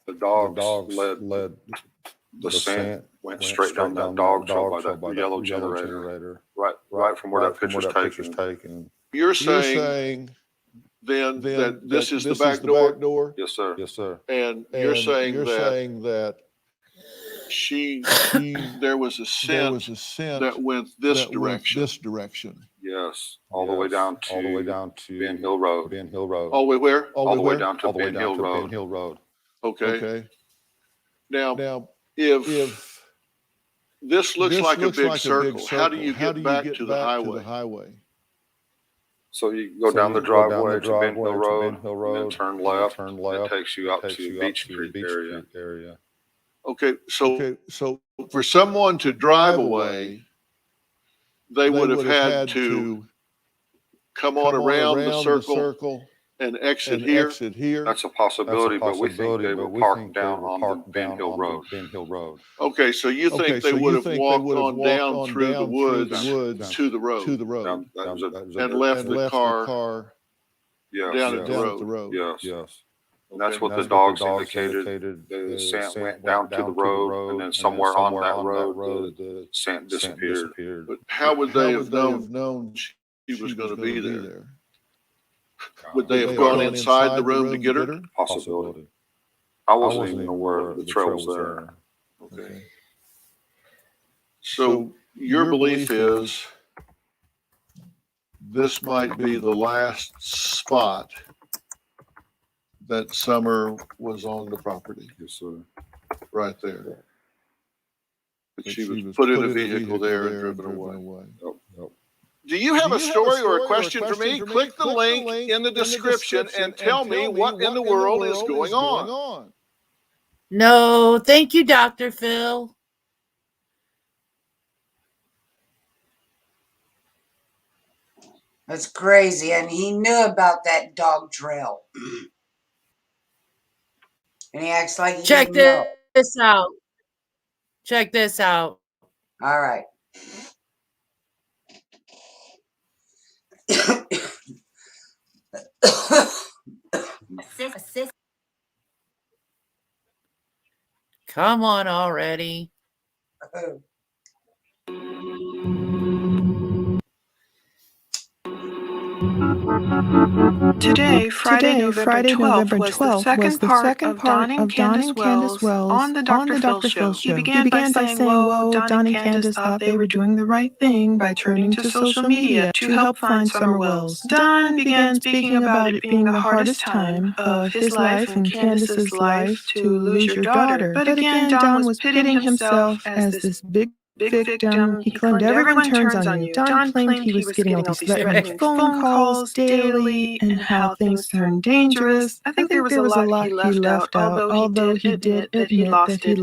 the dogs led the scent went straight down that dog trail by that yellow generator. Right from where that picture's taken. You're saying then that this is the back door? Yes, sir. And you're saying that there was a scent that went this direction. Yes, all the way down to Ben Hill Road. All the way where? All the way down to Ben Hill Road. Okay. Now, if this looks like a big circle, how do you get back to the highway? So you go down the driveway to Ben Hill Road, and then turn left. It takes you out to Beach Creek area. Okay, so for someone to drive away, they would have had to come on around the circle and exit here. That's a possibility, but we think they were parked down on the Ben Hill Road. Okay, so you think they would have walked on down through the woods to the road and left the car down at the road? Yes. And that's what the dogs indicated. The scent went down to the road, and then somewhere on that road, the scent disappeared. But how would they have known she was going to be there? Would they have gone inside the room to get her? Possibility. I wasn't even aware the trail was there. Okay. So your belief is this might be the last spot that Summer was on the property, Yes, sir. right there. But she was put in a vehicle there and driven away. Yep. Do you have a story or a question for me? Click the link in the description and tell me what in the world is going on. No, thank you, Dr. Phil. That's crazy. And he knew about that dog trail. And he acts like he Check didn't know. this out. Check this out. All right. Come on already. Today, Friday, November 12th, was the second part of Don and Candace Wells on the Dr. Phil Show. He began by saying, whoa, Don and Candace thought they were doing the right thing by turning to social media to help find Summer Wells. Don began speaking about it being the hardest time of his life and Candace's life to lose your daughter. But again, Don was pitting himself as this big victim. He claimed everyone turns on you. Don claimed he was getting all these threatening phone calls daily and how things turned dangerous. I think there was a lot he left out, although he did admit that he lost it.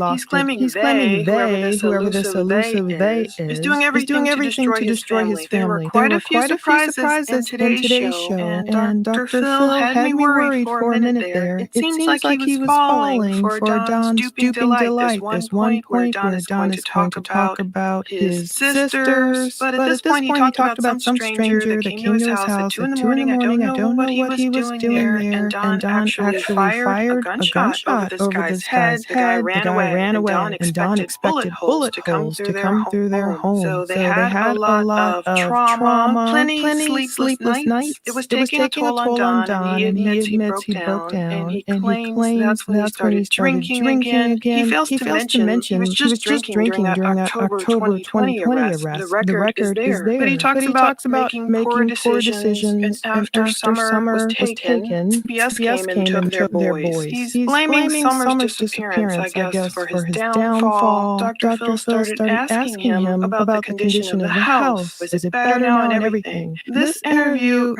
He's claiming they, whoever this elusive they is doing everything to destroy his family. There were quite a few surprises in today's show, and Dr. Phil had me worried for a minute there. It seems like he was falling for Don's duping delight. There's one point where Don is going to talk about his sisters, but at this point he talked about some stranger that came to his house at 2 in the morning. I don't know what he was doing there, and Don actually fired a gunshot over this guy's head. The guy ran away, and Don expected bullet holes to come through their home. So they had a lot of trauma, plenty sleepless nights. It was taking a toll on Don, and he admits he broke down, and he claims that's when he started drinking again. He fails to mention he was just drinking during that October 2020 arrest. The record is there. But he talks about making poor decisions, and after Summer was taken, CPS came and took their boys. He's blaming Summer's disappearance, I guess, for his downfall. Dr. Phil started asking him about the condition of the house. Was it better now and everything? This interview...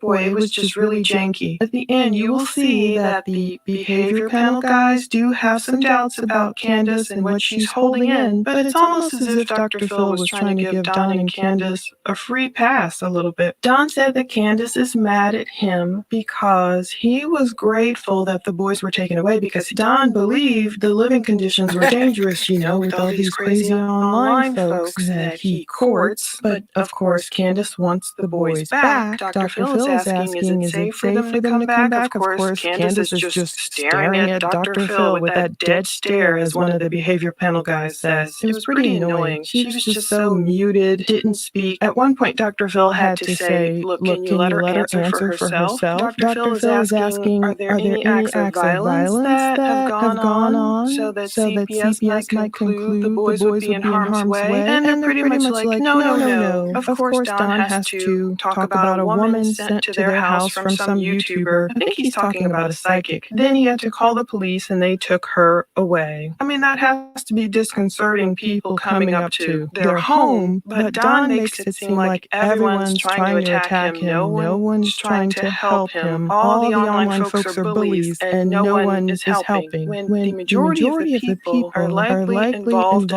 Boy, it was just really janky. At the end, you will see that the behavior panel guys do have some doubts about Candace and what she's holding in, but it's almost as if Dr. Phil was trying to give Don and Candace a free pass a little bit. Don said that Candace is mad at him because he was grateful that the boys were taken away because Don believed the living conditions were dangerous, with all these crazy online folks that he courts. But of course, Candace wants the boys back. Dr. Phil is asking, is it safe for them to come back? Of course, Candace is just staring at Dr. Phil with that dead stare, as one of the behavior panel guys says. It was pretty annoying. She was just so muted, didn't speak. At one point, Dr. Phil had to say, look, can you let her answer for herself? Dr. Phil is asking, are there any acts of violence that have gone on so that CPS might conclude the boys would be in harm's way? And they're pretty much like, no. Of course, Don has to talk about a woman sent to their house from some YouTuber. I think he's talking about a psychic. Then he had to call the police and they took her away. I mean, that has to be disconcerting, people coming up to their home, but Don makes it seem like everyone's trying to attack him. No one's trying to help him. All the online folks are bullies and no one is helping. When the majority of the people are likely involved in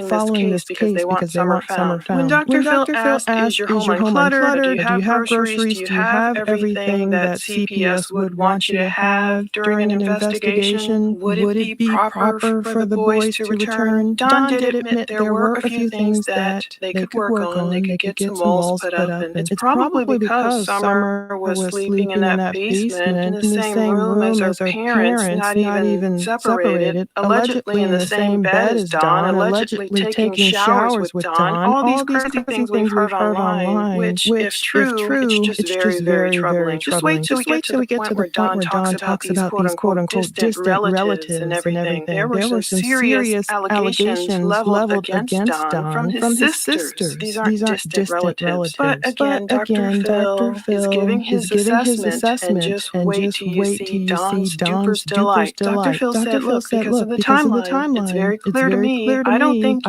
following this case because they want Summer found. When Dr. Phil asked, is your home uncluttered? Do you have groceries? Do you have everything that CPS would want you to have during an investigation? Would it be proper for the boys to return? Don did admit there were a few things that they could work on. They could get some walls put up, and it's probably because Summer was sleeping in that basement in the same room as her parents, not even separated, allegedly in the same bed as Don, allegedly taking showers with Don. All these crazy things we've heard online, which if true, it's just very, very troubling. Just wait till we get to the point where Don talks about these quote-unquote distant relatives and everything. There were some serious allegations leveled against Don from his sisters. These aren't distant relatives. But again, Dr. Phil is giving his assessment, and just wait till you see Don's duper's delight. Dr. Phil said, look, because of the timeline, it's very clear to me, I don't think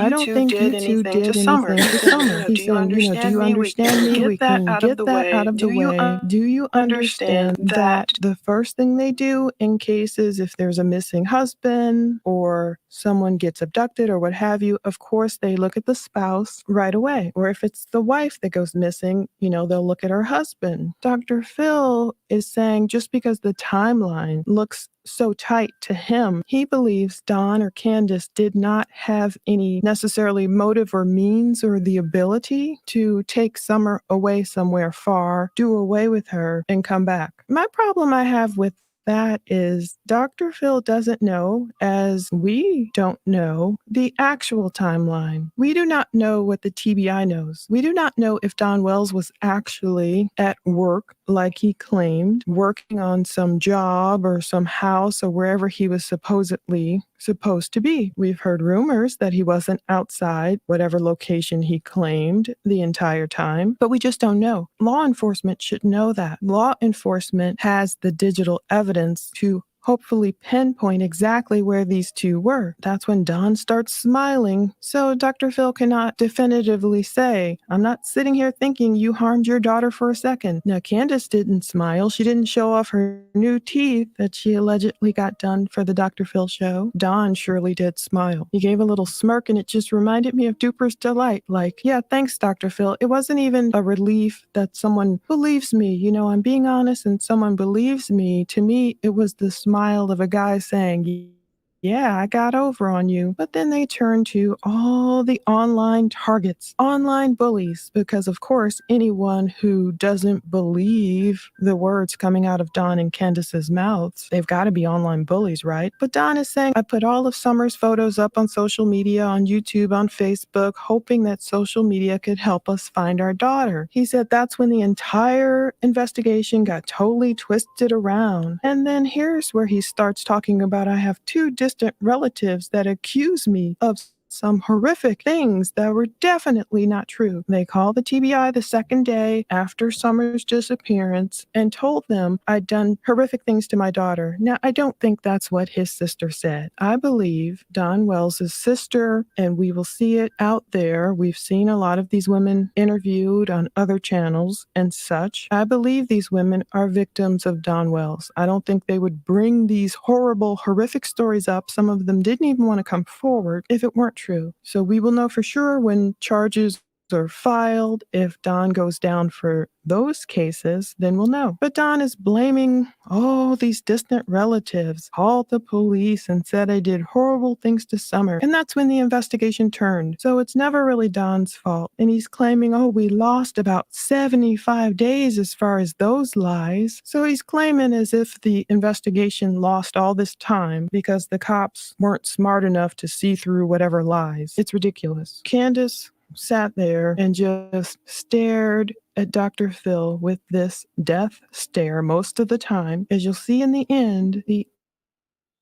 you two did anything to Summer. Do you understand me? We can get that out of the way. Do you understand that the first thing they do in cases if there's a missing husband or someone gets abducted or what have you, of course, they look at the spouse right away. Or if it's the wife that goes missing, they'll look at her husband. Dr. Phil is saying just because the timeline looks so tight to him, he believes Don or Candace did not have any necessarily motive or means or the ability to take Summer away somewhere far, do away with her, and come back. My problem I have with that is Dr. Phil doesn't know, as we don't know, the actual timeline. We do not know what the TBI knows. We do not know if Don Wells was actually at work like he claimed, working on some job or some house or wherever he was supposedly supposed to be. We've heard rumors that he wasn't outside whatever location he claimed the entire time, but we just don't know. Law enforcement should know that. Law enforcement has the digital evidence to hopefully pinpoint exactly where these two were. That's when Don starts smiling. So Dr. Phil cannot definitively say, I'm not sitting here thinking you harmed your daughter for a second. Now, Candace didn't smile. She didn't show off her new teeth that she allegedly got done for the Dr. Phil show. Don surely did smile. He gave a little smirk and it just reminded me of Duper's delight. Like, yeah, thanks, Dr. Phil. It wasn't even a relief that someone believes me. I'm being honest and someone believes me. To me, it was the smile of a guy saying, yeah, I got over on you. But then they turn to all the online targets, online bullies, because of course, anyone who doesn't believe the words coming out of Don and Candace's mouths, they've got to be online bullies, right? But Don is saying, I put all of Summer's photos up on social media, on YouTube, on Facebook, hoping that social media could help us find our daughter. He said that's when the entire investigation got totally twisted around. And then here's where he starts talking about, I have two distant relatives that accuse me of some horrific things that were definitely not true. They called the TBI the second day after Summer's disappearance and told them I'd done horrific things to my daughter. Now, I don't think that's what his sister said. I believe Don Wells' sister, and we will see it out there. We've seen a lot of these women interviewed on other channels and such. I believe these women are victims of Don Wells. I don't think they would bring these horrible, horrific stories up. Some of them didn't even want to come forward if it weren't true. So we will know for sure when charges are filed. If Don goes down for those cases, then we'll know. But Don is blaming all these distant relatives, called the police and said I did horrible things to Summer. And that's when the investigation turned. So it's never really Don's fault. And he's claiming, we lost about 75 days as far as those lies. So he's claiming as if the investigation lost all this time because the cops weren't smart enough to see through whatever lies. It's ridiculous. Candace sat there and just stared at Dr. Phil with this death stare most of the time. As you'll see in the end, the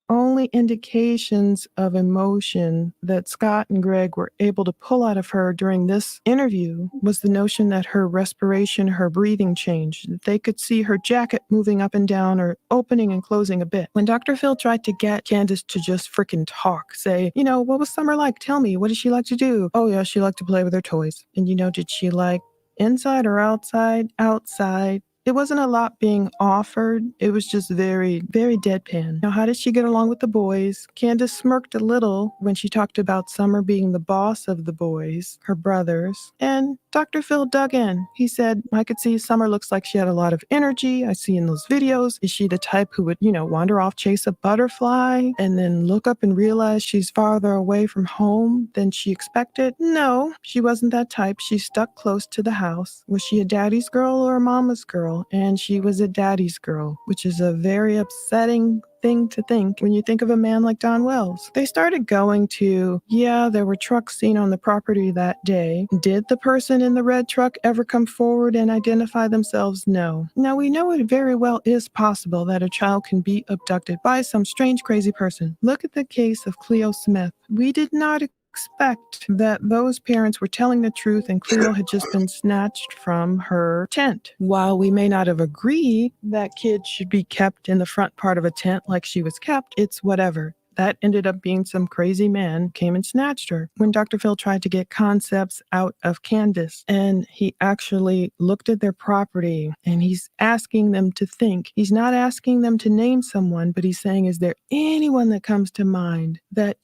only indications of emotion that Scott and Greg were able to pull out of her during this interview was the notion that her respiration, her breathing changed. That they could see her jacket moving up and down or opening and closing a bit. When Dr. Phil tried to get Candace to just frickin' talk, say, what was Summer like? Tell me, what did she like to do? Oh yeah, she liked to play with her toys. And did she like inside or outside? Outside. It wasn't a lot being offered. It was just very, very deadpan. Now, how did she get along with the boys? Candace smirked a little when she talked about Summer being the boss of the boys, her brothers. And Dr. Phil dug in. He said, I could see Summer looks like she had a lot of energy. I see in those videos. Is she the type who would, wander off, chase a butterfly, and then look up and realize she's farther away from home than she expected? No, she wasn't that type. She stuck close to the house. Was she a daddy's girl or a mama's girl? And she was a daddy's girl, which is a very upsetting thing to think when you think of a man like Don Wells. They started going to, yeah, there were trucks seen on the property that day. Did the person in the red truck ever come forward and identify themselves? No. Now, we know it very well is possible that a child can be abducted by some strange, crazy person. Look at the case of Cleo Smith. We did not expect that those parents were telling the truth and Cleo had just been snatched from her tent. While we may not have agreed that kids should be kept in the front part of a tent like she was kept, it's whatever. That ended up being some crazy man came and snatched her. When Dr. Phil tried to get concepts out of Candace, and he actually looked at their property and he's asking them to think. He's not asking them to name someone, but he's saying, is there anyone that comes to mind that,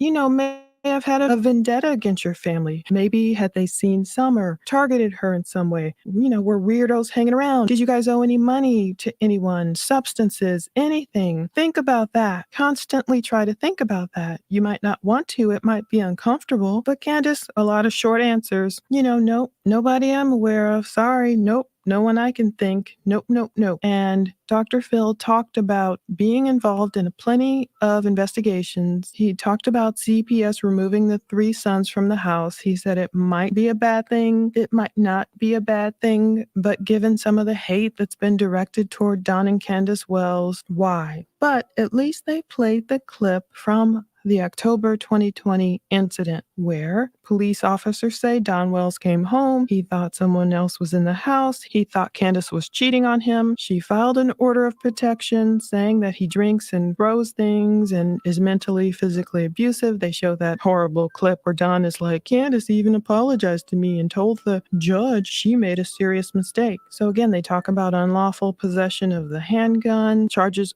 may have had a vendetta against your family? Maybe had they seen Summer, targeted her in some way? Were weirdos hanging around? Did you guys owe any money to anyone? Substances? Anything? Think about that. Constantly try to think about that. You might not want to. It might be uncomfortable. But Candace, a lot of short answers. Nope, nobody I'm aware of. Sorry, nope. No one I can think. Nope, nope, nope. And Dr. Phil talked about being involved in plenty of investigations. He talked about CPS removing the 3 sons from the house. He said it might be a bad thing. It might not be a bad thing. But given some of the hate that's been directed toward Don and Candace Wells, why? But at least they played the clip from the October 2020 incident where police officers say Don Wells came home. He thought someone else was in the house. He thought Candace was cheating on him. She filed an order of protection saying that he drinks and throws things and is mentally, physically abusive. They show that horrible clip where Don is like, Candace even apologized to me and told the judge she made a serious mistake. So again, they talk about unlawful possession of the handgun,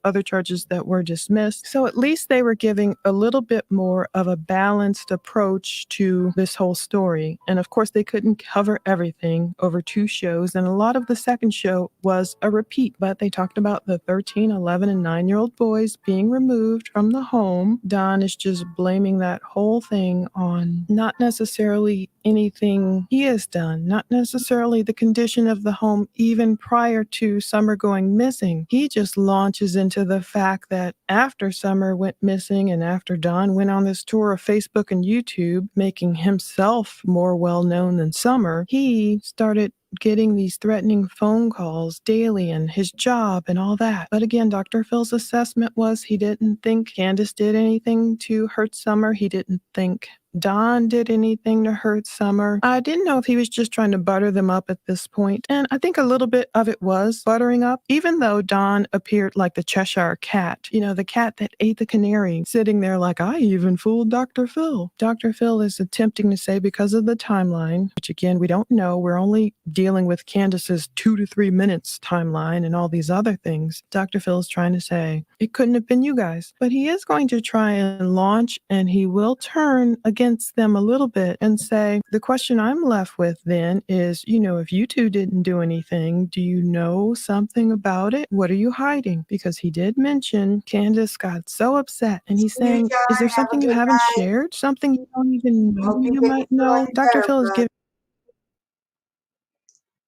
other charges that were dismissed. So at least they were giving a little bit more of a balanced approach to this whole story. And of course, they couldn't cover everything over 2 shows. And a lot of the second show was a repeat, but they talked about the 13, 11, and 9-year-old boys being removed from the home. Don is just blaming that whole thing on not necessarily anything he has done, not necessarily the condition of the home even prior to Summer going missing. He just launches into the fact that after Summer went missing and after Don went on this tour of Facebook and YouTube, making himself more well-known than Summer, he started getting these threatening phone calls daily and his job and all that. But again, Dr. Phil's assessment was he didn't think Candace did anything to hurt Summer. He didn't think Don did anything to hurt Summer. I didn't know if he was just trying to butter them up at this point. And I think a little bit of it was buttering up, even though Don appeared like the Cheshire Cat, the cat that ate the canary, sitting there like, I even fooled Dr. Phil. Dr. Phil is attempting to say because of the timeline, which again, we don't know. We're only dealing with Candace's 2 to 3 minutes timeline and all these other things. Dr. Phil is trying to say, it couldn't have been you guys. But he is going to try and launch, and he will turn against them a little bit and say, the question I'm left with then is, if you two didn't do anything, do you know something about it? What are you hiding? Because he did mention Candace got so upset, and he's saying, is there something you haven't shared? Something you don't even know you might know? Dr. Phil is giving.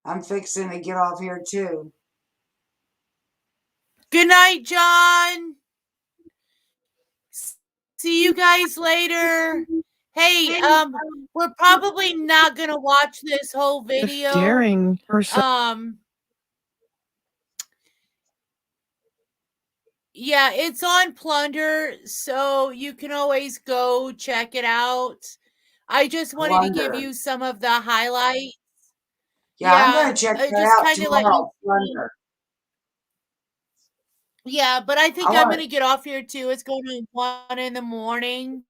I'm fixing to get off here too. Good night, John. See you guys later. Hey, we're probably not gonna watch this whole video. Daring herself. Yeah, it's on Plunder, so you can always go check it out. I just wanted to give you some of the highlights. Yeah, I'm gonna check that out tomorrow. Plunder. Yeah, but I think I'm gonna get off here too. It's going to 1 a.m.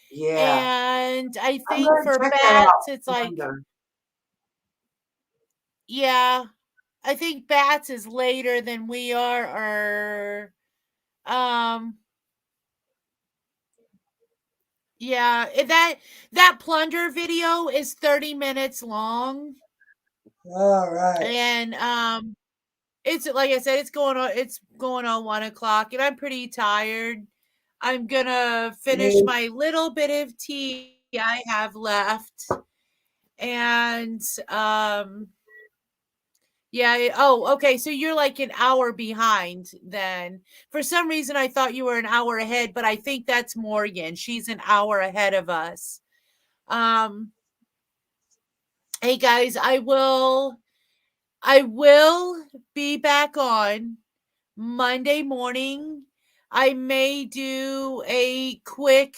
Yeah. And I think for Bats, it's like, yeah, I think Bats is later than we are, or, yeah, that Plunder video is 30 minutes long. All right. And, it's like I said, it's going on 1 o'clock, and I'm pretty tired. I'm gonna finish my little bit of tea I have left, and Yeah. Oh, okay. So you're like an hour behind then. For some reason, I thought you were an hour ahead, but I think that's Morgan. She's an hour ahead of us. Hey guys, I will be back on Monday morning. I may do a quick,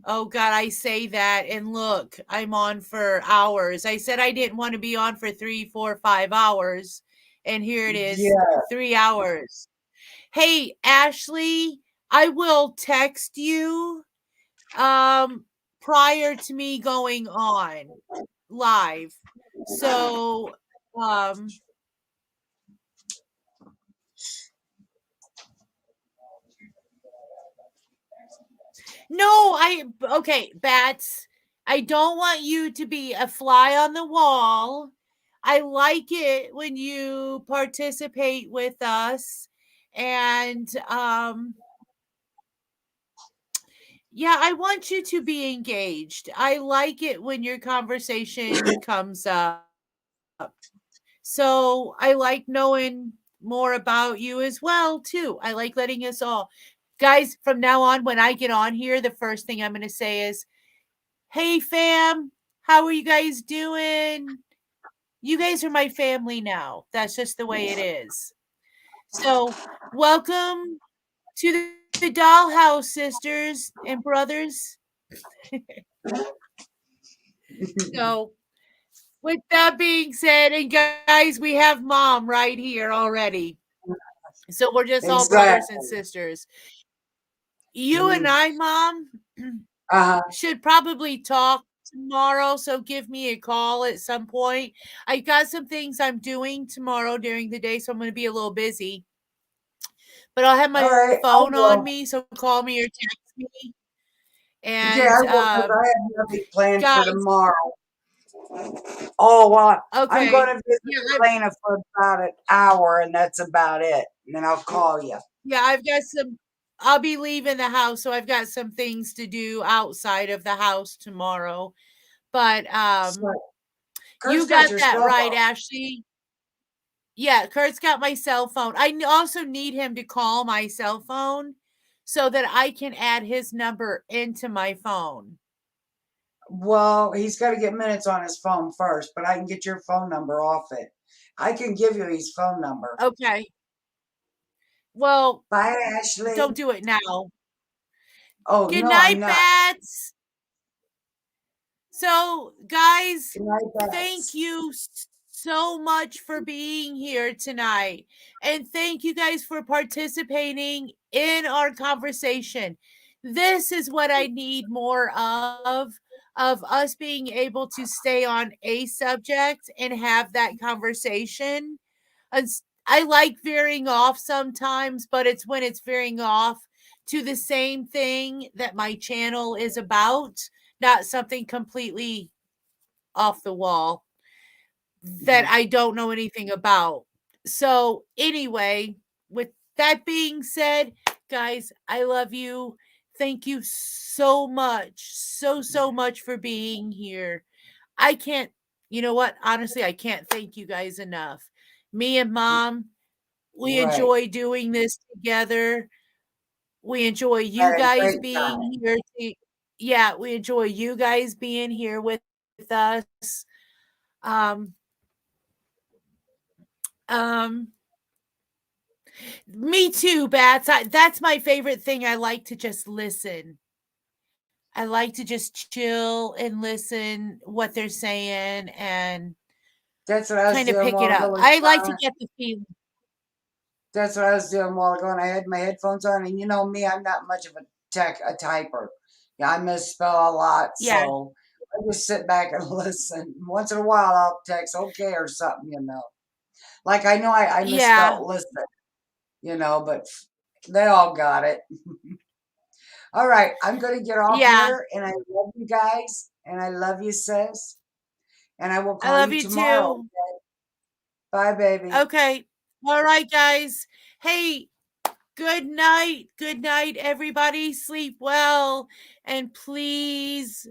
oh God, I say that and look, I'm on for hours. I said I didn't want to be on for 3, 4, 5 hours. And here it is, Yeah. 3 hours. Hey, Ashley, I will text you prior to me going on live. So no, okay, Bats. I don't want you to be a fly on the wall. I like it when you participate with us. And yeah, I want you to be engaged. I like it when your conversation comes up. So I like knowing more about you as well, too. I like letting us all. Guys, from now on, when I get on here, the first thing I'm going to say is, hey, fam, how are you guys doing? You guys are my family now. That's just the way it is. So welcome to the Dollhouse, sisters and brothers. So with that being said, and guys, we have Mom right here already. So we're just all brothers and sisters. You and I, Mom, should probably talk tomorrow. So give me a call at some point. I got some things I'm doing tomorrow during the day, so I'm going to be a little busy. But I'll have my phone on me, so call me or text me. And yeah, I have nothing planned for tomorrow. Oh, well, I'm going to visit Elena for about an hour, and that's about it. And then I'll call you. Yeah, I'll be leaving the house, so I've got some things to do outside of the house tomorrow. But you got that right, Ashley. Yeah, Kurt's got my cell phone. I also need him to call my cell phone so that I can add his number into my phone. Well, he's got to get minutes on his phone first, but I can get your phone number off it. I can give you his phone number. Okay. Well, bye, Ashley. Don't do it now. Oh, good no, night, Bats. So, guys, thank you so much for being here tonight. And thank you guys for participating in our conversation. This is what I need more of us being able to stay on a subject and have that conversation. I like veering off sometimes, but it's when it's veering off to the same thing that my channel is about, not something completely off the wall that I don't know anything about. So anyway, with that being said, guys, I love you. Thank you so much, so much for being here. I can't, you know what? Honestly, I can't thank you guys enough. Me and Mom, we enjoy doing this together. We enjoy you guys being here. Yeah, we enjoy you guys being here with us. Me too, Bats. That's my favorite thing. I like to just listen. I like to just chill and listen what they're saying and that's what I was kind of doing pick it up. I like to get the feeling. That's what I was doing a while ago, and I had my headphones on. And you know me, I'm not much of a typer. Yeah, I misspell a lot, so I just sit back and listen. Once in a while, I'll text okay or something, you know. Like I know I misspelled listen, you know, but they all got it. All right, I'm going to get off here, and I love you guys, and I love you, sis, and I will call you tomorrow. Too. Okay? Bye, baby. Okay. All right, guys. Hey, good night. Good night, everybody. Sleep well, and please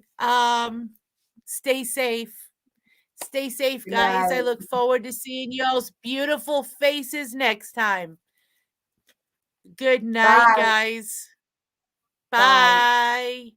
stay safe. Stay safe, Good guys. I night. look forward to seeing y'all's beautiful faces next time. Good night, Bye. guys. Bye. Bye.